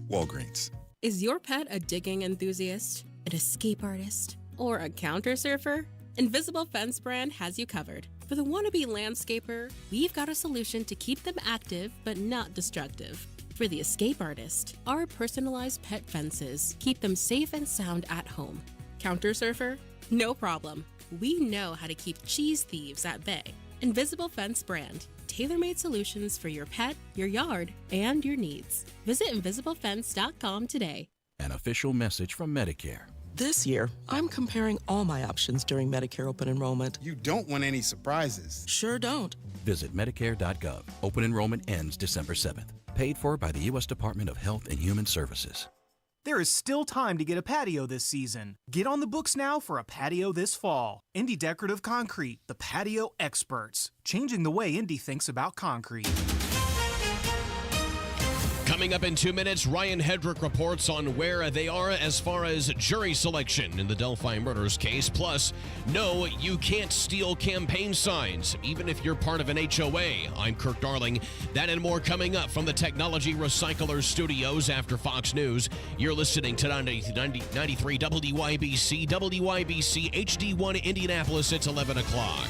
Walgreens. Is your pet a digging enthusiast, an escape artist, or a counter surfer? Invisible Fence brand has you covered. For the wannabe landscaper, we've got a solution to keep them active but not destructive. For the escape artist, our personalized pet fences keep them safe and sound at home. Counter surfer? No problem. We know how to keep cheese thieves at bay. Invisible Fence brand. Tailor-made solutions for your pet, your yard, and your needs. Visit invisiblefence.com today. An official message from Medicare. This year, I'm comparing all my options during Medicare open enrollment. You don't want any surprises. Sure don't. Visit Medicare.gov. Open enrollment ends December 7th. Paid for by the U.S. Department of Health and Human Services. There is still time to get a patio this season. Get on the books now for a patio this fall. Indy Decorative Concrete, the patio experts. Changing the way Indy thinks about concrete. Coming up in 2 minutes, Ryan Hedrick reports on where they are as far as jury selection in the Delphi murders case. Plus, no, you can't steal campaign signs, even if you're part of an HOA. I'm Kirk Darling. That and more coming up from the Technology Recyclers Studios after Fox News. You're listening to 93 WYBC, WYBC HD1 Indianapolis. It's 11 o'clock.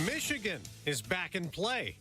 Michigan is back in play.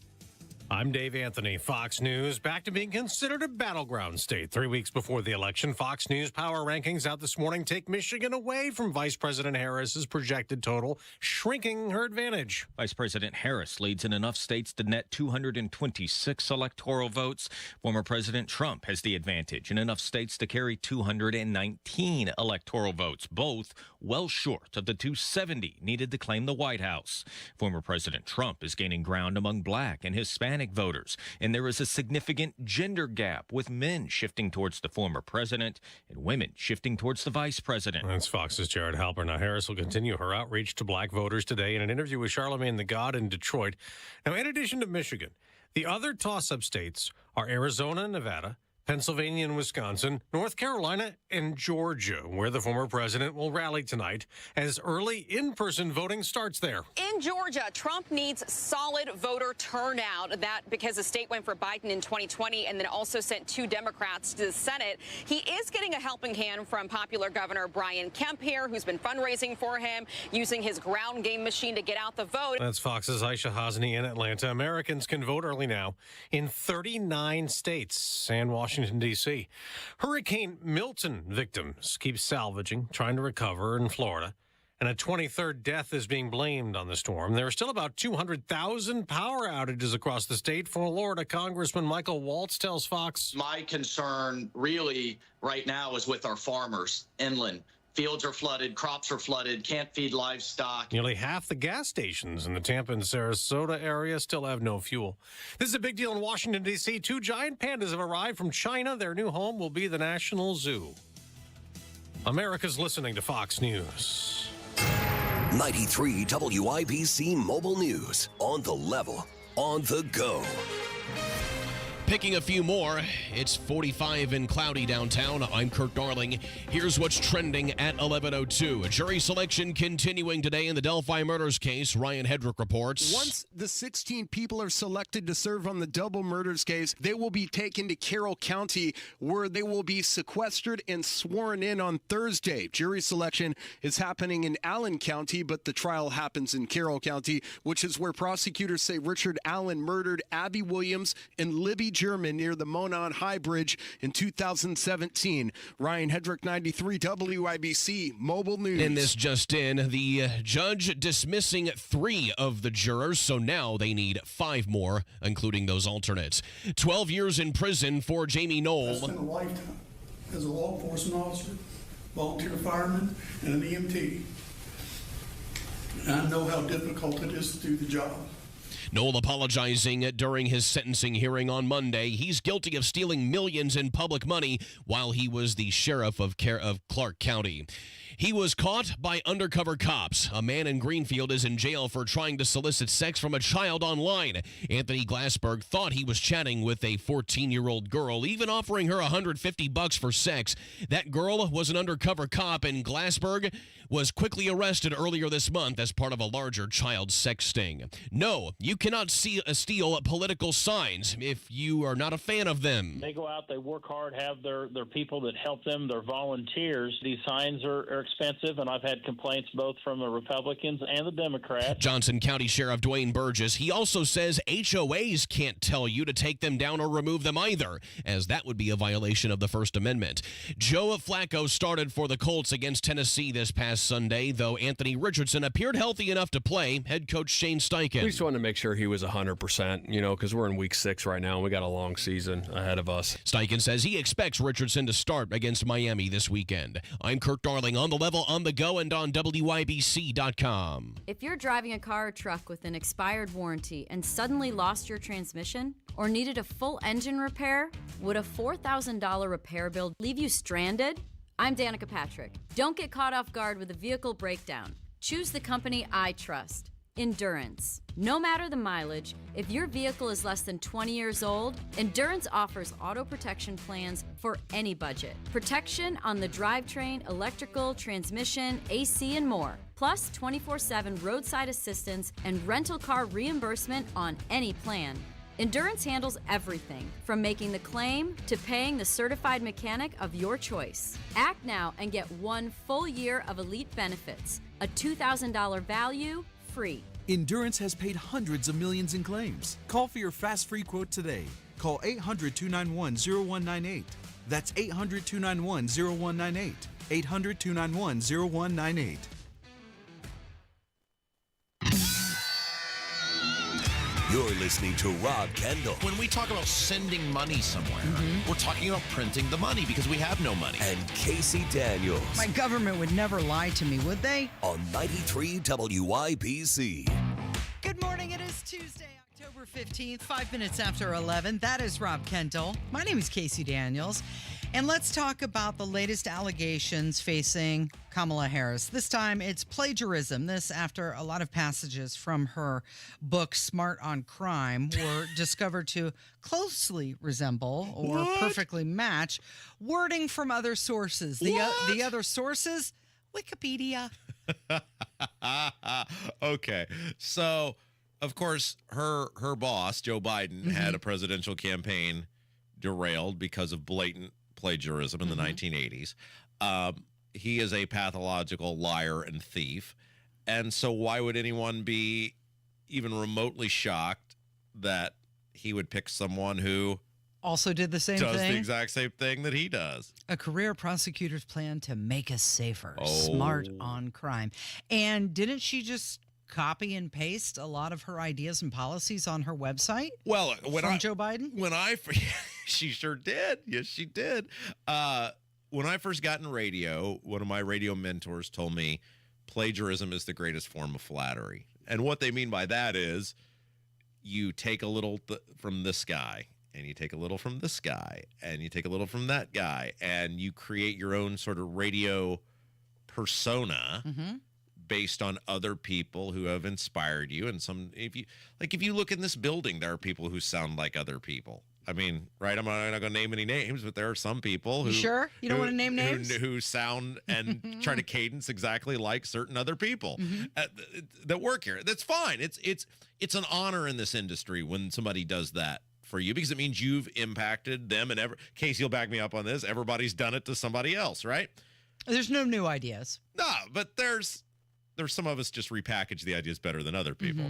I'm Dave Anthony, Fox News, back to being considered a battleground state. 3 weeks before the election, Fox News power rankings out this morning take Michigan away from Vice President Harris's projected total, shrinking her advantage. Vice President Harris leads in enough states to net 226 electoral votes. Former President Trump has the advantage in enough states to carry 219 electoral votes, both well short of the 270 needed to claim the White House. Former President Trump is gaining ground among Black and Hispanic voters, and there is a significant gender gap, with men shifting towards the former president and women shifting towards the vice president. That's Fox's Jared Halper. Now, Harris will continue her outreach to Black voters today in an interview with Charlemagne the God in Detroit. Now, in addition to Michigan, the other toss-up states are Arizona and Nevada, Pennsylvania and Wisconsin, North Carolina, and Georgia, where the former president will rally tonight as early in-person voting starts there. In Georgia, Trump needs solid voter turnout. That because the state went for Biden in 2020 and then also sent 2 Democrats to the Senate. He is getting a helping hand from popular Governor Brian Kemp here, who's been fundraising for him, using his ground game machine to get out the vote. That's Fox's Aisha Hasni in Atlanta. Americans can vote early now in 39 states and Washington, D.C. Hurricane Milton victims keep salvaging, trying to recover in Florida. And a 23rd death is being blamed on the storm. There are still about 200,000 power outages across the state. Florida Congressman Michael Waltz tells Fox. My concern really right now is with our farmers inland. Fields are flooded, crops are flooded, can't feed livestock. Nearly half the gas stations in the Tampa and Sarasota area still have no fuel. This is a big deal in Washington, D.C. 2 giant pandas have arrived from China. Their new home will be the National Zoo. America's listening to Fox News. 93 WIBC Mobile News. On the level, on the go. Picking a few more, it's 45 and cloudy downtown. I'm Kurt Darling. Here's what's trending at 11:02. A jury selection continuing today in the Delphi murders case. Ryan Hedrick reports. Once the 16 people are selected to serve on the double murders case, they will be taken to Carroll County, where they will be sequestered and sworn in on Thursday. Jury selection is happening in Allen County, but the trial happens in Carroll County, which is where prosecutors say Richard Allen murdered Abby Williams and Libby German near the Monon High Bridge in 2017. Ryan Hedrick, 93 WIBC Mobile News. And this just in, the judge dismissing 3 of the jurors, so now they need 5 more, including those alternates. 12 years in prison for Jamie Knoll. I spent a lifetime as a law enforcement officer, volunteer fireman, and an EMT. And I know how difficult it is to do the job. Knoll apologizing during his sentencing hearing on Monday. He's guilty of stealing millions in public money while he was the sheriff of Clark County. He was caught by undercover cops. A man in Greenfield is in jail for trying to solicit sex from a child online. Anthony Glassberg thought he was chatting with a 14-year-old girl, even offering her $150 for sex. That girl was an undercover cop, and Glassberg was quickly arrested earlier this month as part of a larger child sex sting. No, you cannot steal political signs if you are not a fan of them. They go out, they work hard, have their people that help them, their volunteers. These signs are expensive, and I've had complaints both from the Republicans and the Democrats. Johnson County Sheriff Dwayne Burgess, he also says HOAs can't tell you to take them down or remove them either, as that would be a violation of the First Amendment. Joe Flacco started for the Colts against Tennessee this past Sunday, though Anthony Richardson appeared healthy enough to play. Head coach Shane Steichen. We just wanted to make sure he was 100%, because we're in week 6 right now, and we got a long season ahead of us. Steichen says he expects Richardson to start against Miami this weekend. I'm Kirk Darling, on the level, on the go, and on WIBC.com. If you're driving a car or truck with an expired warranty and suddenly lost your transmission or needed a full engine repair, would a $4,000 repair bill leave you stranded? I'm Danica Patrick. Don't get caught off guard with a vehicle breakdown. Choose the company I trust. Endurance. No matter the mileage, if your vehicle is less than 20 years old, Endurance offers auto protection plans for any budget. Protection on the drivetrain, electrical, transmission, AC, and more. Plus 24/7 roadside assistance and rental car reimbursement on any plan. Endurance handles everything, from making the claim to paying the certified mechanic of your choice. Act now and get 1 full year of elite benefits, a $2,000 value, free. Endurance has paid hundreds of millions in claims. Call for your fast free quote today. Call 800-291-0198. That's 800-291-0198. 800-291-0198. You're listening to Rob Kendall. When we talk about sending money somewhere, we're talking about printing the money because we have no money. And Casey Daniels. My government would never lie to me, would they? On 93 WIBC. Good morning. It is Tuesday, October 15th, 5 minutes after 11. That is Rob Kendall. My name is Casey Daniels. And let's talk about the latest allegations facing Kamala Harris. This time it's plagiarism. This after a lot of passages from her book, Smart on Crime, were discovered to closely resemble or perfectly match wording from other sources. The other sources, Wikipedia. Okay. So, of course, her boss, Joe Biden, had a presidential campaign derailed because of blatant plagiarism in the 1980s. He is a pathological liar and thief. And so why would anyone be even remotely shocked that he would pick someone who also did the same does thing? the exact same thing that he does? A career prosecutor's plan to make us safer. Smart on crime. And didn't she just copy and paste a lot of her ideas and policies on her website? Well, from Joe Biden? She sure did. Yes, she did. When I first got in radio, one of my radio mentors told me plagiarism is the greatest form of flattery. And what they mean by that is you take a little from this guy, and you take a little from this guy, and you take a little from that guy, and you create your own sort of radio persona based on other people who have inspired you. And if you look in this building, there are people who sound like other people. I mean, right? I'm not going to name any names, but there are some people who... You sure? You don't want to name names? Who sound and try to cadence exactly like certain other people that work here. That's fine. It's an honor in this industry when somebody does that for you, because it means you've impacted them. And Casey will back me up on this. Everybody's done it to somebody else, right? There's no new ideas. No, but there's some of us just repackage the ideas better than other people.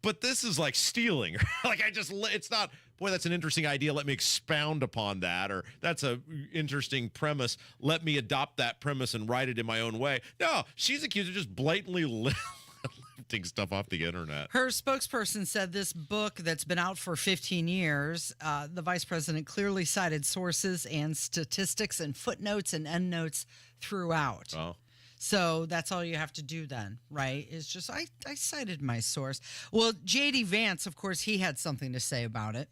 But this is like stealing. It's not, boy, that's an interesting idea. Let me expound upon that. Or that's a interesting premise. Let me adopt that premise and write it in my own way. No, she's accused of just blatantly lifting stuff off the internet. Her spokesperson said this book that's been out for 15 years, the vice president clearly cited sources and statistics and footnotes and endnotes throughout. Oh. So that's all you have to do then, right? Is just, I cited my source. Well, J.D. Vance, of course, he had something to say about it.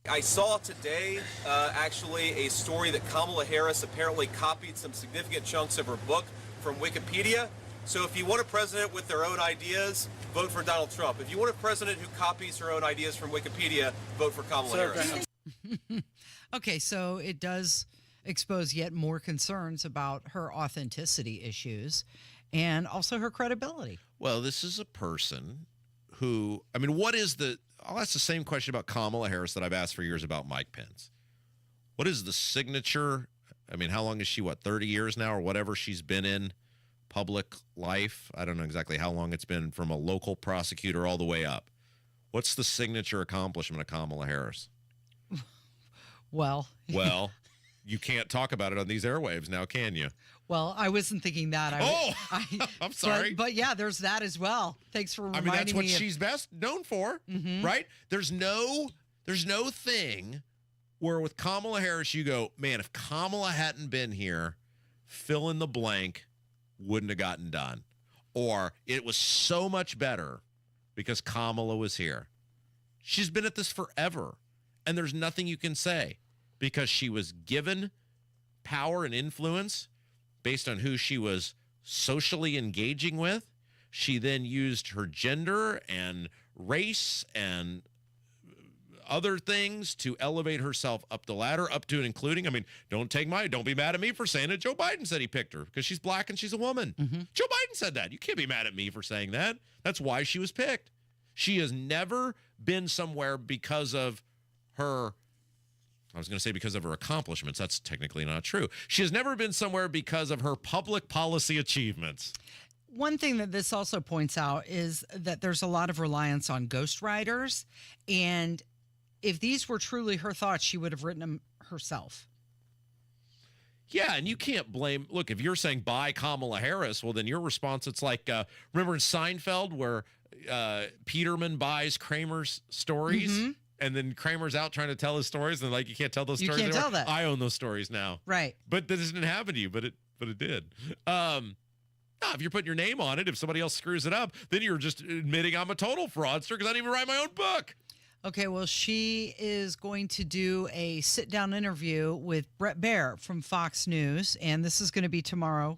I saw today, actually, a story that Kamala Harris apparently copied some significant chunks of her book from Wikipedia. So if you want a president with their own ideas, vote for Donald Trump. If you want a president who copies her own ideas from Wikipedia, vote for Kamala Harris. Okay, so it does expose yet more concerns about her authenticity issues and also her credibility. Well, this is a person who, I mean, I'll ask the same question about Kamala Harris that I've asked for years about Mike Pence. What is the signature? I mean, how long is she, 30 years now or whatever she's been in public life? I don't know exactly how long it's been, from a local prosecutor all the way up. What's the signature accomplishment of Kamala Harris? Well, you can't talk about it on these airwaves now, can you? Well, I wasn't thinking that. I'm sorry. But yeah, there's that as well. Thanks for reminding me. I mean, that's what she's best known for, right? There's no thing where with Kamala Harris you go, man, if Kamala hadn't been here, fill in the blank wouldn't have gotten done. Or it was so much better because Kamala was here. She's been at this forever, and there's nothing you can say, because she was given power and influence based on who she was socially engaging with. She then used her gender and race and other things to elevate herself up the ladder, up to and including, I mean, don't be mad at me for saying that Joe Biden said he picked her because she's black and she's a woman. Joe Biden said that. You can't be mad at me for saying that. That's why she was picked. She has never been somewhere because of her, I was going to say because of her accomplishments. That's technically not true. She has never been somewhere because of her public policy achievements. One thing that this also points out is that there's a lot of reliance on ghostwriters. And if these were truly her thoughts, she would have written them herself. Yeah, and you can't blame, look, if you're saying buy Kamala Harris, well, then your response, it's like, remember in Seinfeld where Peterman buys Kramer's stories? And then Kramer's out trying to tell his stories, and you can't tell those stories anymore. You can't tell that. I own those stories now. Right. But this didn't happen to you, but it did. No, if you're putting your name on it, if somebody else screws it up, then you're just admitting I'm a total fraudster because I didn't even write my own book. Okay, well, she is going to do a sit-down interview with Brett Baier from Fox News, and this is going to be tomorrow.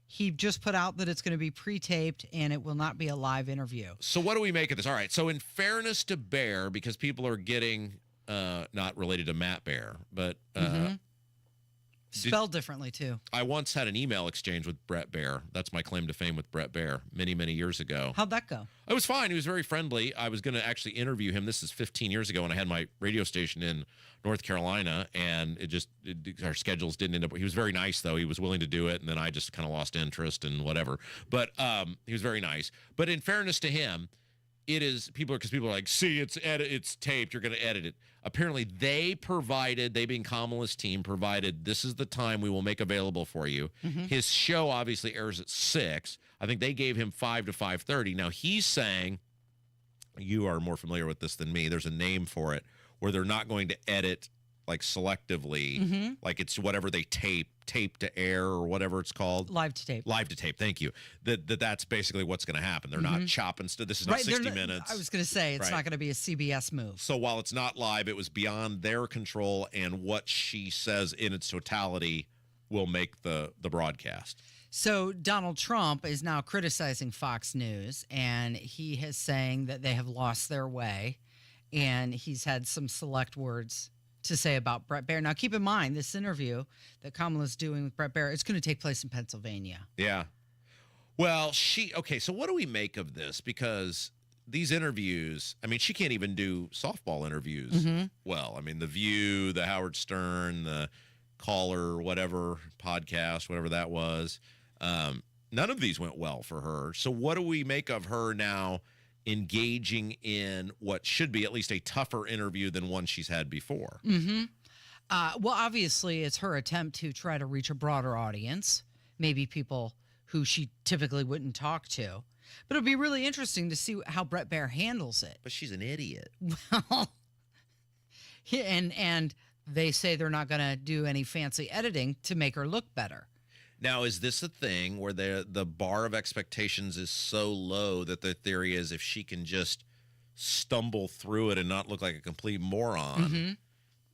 He just put out that it's going to be pre-taped, and it will not be a live interview. So what do we make of this? All right, so in fairness to Baier, because people are getting, not related to Matt Baier, but... Spelled differently, too. I once had an email exchange with Brett Baier. That's my claim to fame with Brett Baier many, many years ago. How'd that go? It was fine. He was very friendly. I was going to actually interview him. This is 15 years ago when I had my radio station in North Carolina, and our schedules didn't end up. He was very nice, though. He was willing to do it, and then I just kind of lost interest and whatever. But he was very nice. But in fairness to him, it is people are like, see, it's taped. You're going to edit it. Apparently, they being Kamala's team, provided this is the time we will make available for you. Mm-hmm. His show obviously airs at 6. I think they gave him 5 to 5:30. Now he's saying, you are more familiar with this than me. There's a name for it where they're not going to edit like selectively, like it's whatever they tape to air or whatever it's called. Live to tape. Live to tape. Thank you. That's basically what's going to happen. They're not chopping stuff. This is not 60 minutes. I was going to say it's not going to be a CBS move. So while it's not live, it was beyond their control, and what she says in its totality will make the broadcast. So Donald Trump is now criticizing Fox News, and he is saying that they have lost their way, and he's had some select words to say about Brett Baier. Now, keep in mind, this interview that Kamala's doing with Brett Baier, it's going to take place in Pennsylvania. Yeah. Well, so what do we make of this? Because these interviews, I mean, she can't even do softball interviews well. I mean, The View, the Howard Stern, the Caller, whatever podcast, whatever that was, none of these went well for her. So what do we make of her now engaging in what should be at least a tougher interview than one she's had before? Well, obviously, it's her attempt to try to reach a broader audience, maybe people who she typically wouldn't talk to. But it'll be really interesting to see how Brett Baier handles it. But she's an idiot. Well, and they say they're not going to do any fancy editing to make her look better. Now, is this a thing where the bar of expectations is so low that the theory is if she can just stumble through it and not look like a complete moron,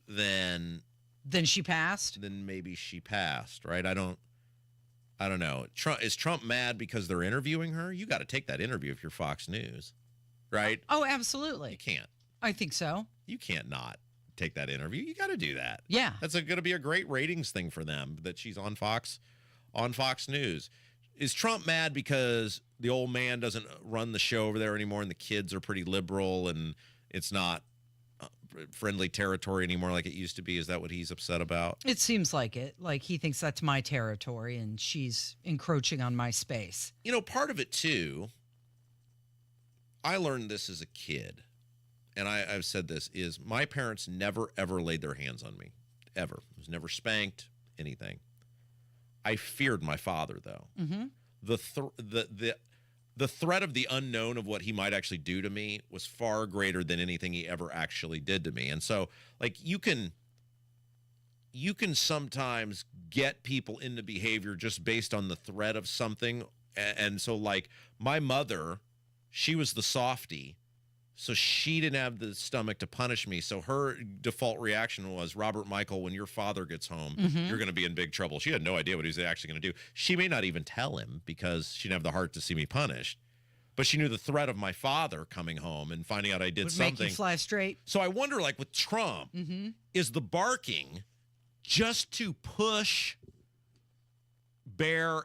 then she passed? Then maybe she passed, right? I don't know. Is Trump mad because they're interviewing her? You got to take that interview if you're Fox News, right? Oh, absolutely. You can't. I think so. You can't not take that interview. You got to do that. Yeah. That's going to be a great ratings thing for them that she's on Fox News. Is Trump mad because the old man doesn't run the show over there anymore and the kids are pretty liberal and it's not friendly territory anymore like it used to be? Is that what he's upset about? It seems like it. Like he thinks that's my territory and she's encroaching on my space. You know, part of it too, I learned this as a kid, and I've said this, is my parents never, ever laid their hands on me, ever. I was never spanked, anything. I feared my father, though. The threat of the unknown of what he might actually do to me was far greater than anything he ever actually did to me. And so, like, you can sometimes get people into behavior just based on the threat of something. And so, like, my mother, she was the softie, so she didn't have the stomach to punish me. So her default reaction was, Robert Michael, when your father gets home, you're going to be in big trouble. She had no idea what he was actually going to do. She may not even tell him because she didn't have the heart to see me punished. But she knew the threat of my father coming home and finding out I did something. Make you fly straight. So I wonder, like with Trump, is the barking just to push Baier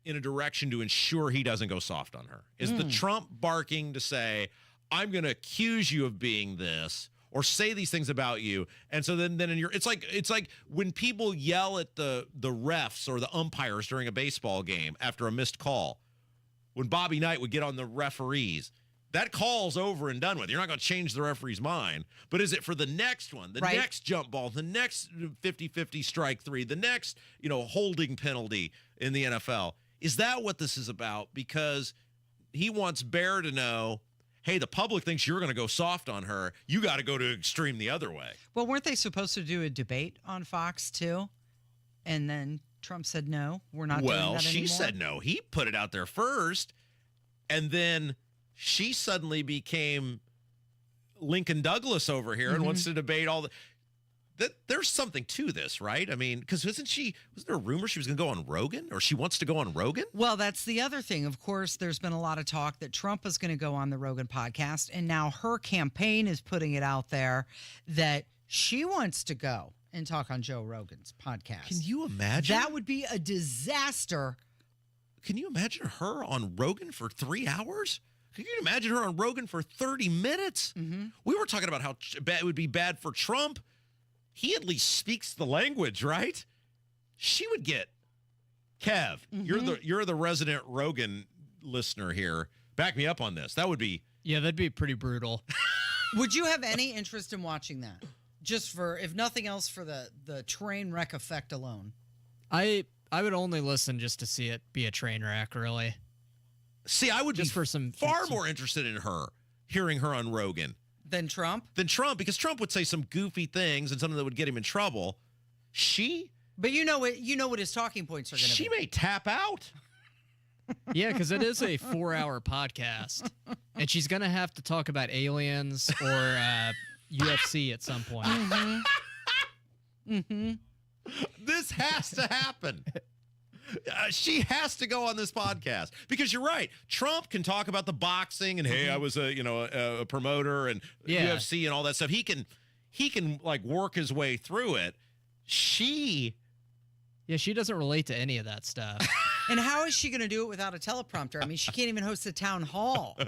in a direction to ensure he doesn't go soft on her? Is the Trump barking to say, I'm going to accuse you of being this or say these things about you? And so then in your, it's like when people yell at the refs or the umpires during a baseball game after a missed call, when Bobby Knight would get on the referees, that call's over and done with. You're not going to change the referee's mind. But is it for the next one, the next jump ball, the next 50-50 strike three, the next, holding penalty in the NFL? Is that what this is about? Because he wants Baier to know, hey, the public thinks you're going to go soft on her. You got to go to extreme the other way. Well, weren't they supposed to do a debate on Fox, too? And then Trump said, no, we're not doing that anymore. Well, she said no. He put it out there first, and then she suddenly became Lincoln Douglas over here and wants to debate all the. There's something to this, right? I mean, because wasn't there a rumor she was going to go on Rogan, or she wants to go on Rogan? Well, that's the other thing. Of course, there's been a lot of talk that Trump is going to go on the Rogan podcast, and now her campaign is putting it out there that she wants to go and talk on Joe Rogan's podcast. Can you imagine? That would be a disaster. Can you imagine her on Rogan for 3 hours? Can you imagine her on Rogan for 30 minutes? We were talking about how it would be bad for Trump. He at least speaks the language, right? She would get Kev. You're the resident Rogan listener here. Back me up on this. That would be that'd be pretty brutal. Would you have any interest in watching that? Just for, if nothing else, for the train wreck effect alone. I would only listen just to see it be a train wreck, really. See, I would just be for some far more interested in hearing her on Rogan. Than Trump? Because Trump would say some goofy things and something that would get him in trouble. But you know what his talking points are going to be. She may tap out. Yeah, because it is a 4-hour podcast, and she's going to have to talk about aliens or UFC at some point. This has to happen. She has to go on this podcast because you're right. Trump can talk about the boxing and hey, I was a promoter and UFC and all that stuff. He can like work his way through it. She doesn't relate to any of that stuff. And how is she going to do it without a teleprompter? I mean, she can't even host a town hall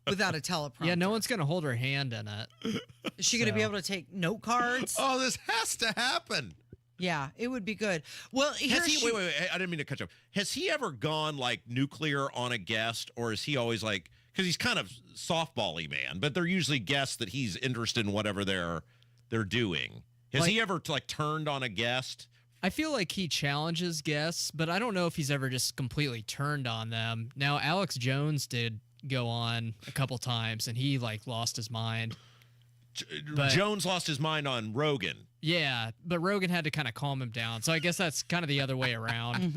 without a teleprompter. Yeah, no one's going to hold her hand in it. Is she going to be able to take note cards? Oh, this has to happen. Yeah, it would be good. Well, wait, I didn't mean to cut you off. Has he ever gone like nuclear on a guest, or is he always like, because he's kind of softball-y man, but they're usually guests that he's interested in whatever they're doing. Has he ever like turned on a guest? I feel like he challenges guests, but I don't know if he's ever just completely turned on them. Now, Alex Jones did go on a couple times, and he like lost his mind. Jones lost his mind on Rogan. Yeah, but Rogan had to kind of calm him down. So I guess that's kind of the other way around.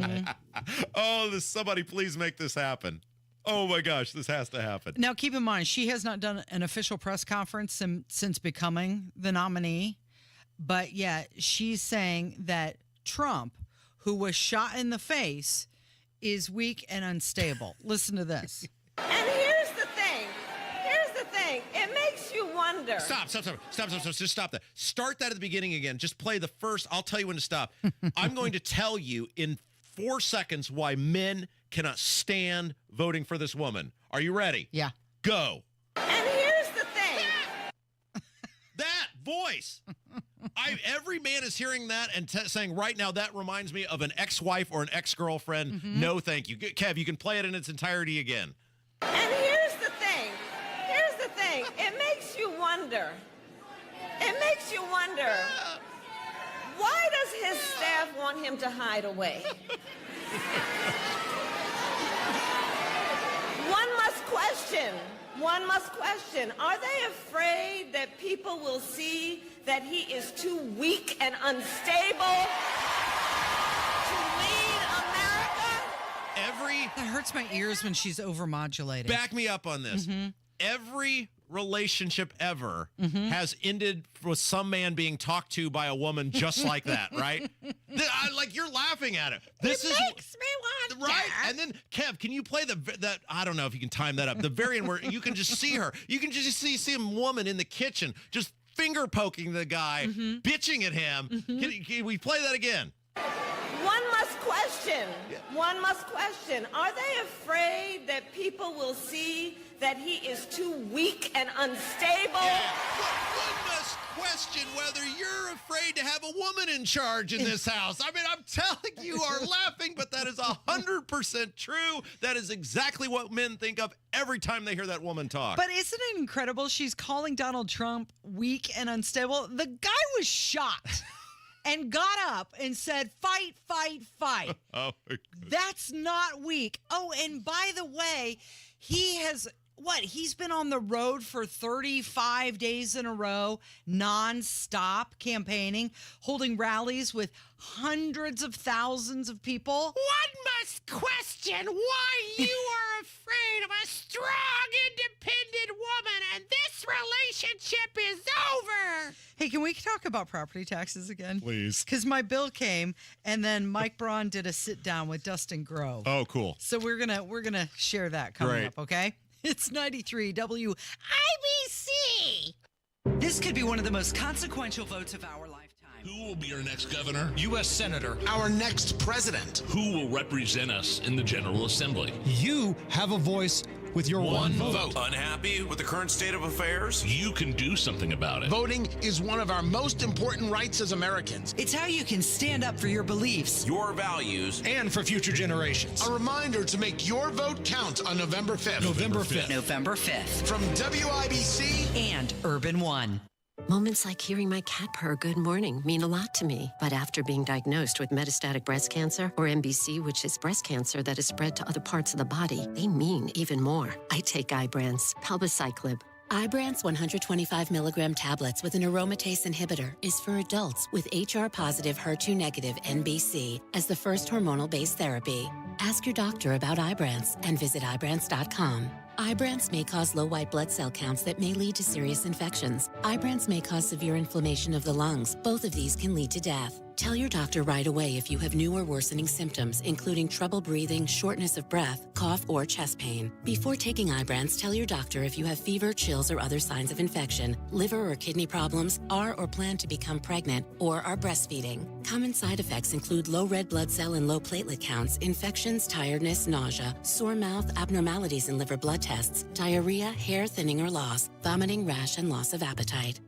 Somebody please make this happen. Oh my gosh, this has to happen. Now, keep in mind, she has not done an official press conference since becoming the nominee. But yeah, she's saying that Trump, who was shot in the face, is weak and unstable. Listen to this. And here's the thing. It makes you wonder. Stop. Just stop that. Start that at the beginning again. Just play the first. I'll tell you when to stop. I'm going to tell you in 4 seconds why men cannot stand voting for this woman. Are you ready? Yeah. Go. And here's the thing. That voice. Every man is hearing that and saying right now that reminds me of an ex-wife or an ex-girlfriend. No, thank you. Kev, you can play it in its entirety again. And here's the thing. It makes you wonder. Why does his staff want him to hide away? One must question. Are they afraid that people will see that he is too weak and unstable to lead America? That hurts my ears when she's overmodulated. Back me up on this. Every relationship ever has ended with some man being talked to by a woman just like that, right? Like you're laughing at it. This makes me wonder. Right? And then Kev, can you play that? I don't know if you can time that up. The very end where you can just see her. You can just see a woman in the kitchen just finger poking the guy, bitching at him. Can we play that again? One must question. Are they afraid that people will see that he is too weak and unstable? Yeah. One must question whether you're afraid to have a woman in charge in this house. I mean, I'm telling you are laughing, but that is 100% true. That is exactly what men think of every time they hear that woman talk. But isn't it incredible? She's calling Donald Trump weak and unstable. The guy was shot. And got up and said, fight, fight, fight. Oh, my That's not weak. Oh, and by the way, he's been on the road for 35 days in a row, nonstop campaigning, holding rallies with hundreds of thousands of people. One must question why you are afraid of a strong, independent woman, and this This relationship is over. Hey, can we talk about property taxes again? Please. Because my bill came, and then Mike Braun did a sit down with Dustin Grove. Oh, cool. So we're gonna share that coming Great. up, okay? It's 93 WIBC. This could be one of the most consequential votes of our lifetime. Who will be our next governor? U.S. Senator. Our next president? Who will represent us in the General Assembly? You have a voice with your one vote. Unhappy with the current state of affairs? You can do something about it. Voting is one of our most important rights as Americans. It's how you can stand up for your beliefs, your values, and for future generations. A reminder to make your vote count on November 5th. November 5th. November 5th. From WIBC and Urban One. Moments like hearing my cat purr good morning mean a lot to me. But after being diagnosed with metastatic breast cancer, or MBC, which is breast cancer that is spread to other parts of the body, they mean even more. I take Ibrance, palbociclib. Ibrance 125 milligram tablets with an aromatase inhibitor is for adults with HR-positive, HER2-negative MBC as the first hormonal-based therapy. Ask your doctor about Ibrance and visit Ibrance.com. Ibrance may cause low white blood cell counts that may lead to serious infections. Ibrance may cause severe inflammation of the lungs. Both of these can lead to death. Tell your doctor right away if you have new or worsening symptoms, including trouble breathing, shortness of breath, cough, or chest pain. Before taking Ibrance, tell your doctor if you have fever, chills, or other signs of infection, liver or kidney problems, are or plan to become pregnant, or are breastfeeding. Common side effects include low red blood cell and low platelet counts, infections, tiredness, nausea, sore mouth, abnormalities in liver blood tests, diarrhea, hair thinning or loss, vomiting, rash, and loss of appetite.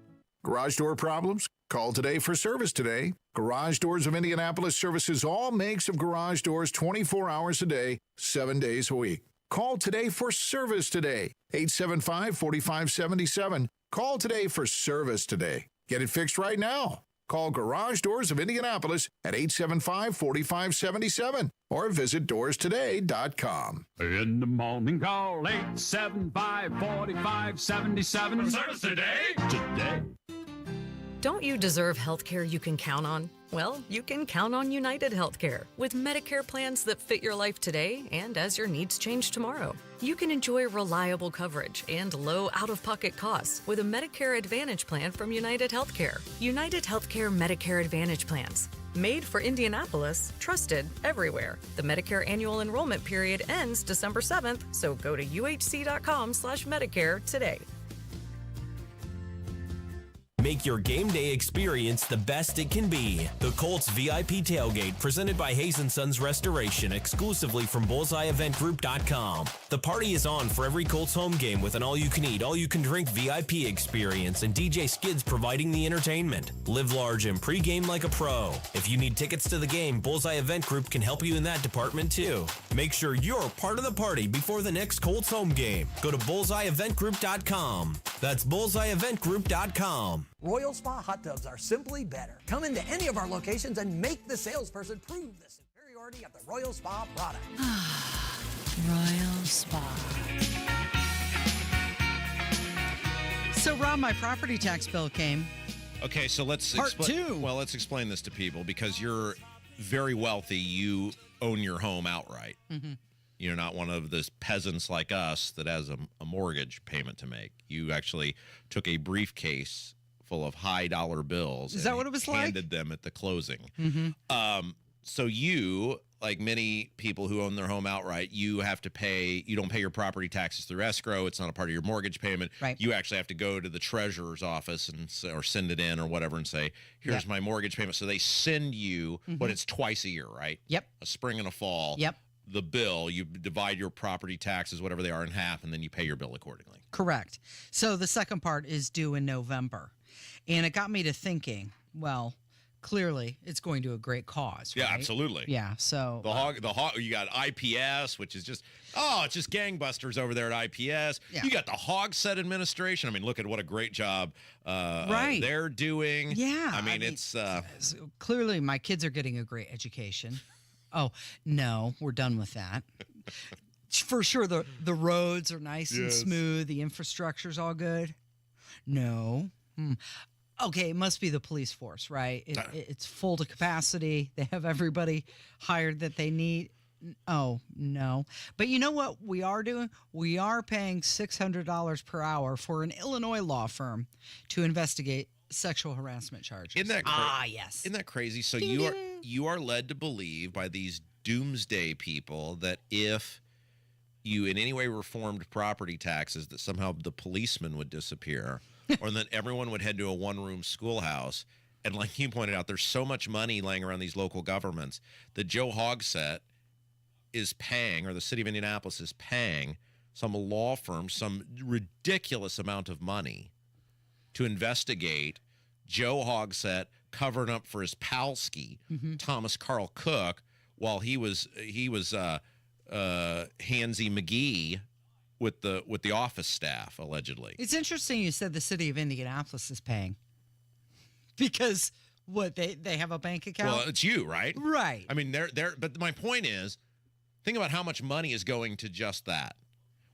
Garage door problems? Call today for service today. Garage Doors of Indianapolis services all makes of garage doors 24 hours a day, 7 days a week. Call today for service today. 875-4577. Call today for service today. Get it fixed right now. Call Garage Doors of Indianapolis at 875-4577 or visit doorstoday.com. In the morning, call 875-4577. Service today? Today. Don't you deserve health care you can count on? Well, you can count on United Healthcare with Medicare plans that fit your life today and as your needs change tomorrow. You can enjoy reliable coverage and low out-of-pocket costs with a Medicare Advantage plan from United Healthcare. United Healthcare Medicare Advantage plans. Made for Indianapolis, trusted everywhere. The Medicare annual enrollment period ends December 7th, so go to uhc.com/Medicare today. Make your game day experience the best it can be. The Colts VIP Tailgate, presented by Hayes & Sons Restoration, exclusively from BullseyeEventGroup.com. The party is on for every Colts home game with an all-you-can-eat, all-you-can-drink VIP experience and DJ Skids providing the entertainment. Live large and pregame like a pro. If you need tickets to the game, Bullseye Event Group can help you in that department too. Make sure you're part of the party before the next Colts home game. Go to BullseyeEventGroup.com. That's BullseyeEventGroup.com. Royal Spa hot tubs are simply better. Come into any of our locations and make the salesperson prove the superiority of the Royal Spa product. Royal Spa. So, Rob, my property tax bill came. Okay, so let's Part two. Well, let's explain this to people because you're very wealthy. You own your home outright. Mm-hmm. You're not one of those peasants like us that has a mortgage payment to make. You actually took a briefcase full of high dollar bills. Is that what it was like? Handed them at the closing. Mm-hmm. So you, like many people who own their home outright, you have to pay. You don't pay your property taxes through escrow. It's not a part of your mortgage payment. Right. You actually have to go to the treasurer's office or send it in or whatever and say, "Here's my mortgage payment." So they send you, but it's twice a year, right? Yep. A spring and a fall. Yep. The bill, you divide your property taxes, whatever they are, in half, and then you pay your bill accordingly. Correct. So the second part is due in November. And it got me to thinking, well, clearly it's going to a great cause, right? Yeah, absolutely. Yeah, so the hog, you got IPS, which is just it's just gangbusters over there at IPS. Yeah. You got the Hog Set Administration. I mean, look at what a great job they're doing. Yeah, I mean it's clearly my kids are getting a great education. Oh, no, we're done with that. For sure, the roads are nice and smooth. The infrastructure's all good. No. Okay, it must be the police force, right? It's full to capacity. They have everybody hired that they need. Oh, no. But you know what we are doing? We are paying $600 per hour for an Illinois law firm to investigate sexual harassment charges. Isn't that yes. Isn't that crazy? So Ding, you are led to believe by these doomsday people that if you in any way reformed property taxes, that somehow the policeman would disappear, or that everyone would head to a one-room schoolhouse. And like you pointed out, there's so much money laying around these local governments that Joe Hogsett is paying, or the city of Indianapolis is paying, some law firm some ridiculous amount of money to investigate Joe Hogsett covering up for his palski, Thomas Carl Cook, while he was Hansy McGee with the office staff, allegedly. It's interesting you said the city of Indianapolis is paying. Because they have a bank account? Well, it's you, right? Right. I mean, but my point is, think about how much money is going to just that.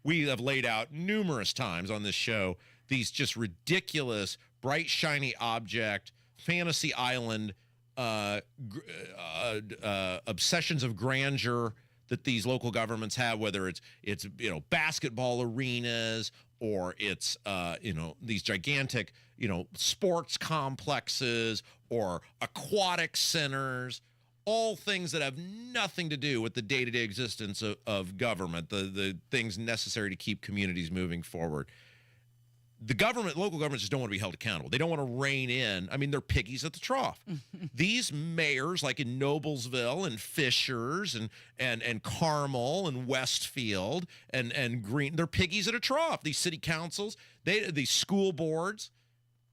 We have laid out numerous times on this show these just ridiculous, bright, shiny object, fantasy island obsessions of grandeur that these local governments have, whether it's basketball arenas or it's these gigantic sports complexes or aquatic centers, all things that have nothing to do with the day-to-day existence of government, the things necessary to keep communities moving forward. Local governments just don't want to be held accountable. They don't want to rein in. I mean, they're piggies at the trough. These mayors, like in Noblesville and Fishers and Carmel and Westfield and Green, they're piggies at a trough. These city councils, these school boards,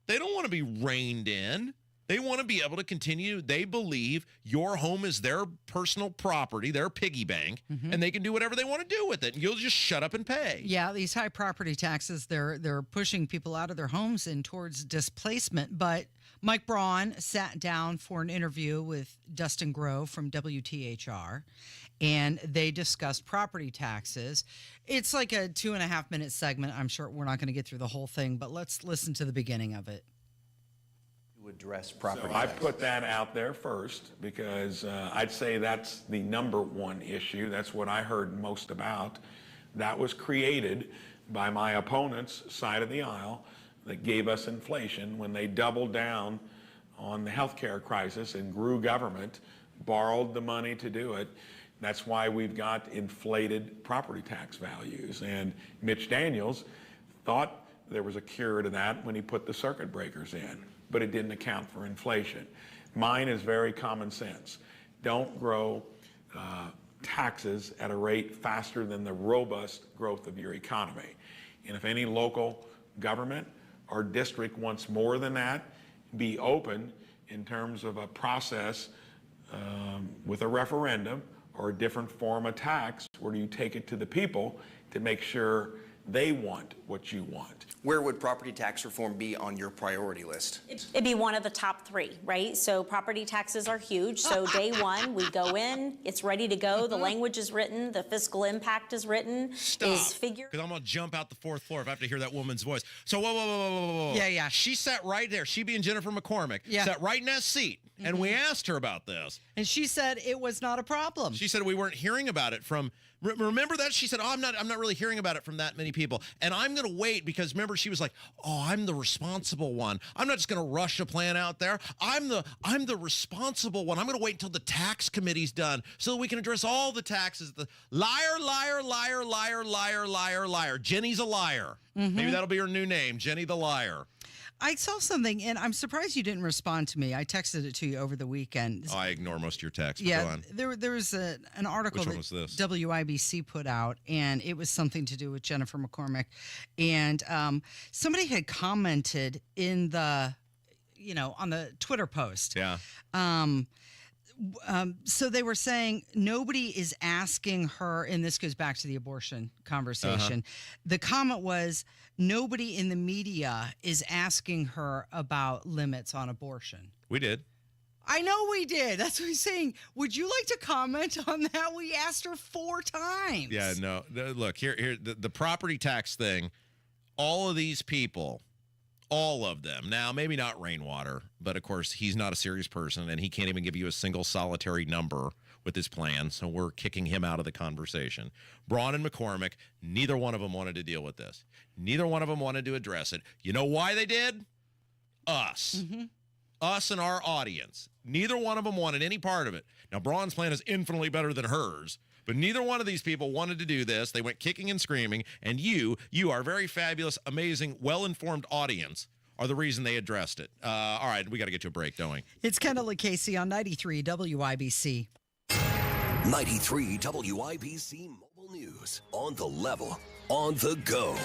they don't want to be reined in. They want to be able to continue. They believe your home is their personal property, their piggy bank, and they can do whatever they want to do with it. And you'll just shut up and pay. Yeah, these high property taxes, they're pushing people out of their homes and towards displacement. But Mike Braun sat down for an interview with Dustin Grove from WTHR, and they discussed property taxes. It's like a 2.5-minute segment. I'm sure we're not going to get through the whole thing, but let's listen to the beginning of it. Address property So I put that out there first because I'd say that's the number one issue. That's what I heard most about. That was created by my opponent's side of the aisle that gave us inflation when they doubled down on the healthcare crisis and grew government, borrowed the money to do it. That's why we've got inflated property tax values. And Mitch Daniels thought there was a cure to that when he put the circuit breakers in, but it didn't account for inflation. Mine is very common sense. Don't grow taxes at a rate faster than the robust growth of your economy. And if any local government or district wants more than that, be open in terms of a process with a referendum or a different form of tax where you take it to the people to make sure they want what you want. Where would property tax reform be on your priority list? It'd be one of the top 3, right? So property taxes are huge. So day one, we go in, it's ready to go. The language is written, the fiscal impact is written. Stop, is figured. because I'm going to jump out the 4th floor if I have to hear that woman's voice. So whoa. Yeah. She sat right there. She being Jennifer McCormick. Yeah. Sat right in that seat. And we asked her about this. And she said it was not a problem. She said we weren't hearing about it from... Remember that? She said, I'm not really hearing about it from that many people. And I'm going to wait because remember, she was like, I'm the responsible one. I'm not just going to rush a plan out there. I'm the responsible one. I'm going to wait until the tax committee's done so that we can address all the taxes. The liar. Jenny's a liar. Maybe that'll be her new name, Jenny the Liar. I saw something, and I'm surprised you didn't respond to me. I texted it to you over the weekend. I ignore most of your texts. Yeah, Go on. there was an article Which one that was this? WIBC put out, and it was something to do with Jennifer McCormick. And somebody had commented in the, on the Twitter post. Yeah. So they were saying nobody is asking her, and this goes back to the abortion conversation. The comment was nobody in the media is asking her about limits on abortion. We did. I know we did. That's what he's saying. Would you like to comment on that? We asked her 4 times. Yeah, no. Look, here the property tax thing, all of these people, all of them. Now, maybe not Rainwater, but of course, he's not a serious person, and he can't even give you a single solitary number with his plan, so we're kicking him out of the conversation. Braun and McCormick, neither one of them wanted to deal with this. Neither one of them wanted to address it. You know why they did? Us. Us and our audience. Neither one of them wanted any part of it. Now, Braun's plan is infinitely better than hers, but neither one of these people wanted to do this. They went kicking and screaming, and you, our very fabulous, amazing, well-informed audience, are the reason they addressed it. All right, we got to get to a break, don't we? It's Kendall Casey on 93 WIBC. 93 WIBC Mobile News. On the level, on the go.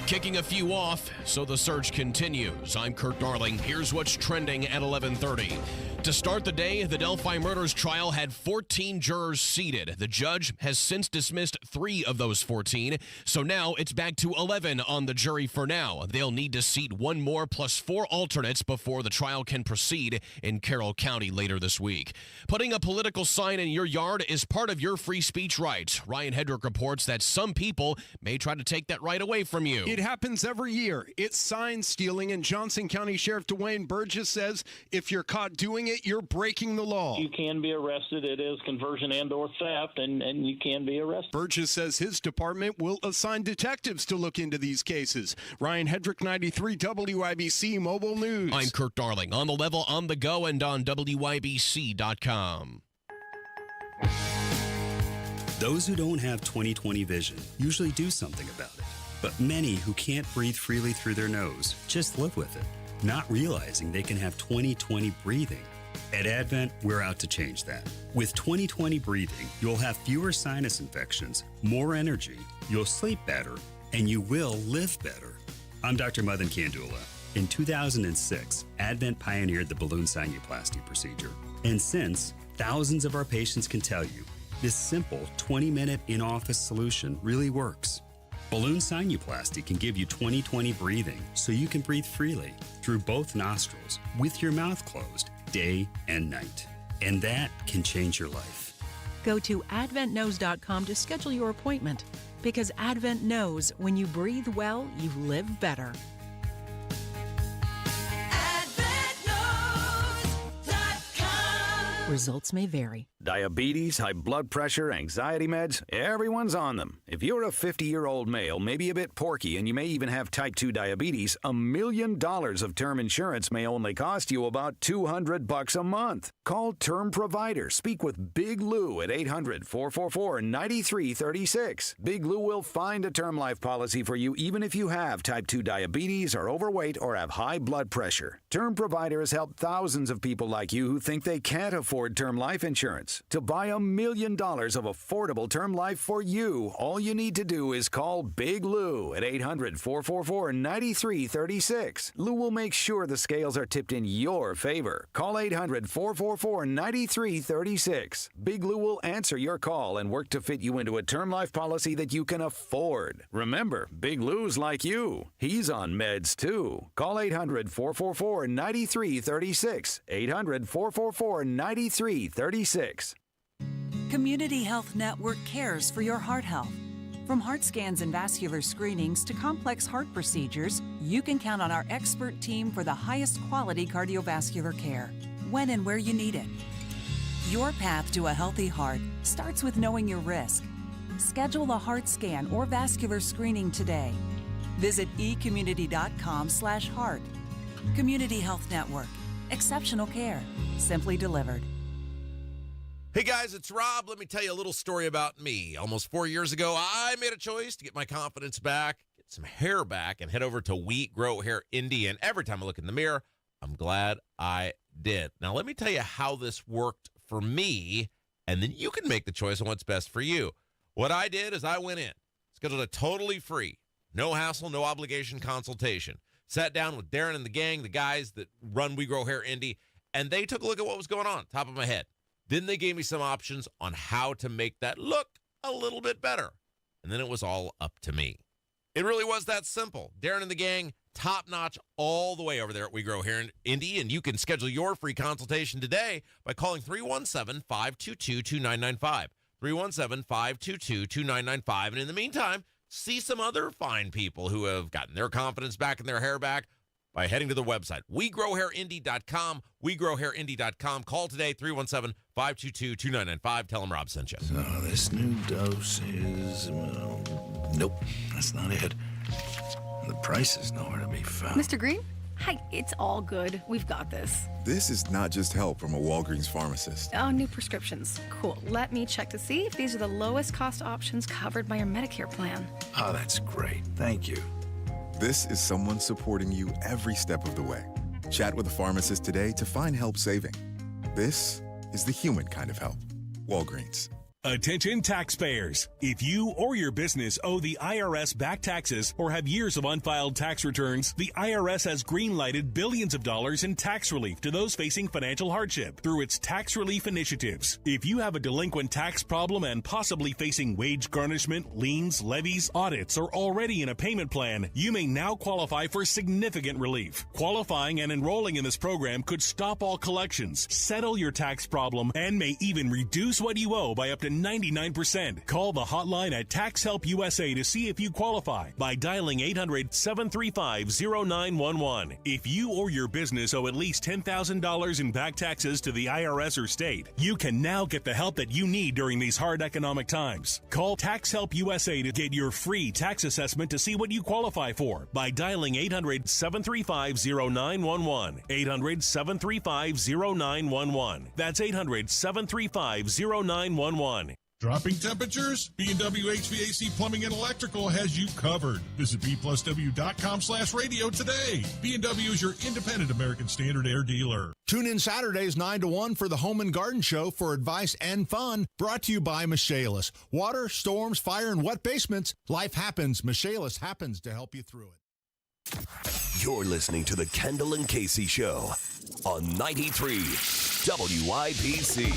Kicking a few off, so the search continues. I'm Kurt Darling. Here's what's trending at 11:30. To start the day, the Delphi murders trial had 14 jurors seated. The judge has since dismissed 3 of those 14, so now it's back to 11 on the jury for now. They'll need to seat 1 more plus 4 alternates before the trial can proceed in Carroll County later this week. Putting a political sign in your yard is part of your free speech rights. Ryan Hedrick reports that some people may try to take that right away from you. It happens every year. It's sign stealing, and Johnson County Sheriff Dwayne Burgess says if you're caught doing it, you're breaking the law. You can be arrested. It is conversion and or theft, and you can be arrested. Burgess says his department will assign detectives to look into these cases. Ryan Hedrick, 93 WIBC Mobile News. I'm Kurt Darling, on the level, on the go, and on WIBC.com. Those who don't have 20/20 vision usually do something about it. But many who can't breathe freely through their nose just live with it, not realizing they can have 20/20 breathing. At Advent, we're out to change that. With 20/20 breathing, you'll have fewer sinus infections, more energy, you'll sleep better, and you will live better. I'm Dr. Madan Kandula. In 2006, Advent pioneered the balloon sinuplasty procedure. And since, thousands of our patients can tell you, this simple 20-minute in-office solution really works. Balloon sinuplasty can give you 20/20 breathing so you can breathe freely through both nostrils with your mouth closed day and night. And that can change your life. Go to adventknows.com to schedule your appointment because Advent knows when you breathe well, you live better. Results may vary. Diabetes, high blood pressure, anxiety meds, everyone's on them. If you're a 50-year-old male, maybe a bit porky, and you may even have type 2 diabetes, $1 million of term insurance may only cost you about $200 a month. Call Term Provider. Speak with Big Lou at 800-444-9336. Big Lou will find a term life policy for you even if you have type 2 diabetes, are overweight, or have high blood pressure. Term Provider has helped thousands of people like you who think they can't afford term life insurance. To buy $1 million of affordable term life for you, all you need to do is call Big Lou at 800-444-9336. Lou will make sure the scales are tipped in your favor. Call 800-444-9336. Big Lou will answer your call and work to fit you into a term life policy that you can afford. Remember, Big Lou's like you. He's on meds too. Call 800-444-9336. 800-444-9336. Community Health Network cares for your heart health. From heart scans and vascular screenings to complex heart procedures, you can count on our expert team for the highest quality cardiovascular care, when and where you need it. Your path to a healthy heart starts with knowing your risk. Schedule a heart scan or vascular screening today. Visit ecommunity.com/heart. Community Health Network. Exceptional care, simply delivered. Hey guys, it's Rob. Let me tell you a little story about me. Almost 4 years ago, I made a choice to get my confidence back, get some hair back, and head over to Wheat Grow Hair Indy. And every time I look in the mirror, I'm glad I did. Now, let me tell you how this worked for me, and then you can make the choice on what's best for you. What I did is I went in, scheduled a totally free, no hassle, no obligation consultation. Sat down with Darren and the gang, the guys that run We Grow Hair Indy, and they took a look at what was going on, top of my head. Then they gave me some options on how to make that look a little bit better. And then it was all up to me. It really was that simple. Darren and the gang, top notch all the way over there at We Grow Hair Indy, and you can schedule your free consultation today by calling 317-522-2995. 317-522-2995. And in the meantime, see some other fine people who have gotten their confidence back and their hair back by heading to the website, WeGrowHairIndy.com, WeGrowHairIndy.com. Call today, 317-522-2995. Tell them Rob sent you. So this new dose is, nope, that's not it. The price is nowhere to be found. Mr. Green? Hi, it's all good. We've got this. This is not just help from a Walgreens pharmacist. Oh, new prescriptions. Cool. Let me check to see if these are the lowest cost options covered by your Medicare plan. Oh, that's great. Thank you. This is someone supporting you every step of the way. Chat with a pharmacist today to find help saving. This is the human kind of help. Walgreens. Attention taxpayers. If you or your business owe the IRS back taxes or have years of unfiled tax returns, the IRS has green-lighted billions of dollars in tax relief to those facing financial hardship through its tax relief initiatives. If you have a delinquent tax problem and possibly facing wage garnishment, liens, levies, audits, or already in a payment plan, you may now qualify for significant relief. Qualifying and enrolling in this program could stop all collections, settle your tax problem, and may even reduce what you owe by up to 99%. Call the hotline at Tax Help USA to see if you qualify by dialing 800-735-0911. If you or your business owe at least $10,000 in back taxes to the IRS or state, you can now get the help that you need during these hard economic times. Call Tax Help USA to get your free tax assessment to see what you qualify for by dialing 800-735-0911. 800-735-0911. That's 800-735-0911. Dropping temperatures? B&W HVAC Plumbing and Electrical has you covered. Visit bplusw.com/radio today. B&W is your independent American Standard Air dealer. Tune in Saturdays 9 to 1 for the Home and Garden Show for advice and fun, brought to you by Michaelis. Water, storms, fire, and wet basements. Life happens. Michaelis happens to help you through it. You're listening to the Kendall and Casey Show on 93 WIPC.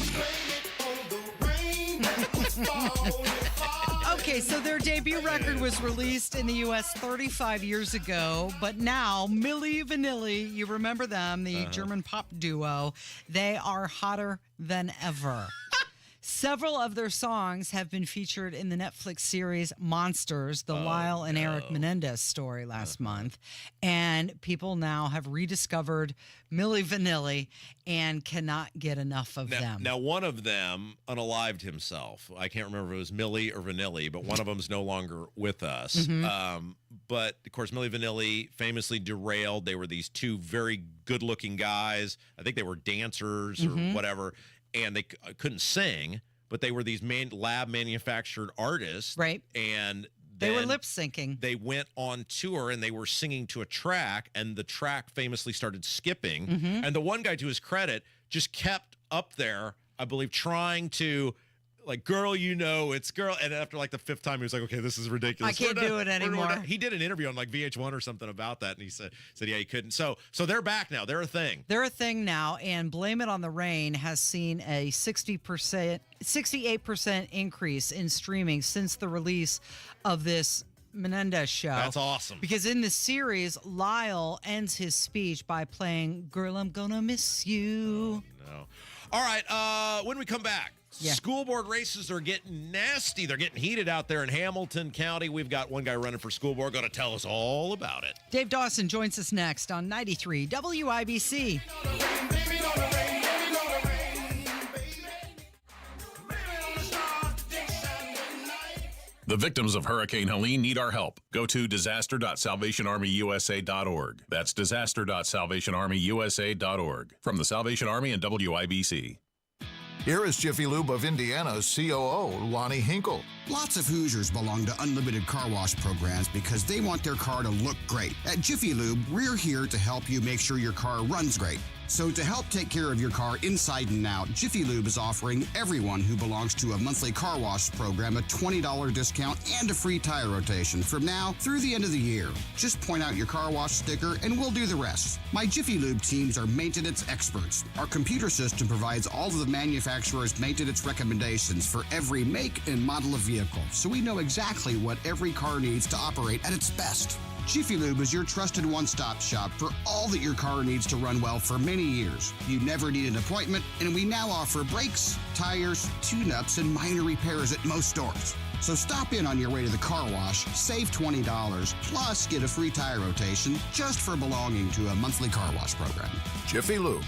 Okay, so their debut record was released in the U.S. 35 years ago, but now Milli Vanilli, you remember them, the German pop duo, they are hotter than ever. Several of their songs have been featured in the Netflix series Monsters, the Lyle and Eric Menendez story last month. And people now have rediscovered Milli Vanilli and cannot get enough of them. Now, one of them unalived himself. I can't remember if it was Milli or Vanilli, but one of them's no longer with us. Mm-hmm. But, of course, Milli Vanilli famously derailed. They were these two very good-looking guys. I think they were dancers or whatever. And they couldn't sing, but they were these lab manufactured artists. Right. And they were lip syncing. They went on tour and they were singing to a track, and the track famously started skipping. And the one guy, to his credit, just kept up there, I believe, trying to, like, girl, you know, it's girl. And after like the fifth time, he was like, okay, this is ridiculous. I can't do it anymore. He did an interview on like VH1 or something about that. And he said, yeah, he couldn't. So they're back now. They're a thing. They're a thing now. And Blame It on the Rain has seen a 68% increase in streaming since the release of this Menendez show. That's awesome. Because in the series, Lyle ends his speech by playing Girl, I'm Gonna Miss You. No. All right. When we come back, school board races are getting nasty. They're getting heated out there in Hamilton County. We've got one guy running for school board going to tell us all about it. Dave Dawson joins us next on 93 WIBC. The victims of Hurricane Helene need our help. Go to disaster.salvationarmyusa.org. That's disaster.salvationarmyusa.org. From the Salvation Army and WIBC. Here is Jiffy Lube of Indiana's COO, Lonnie Hinkle. Lots of Hoosiers belong to unlimited car wash programs because they want their car to look great. At Jiffy Lube, we're here to help you make sure your car runs great. So to help take care of your car inside and out, Jiffy Lube is offering everyone who belongs to a monthly car wash program a $20 discount and a free tire rotation from now through the end of the year. Just point out your car wash sticker and we'll do the rest. My Jiffy Lube teams are maintenance experts. Our computer system provides all of the manufacturer's maintenance recommendations for every make and model of vehicle, so we know exactly what every car needs to operate at its best. Jiffy Lube is your trusted one-stop shop for all that your car needs to run well for many years. You never need an appointment, and we now offer brakes, tires, tune-ups, and minor repairs at most stores. So stop in on your way to the car wash, save $20, plus get a free tire rotation just for belonging to a monthly car wash program. Jiffy Lube.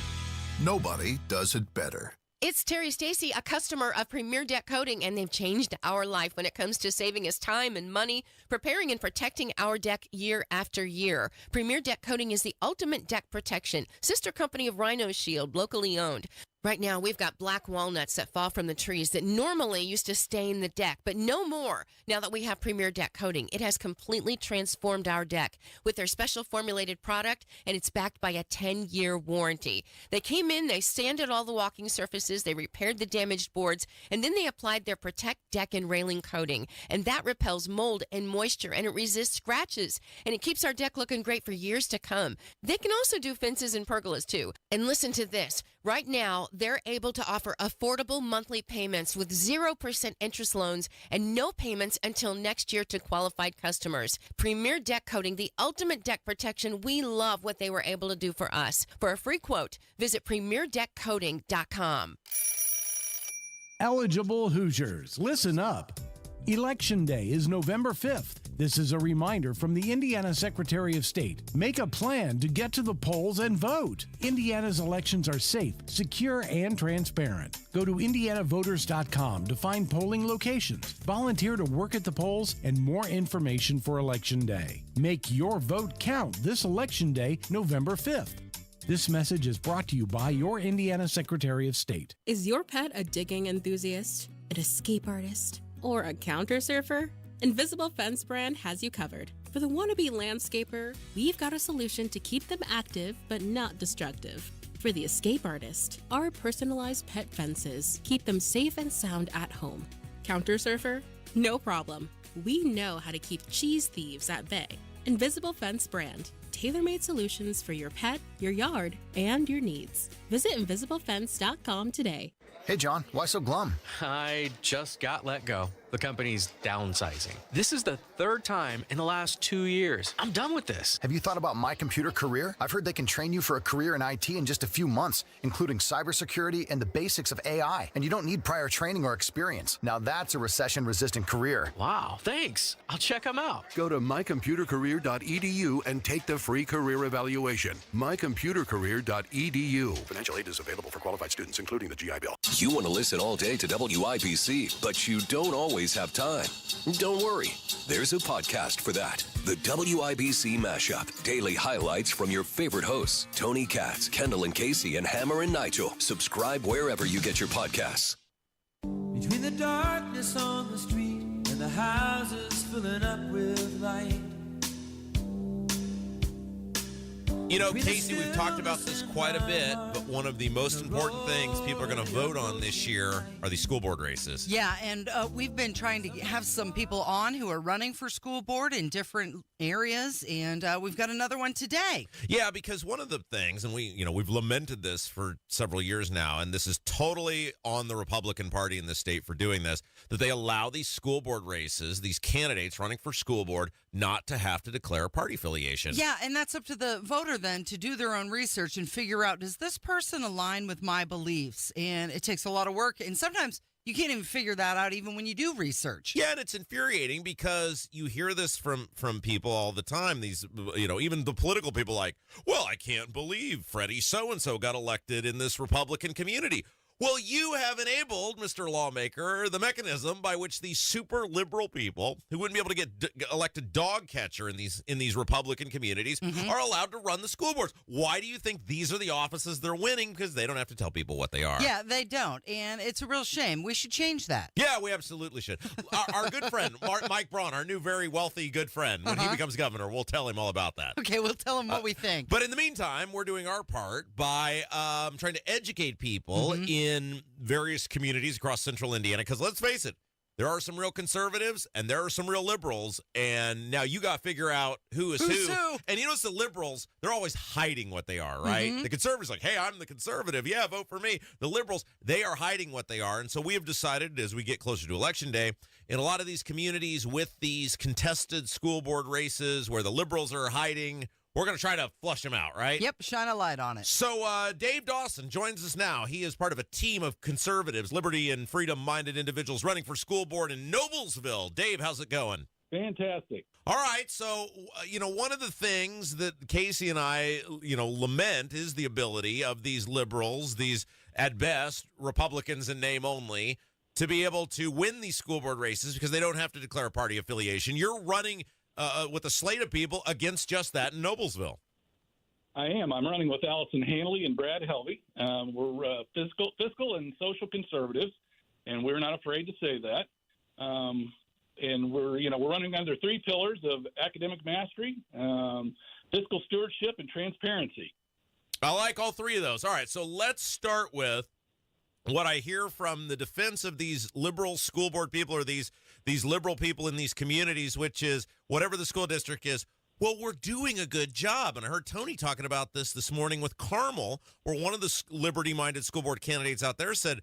Nobody does it better. It's Terry Stacy, a customer of Premier Deck Coating, and they've changed our life when it comes to saving us time and money, preparing and protecting our deck year after year. Premier Deck Coating is the ultimate deck protection, sister company of Rhino Shield, locally owned. Right now, we've got black walnuts that fall from the trees that normally used to stain the deck, but no more now that we have Premier Deck Coating. It has completely transformed our deck with their special formulated product, and it's backed by a 10-year warranty. They came in, they sanded all the walking surfaces, they repaired the damaged boards, and then they applied their Protect Deck and Railing coating, and that repels mold and moisture, and it resists scratches, and it keeps our deck looking great for years to come. They can also do fences and pergolas, too. And listen to this. Right now, they're able to offer affordable monthly payments with 0% interest loans and no payments until next year to qualified customers. Premier Deck Coating, the ultimate deck protection. We love what they were able to do for us. For a free quote, visit premierdeckcoating.com. Eligible Hoosiers, listen up. Election Day is November 5th. This is a reminder from the Indiana Secretary of State. Make a plan to get to the polls and vote. Indiana's elections are safe, secure, and transparent. Go to indianavoters.com to find polling locations, volunteer to work at the polls, and more information for Election Day. Make your vote count this Election Day, November 5th. This message is brought to you by your Indiana Secretary of State. Is your pet a digging enthusiast, an escape artist, or a counter surfer? Invisible Fence brand has you covered. For the wannabe landscaper, we've got a solution to keep them active but not destructive. For the escape artist, our personalized pet fences keep them safe and sound at home. Counter surfer? No problem. We know how to keep cheese thieves at bay. Invisible Fence brand. Tailor-made solutions for your pet, your yard, and your needs. Visit invisiblefence.com today. Hey, John, why so glum? I just got let go. The company's downsizing. This is the third time in the last 2 years. I'm done with this. Have you thought about My Computer Career? I've heard they can train you for a career in IT in just a few months, including cybersecurity and the basics of AI. And you don't need prior training or experience. Now that's a recession-resistant career. Wow, thanks. I'll check them out. Go to mycomputercareer.edu and take the free career evaluation. mycomputercareer.edu. Financial aid is available for qualified students, including the GI Bill. You want to listen all day to WIBC, but you don't always have time. Don't worry. There's a podcast for that. The WIBC Mashup. Daily highlights from your favorite hosts, Tony Katz, Kendall Casey, and Hammer and Nigel. Subscribe wherever you get your podcasts. Between the darkness on the street and the houses filling up with light. You know, Casey, we've talked about this quite a bit, but one of the most important things people are going to vote on this year are these school board races. Yeah, and we've been trying to have some people on who are running for school board in different areas, and we've got another one today. Yeah, because one of the things, and we've lamented this for several years now, and this is totally on the Republican Party in the state for doing this, that they allow these school board races, these candidates running for school board, not to have to declare a party affiliation. Yeah, and that's up to the voter then to do their own research and figure out, does this person align with my beliefs? And it takes a lot of work, and sometimes you can't even figure that out even when you do research. Yeah, and it's infuriating because you hear this from people all the time. These, even the political people like, well, I can't believe Freddie so-and-so got elected in this Republican community. Well, you have enabled, Mr. Lawmaker, the mechanism by which these super liberal people who wouldn't be able to get elected dog catcher in these Republican communities are allowed to run the school boards. Why do you think these are the offices they're winning? Because they don't have to tell people what they are. Yeah, they don't. And it's a real shame. We should change that. Yeah, we absolutely should. Our good friend, Mike Braun, our new very wealthy good friend, when he becomes governor, we'll tell him all about that. Okay, we'll tell him what we think. But in the meantime, we're doing our part by trying to educate people in various communities across central Indiana, because let's face it, there are some real conservatives and there are some real liberals, and now you got to figure out who's who. And you notice the liberals, they're always hiding what they are, right? The conservatives like, hey, I'm the conservative. Yeah, vote for me. The liberals, they are hiding what they are. And so we have decided as we get closer to Election Day, in a lot of these communities with these contested school board races where the liberals are hiding, we're going to try to flush them out, right? Yep, shine a light on it. So Dave Dawson joins us now. He is part of a team of conservatives, liberty and freedom-minded individuals running for school board in Noblesville. Dave, how's it going? Fantastic. All right, so, one of the things that Casey and I, lament is the ability of these liberals, these, at best, Republicans in name only, to be able to win these school board races because they don't have to declare a party affiliation. You're running with a slate of people against just that in Noblesville. I am. I'm running with Allison Hanley and Brad Helvey. We're fiscal and social conservatives, and we're not afraid to say that. And we're running under three pillars of academic mastery, fiscal stewardship, and transparency. I like all three of those. All right, so let's start with what I hear from the defense of these liberal school board people or these liberal people in these communities, which is whatever the school district is, well, we're doing a good job. And I heard Tony talking about this morning with Carmel, where one of the liberty-minded school board candidates out there said,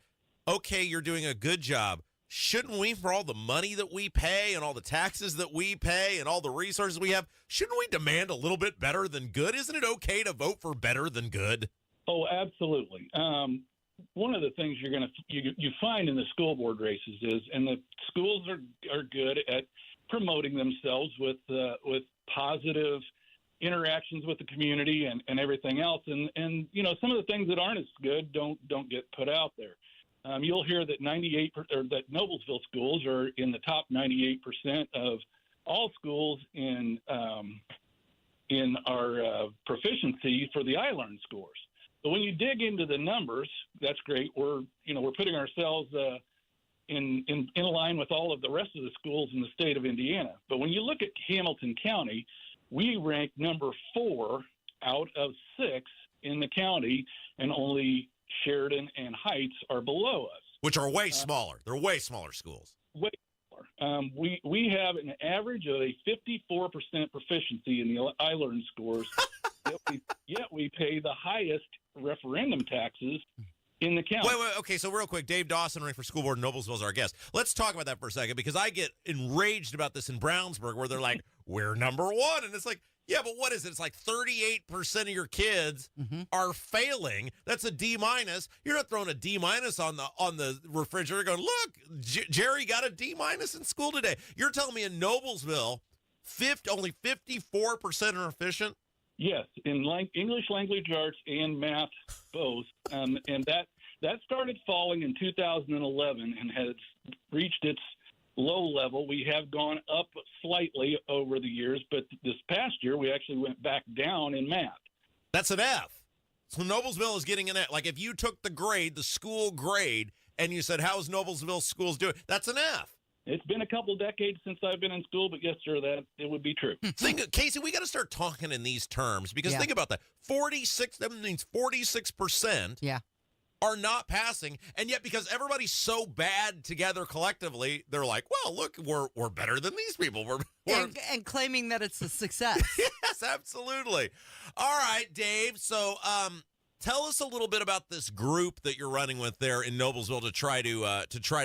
okay, you're doing a good job. Shouldn't we, for all the money that we pay and all the taxes that we pay and all the resources we have, shouldn't we demand a little bit better than good? Isn't it okay to vote for better than good? Oh, absolutely. One of the things you find in the school board races is, and the schools are good at promoting themselves with positive interactions with the community and everything else, and some of the things that aren't as good don't get put out there. You'll hear that that Noblesville schools are in the top 98% of all schools in our proficiency for the iLearn scores. But when you dig into the numbers, that's great. We're putting ourselves in line with all of the rest of the schools in the state of Indiana. But when you look at Hamilton County, we rank number 4 out of 6 in the county, and only Sheridan and Heights are below us. Which are way smaller. They're way smaller schools. Way smaller. We have an average of a 54% proficiency in the iLearn scores, yet we pay the highest referendum taxes in the county. Wait, okay, so real quick, Dave Dawson running for school board in Noblesville is our guest. Let's talk about that for a second, because I get enraged about this in Brownsburg, where they're like, we're number 1, and it's like, yeah, but what is it? It's like 38% of your kids are failing. That's a D-. You're not throwing a D- on the refrigerator going, look, Jerry got a D- in school today. You're telling me in Noblesville, only 54% are efficient? Yes, in English language arts and math, both. And that started falling in 2011 and has reached its low level. We have gone up slightly over the years, but this past year we actually went back down in math. That's an F. So Noblesville is getting an F. Like if you took the school grade, and you said, how's Noblesville schools doing? That's an F. It's been a couple decades since I've been in school, but yes, sir, that it would be true. Casey, we got to start talking in these terms, because think about that. 46% are not passing, and yet because everybody's so bad together collectively, they're like, well, look, we're better than these people. And claiming that it's a success. Yes, absolutely. All right, Dave. So tell us a little bit about this group that you're running with there in Noblesville to try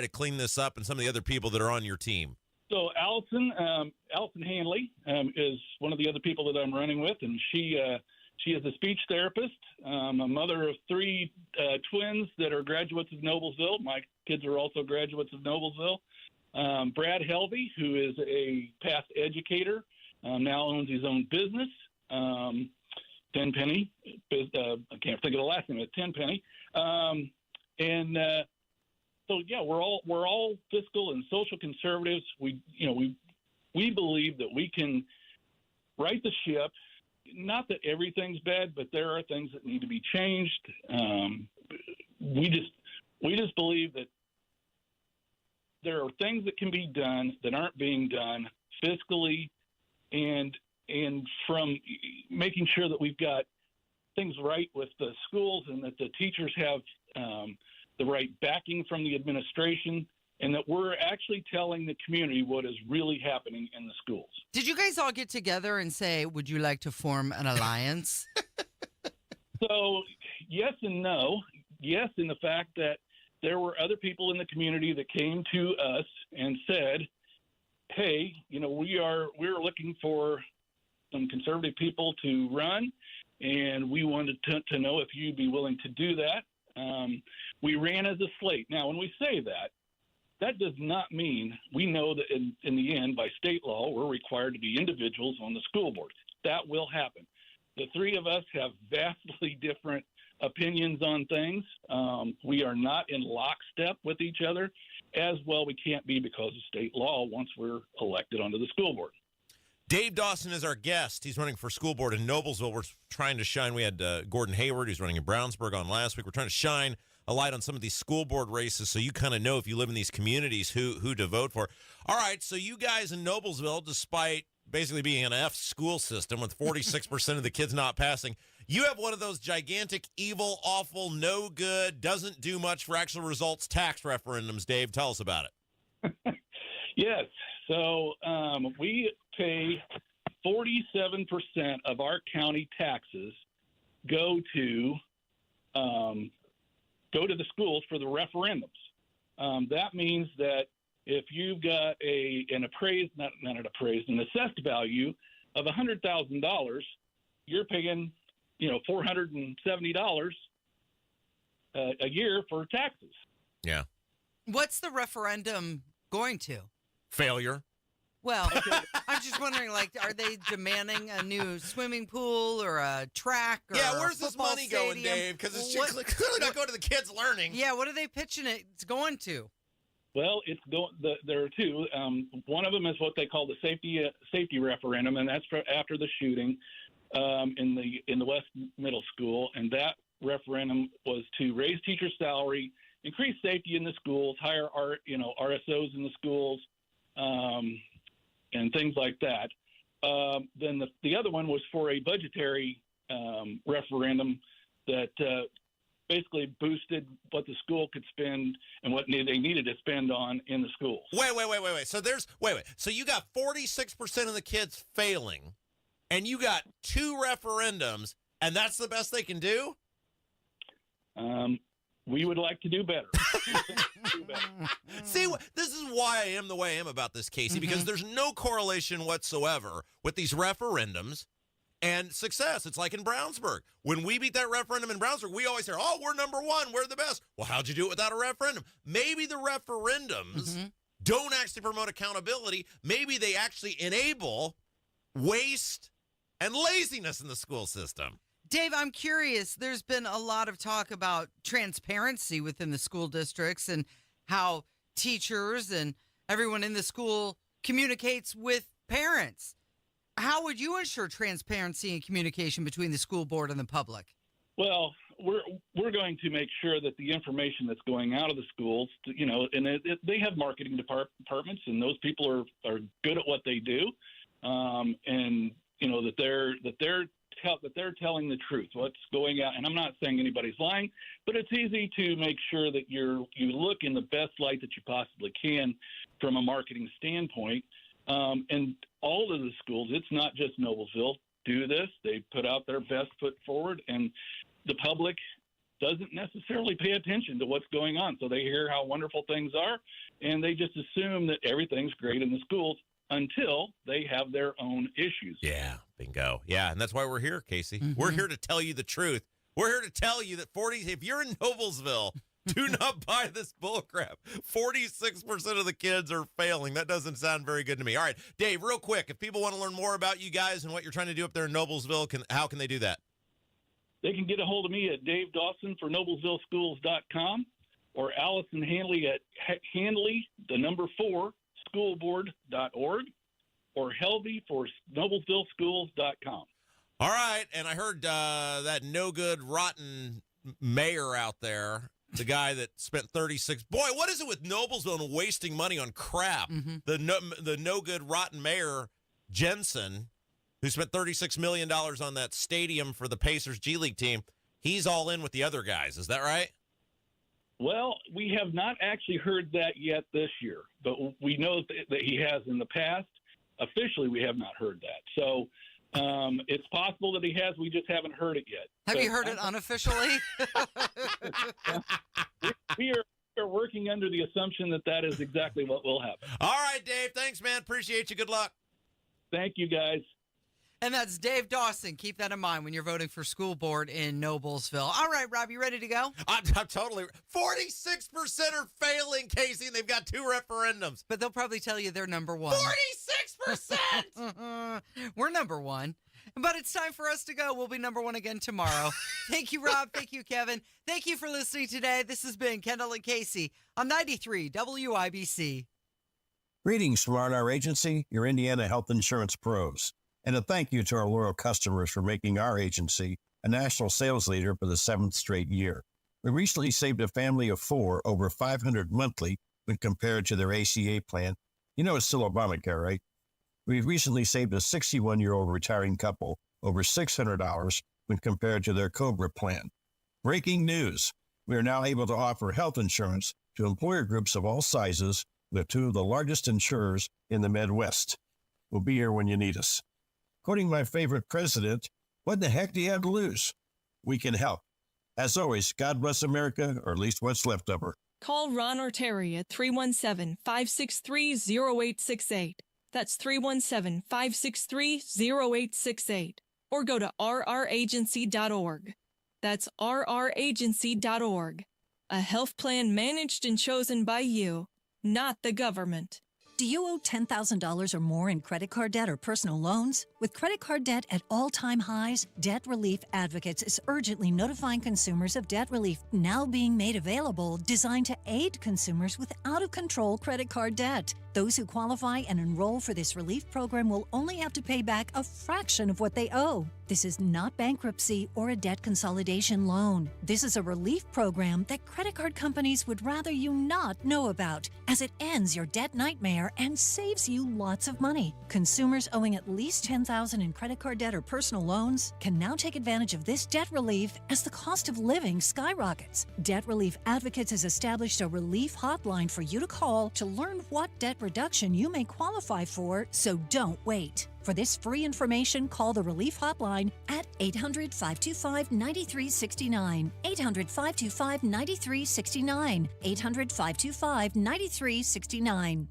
to clean this up, and some of the other people that are on your team. So Allison Hanley is one of the other people that I'm running with, and she is a speech therapist, a mother of 3 twins that are graduates of Noblesville. My kids are also graduates of Noblesville. Brad Helvey, who is a past educator, now owns his own business. Tenpenny, I can't think of the last name. It's Tenpenny, so yeah, we're all fiscal and social conservatives. We believe that we can right the ship. Not that everything's bad, but there are things that need to be changed. We just believe that there are things that can be done that aren't being done fiscally, and from making sure that we've got things right with the schools, and that the teachers have the right backing from the administration, and that we're actually telling the community what is really happening in the schools. Did you guys all get together and say, would you like to form an alliance? So, yes and no. Yes, in the fact that there were other people in the community that came to us and said, hey, we're looking for some conservative people to run, and we wanted to know if you'd be willing to do that. We ran as a slate. Now, when we say that, that does not mean we know that in the end, by state law, we're required to be individuals on the school board. That will happen. The three of us have vastly different opinions on things. We are not in lockstep with each other. As well, we can't be because of state law once we're elected onto the school board. Dave Dawson is our guest. He's running for school board in Noblesville. We're trying to shine. We had Gordon Hayward, who's running in Brownsburg, on last week. We're trying to shine a light on some of these school board races so you kind of know if you live in these communities who to vote for. All right, so you guys in Noblesville, despite basically being an F school system with 46% of the kids not passing, you have one of those gigantic, evil, awful, no good, doesn't do much for actual results tax referendums. Dave, tell us about it. Yes. So we pay 47% of our county taxes go to the schools for the referendums. That means that if you've got an assessed value of $100,000, you're paying $470 a year for taxes. Yeah. What's the referendum going to? Failure. Well, I'm just wondering, are they demanding a new swimming pool or a track? Or where's this money going, Dave? Because it's clearly not going to the kids learning. Yeah, what are they pitching it's going to? Well, there are two. One of them is what they call the safety referendum, and that's after the shooting in the West Middle School, and that referendum was to raise teacher salary, increase safety in the schools, hire RSOs in the schools, and things like that. Then the other one was for a budgetary referendum that basically boosted what the school could spend and what they needed to spend on in the schools. Wait. So you got 46% of the kids failing, and you got two referendums, and that's the best they can do? We would like to do better. See, this is why I am the way I am about this, Casey, because there's no correlation whatsoever with these referendums and success. It's like in Brownsburg. When we beat that referendum in Brownsburg, we always hear, we're number one, we're the best. Well, how'd you do it without a referendum? Maybe the referendums don't actually promote accountability. Maybe they actually enable waste and laziness in the school system. Dave, I'm curious. There's been a lot of talk about transparency within the school districts and how teachers and everyone in the school communicates with parents. How would you ensure transparency and communication between the school board and the public? Well, we're going to make sure that the information that's going out of the schools, and they have marketing departments, and those people are good at what they do, and that they're telling the truth, what's going out. And I'm not saying anybody's lying, but it's easy to make sure that you look in the best light that you possibly can from a marketing standpoint. And all of the schools, it's not just Noblesville, do this. They put out their best foot forward, and the public doesn't necessarily pay attention to what's going on. So they hear how wonderful things are, and they just assume that everything's great in the schools until they have their own issues. Yeah, bingo. Yeah, and that's why we're here, Casey. We're here to tell you the truth. We're here to tell you that if you're in Noblesville, do not buy this bullcrap. 46% of the kids are failing. That doesn't sound very good to me. All right, Dave, real quick, if people want to learn more about you guys and what you're trying to do up there in Noblesville, how can they do that? They can get a hold of me at Dave Dawson for NoblesvilleSchools.com or Allison Hanley at Hanley, 4, schoolboard.org, or Helvey for NoblesvilleSchools.com. All right, and I heard that no good, rotten mayor out there, the guy that spent 36. Boy, what is it with Noblesville and wasting money on crap? The no good, rotten mayor, Jensen, who spent $36 million on that stadium for the Pacers G League team, he's all in with the other guys. Is that right? Well, we have not actually heard that yet this year, but we know that he has in the past. Officially, we have not heard that. So it's possible that he has. We just haven't heard it yet. Have you heard it unofficially? We are working under the assumption that is exactly what will happen. All right, Dave. Thanks, man. Appreciate you. Good luck. Thank you, guys. And that's Dave Dawson. Keep that in mind when you're voting for school board in Noblesville. All right, Rob, you ready to go? I'm totally. 46% are failing, Casey, and they've got 2 referendums. But they'll probably tell you they're number 1. 46%! We're number 1. But it's time for us to go. We'll be number 1 again tomorrow. Thank you, Rob. Thank you, Kevin. Thank you for listening today. This has been Kendall and Casey on 93 WIBC. Greetings from R&R Agency, your Indiana health insurance pros. And a thank you to our loyal customers for making our agency a national sales leader for the 7th straight year. We recently saved a family of 4 over $500 monthly when compared to their ACA plan. You know it's still Obamacare, right? We recently saved a 61-year-old retiring couple over $600 when compared to their COBRA plan. Breaking news. We are now able to offer health insurance to employer groups of all sizes with 2 of the largest insurers in the Midwest. We'll be here when you need us. Quoting my favorite president, what the heck do you have to lose? We can help. As always, God bless America, or at least what's left of her. Call Ron or Terry at 317-563-0868. That's 317-563-0868. Or go to rragency.org. That's rragency.org. A health plan managed and chosen by you, not the government. Do you owe $10,000 or more in credit card debt or personal loans? With credit card debt at all-time highs, Debt Relief Advocates is urgently notifying consumers of debt relief now being made available, designed to aid consumers with out-of-control credit card debt. Those who qualify and enroll for this relief program will only have to pay back a fraction of what they owe. This is not bankruptcy or a debt consolidation loan. This is a relief program that credit card companies would rather you not know about, as it ends your debt nightmare and saves you lots of money. Consumers owing at least $10,000 in credit card debt or personal loans can now take advantage of this debt relief as the cost of living skyrockets. Debt Relief Advocates has established a relief hotline for you to call to learn what debt reduction you may qualify for, so don't wait. For this free information, call the Relief Hotline at 800-525-9369. 800-525-9369. 800-525-9369.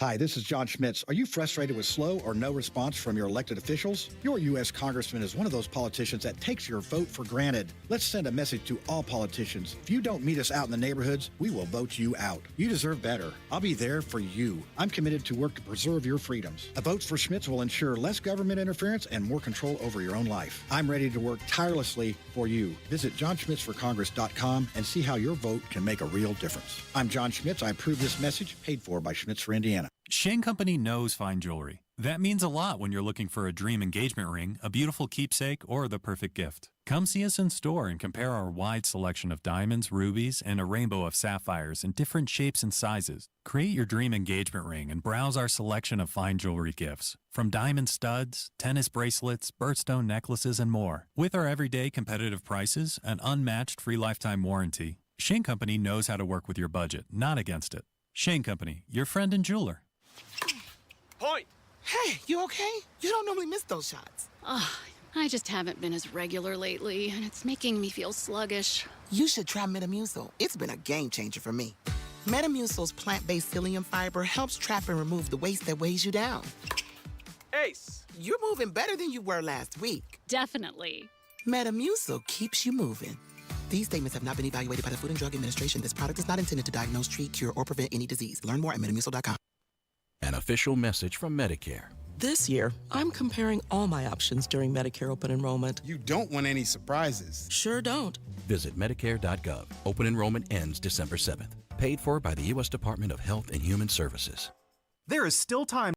Hi, this is John Schmitz. Are you frustrated with slow or no response from your elected officials? Your U.S. Congressman is one of those politicians that takes your vote for granted. Let's send a message to all politicians. If you don't meet us out in the neighborhoods, we will vote you out. You deserve better. I'll be there for you. I'm committed to work to preserve your freedoms. A vote for Schmitz will ensure less government interference and more control over your own life. I'm ready to work tirelessly for you. Visit johnschmitzforcongress.com and see how your vote can make a real difference. I'm John Schmitz. I approve this message, paid for by Schmitz for Indiana. Shane Company knows fine jewelry. That means a lot when you're looking for a dream engagement ring, a beautiful keepsake, or the perfect gift. Come see us in store and compare our wide selection of diamonds, rubies, and a rainbow of sapphires in different shapes and sizes. Create your dream engagement ring and browse our selection of fine jewelry gifts. From diamond studs, tennis bracelets, birthstone necklaces, and more. With our everyday competitive prices, an unmatched free lifetime warranty, Shane Company knows how to work with your budget, not against it. Shane Company, your friend and jeweler. Point. Hey, you okay? You don't normally miss those shots. I just haven't been as regular lately, and it's making me feel sluggish. You should try Metamucil. It's been a game changer for me. Metamucil's plant-based psyllium fiber helps trap and remove the waste that weighs you down. Ace. You're moving better than you were last week. Definitely. Metamucil keeps you moving. These statements have not been evaluated by the Food and Drug Administration. This product is not intended to diagnose, treat, cure, or prevent any disease. Learn more at Metamucil.com. An official message from Medicare. This year, I'm comparing all my options during Medicare open enrollment. You don't want any surprises. Sure don't. Visit Medicare.gov. Open enrollment ends December 7th. Paid for by the U.S. Department of Health and Human Services. There is still time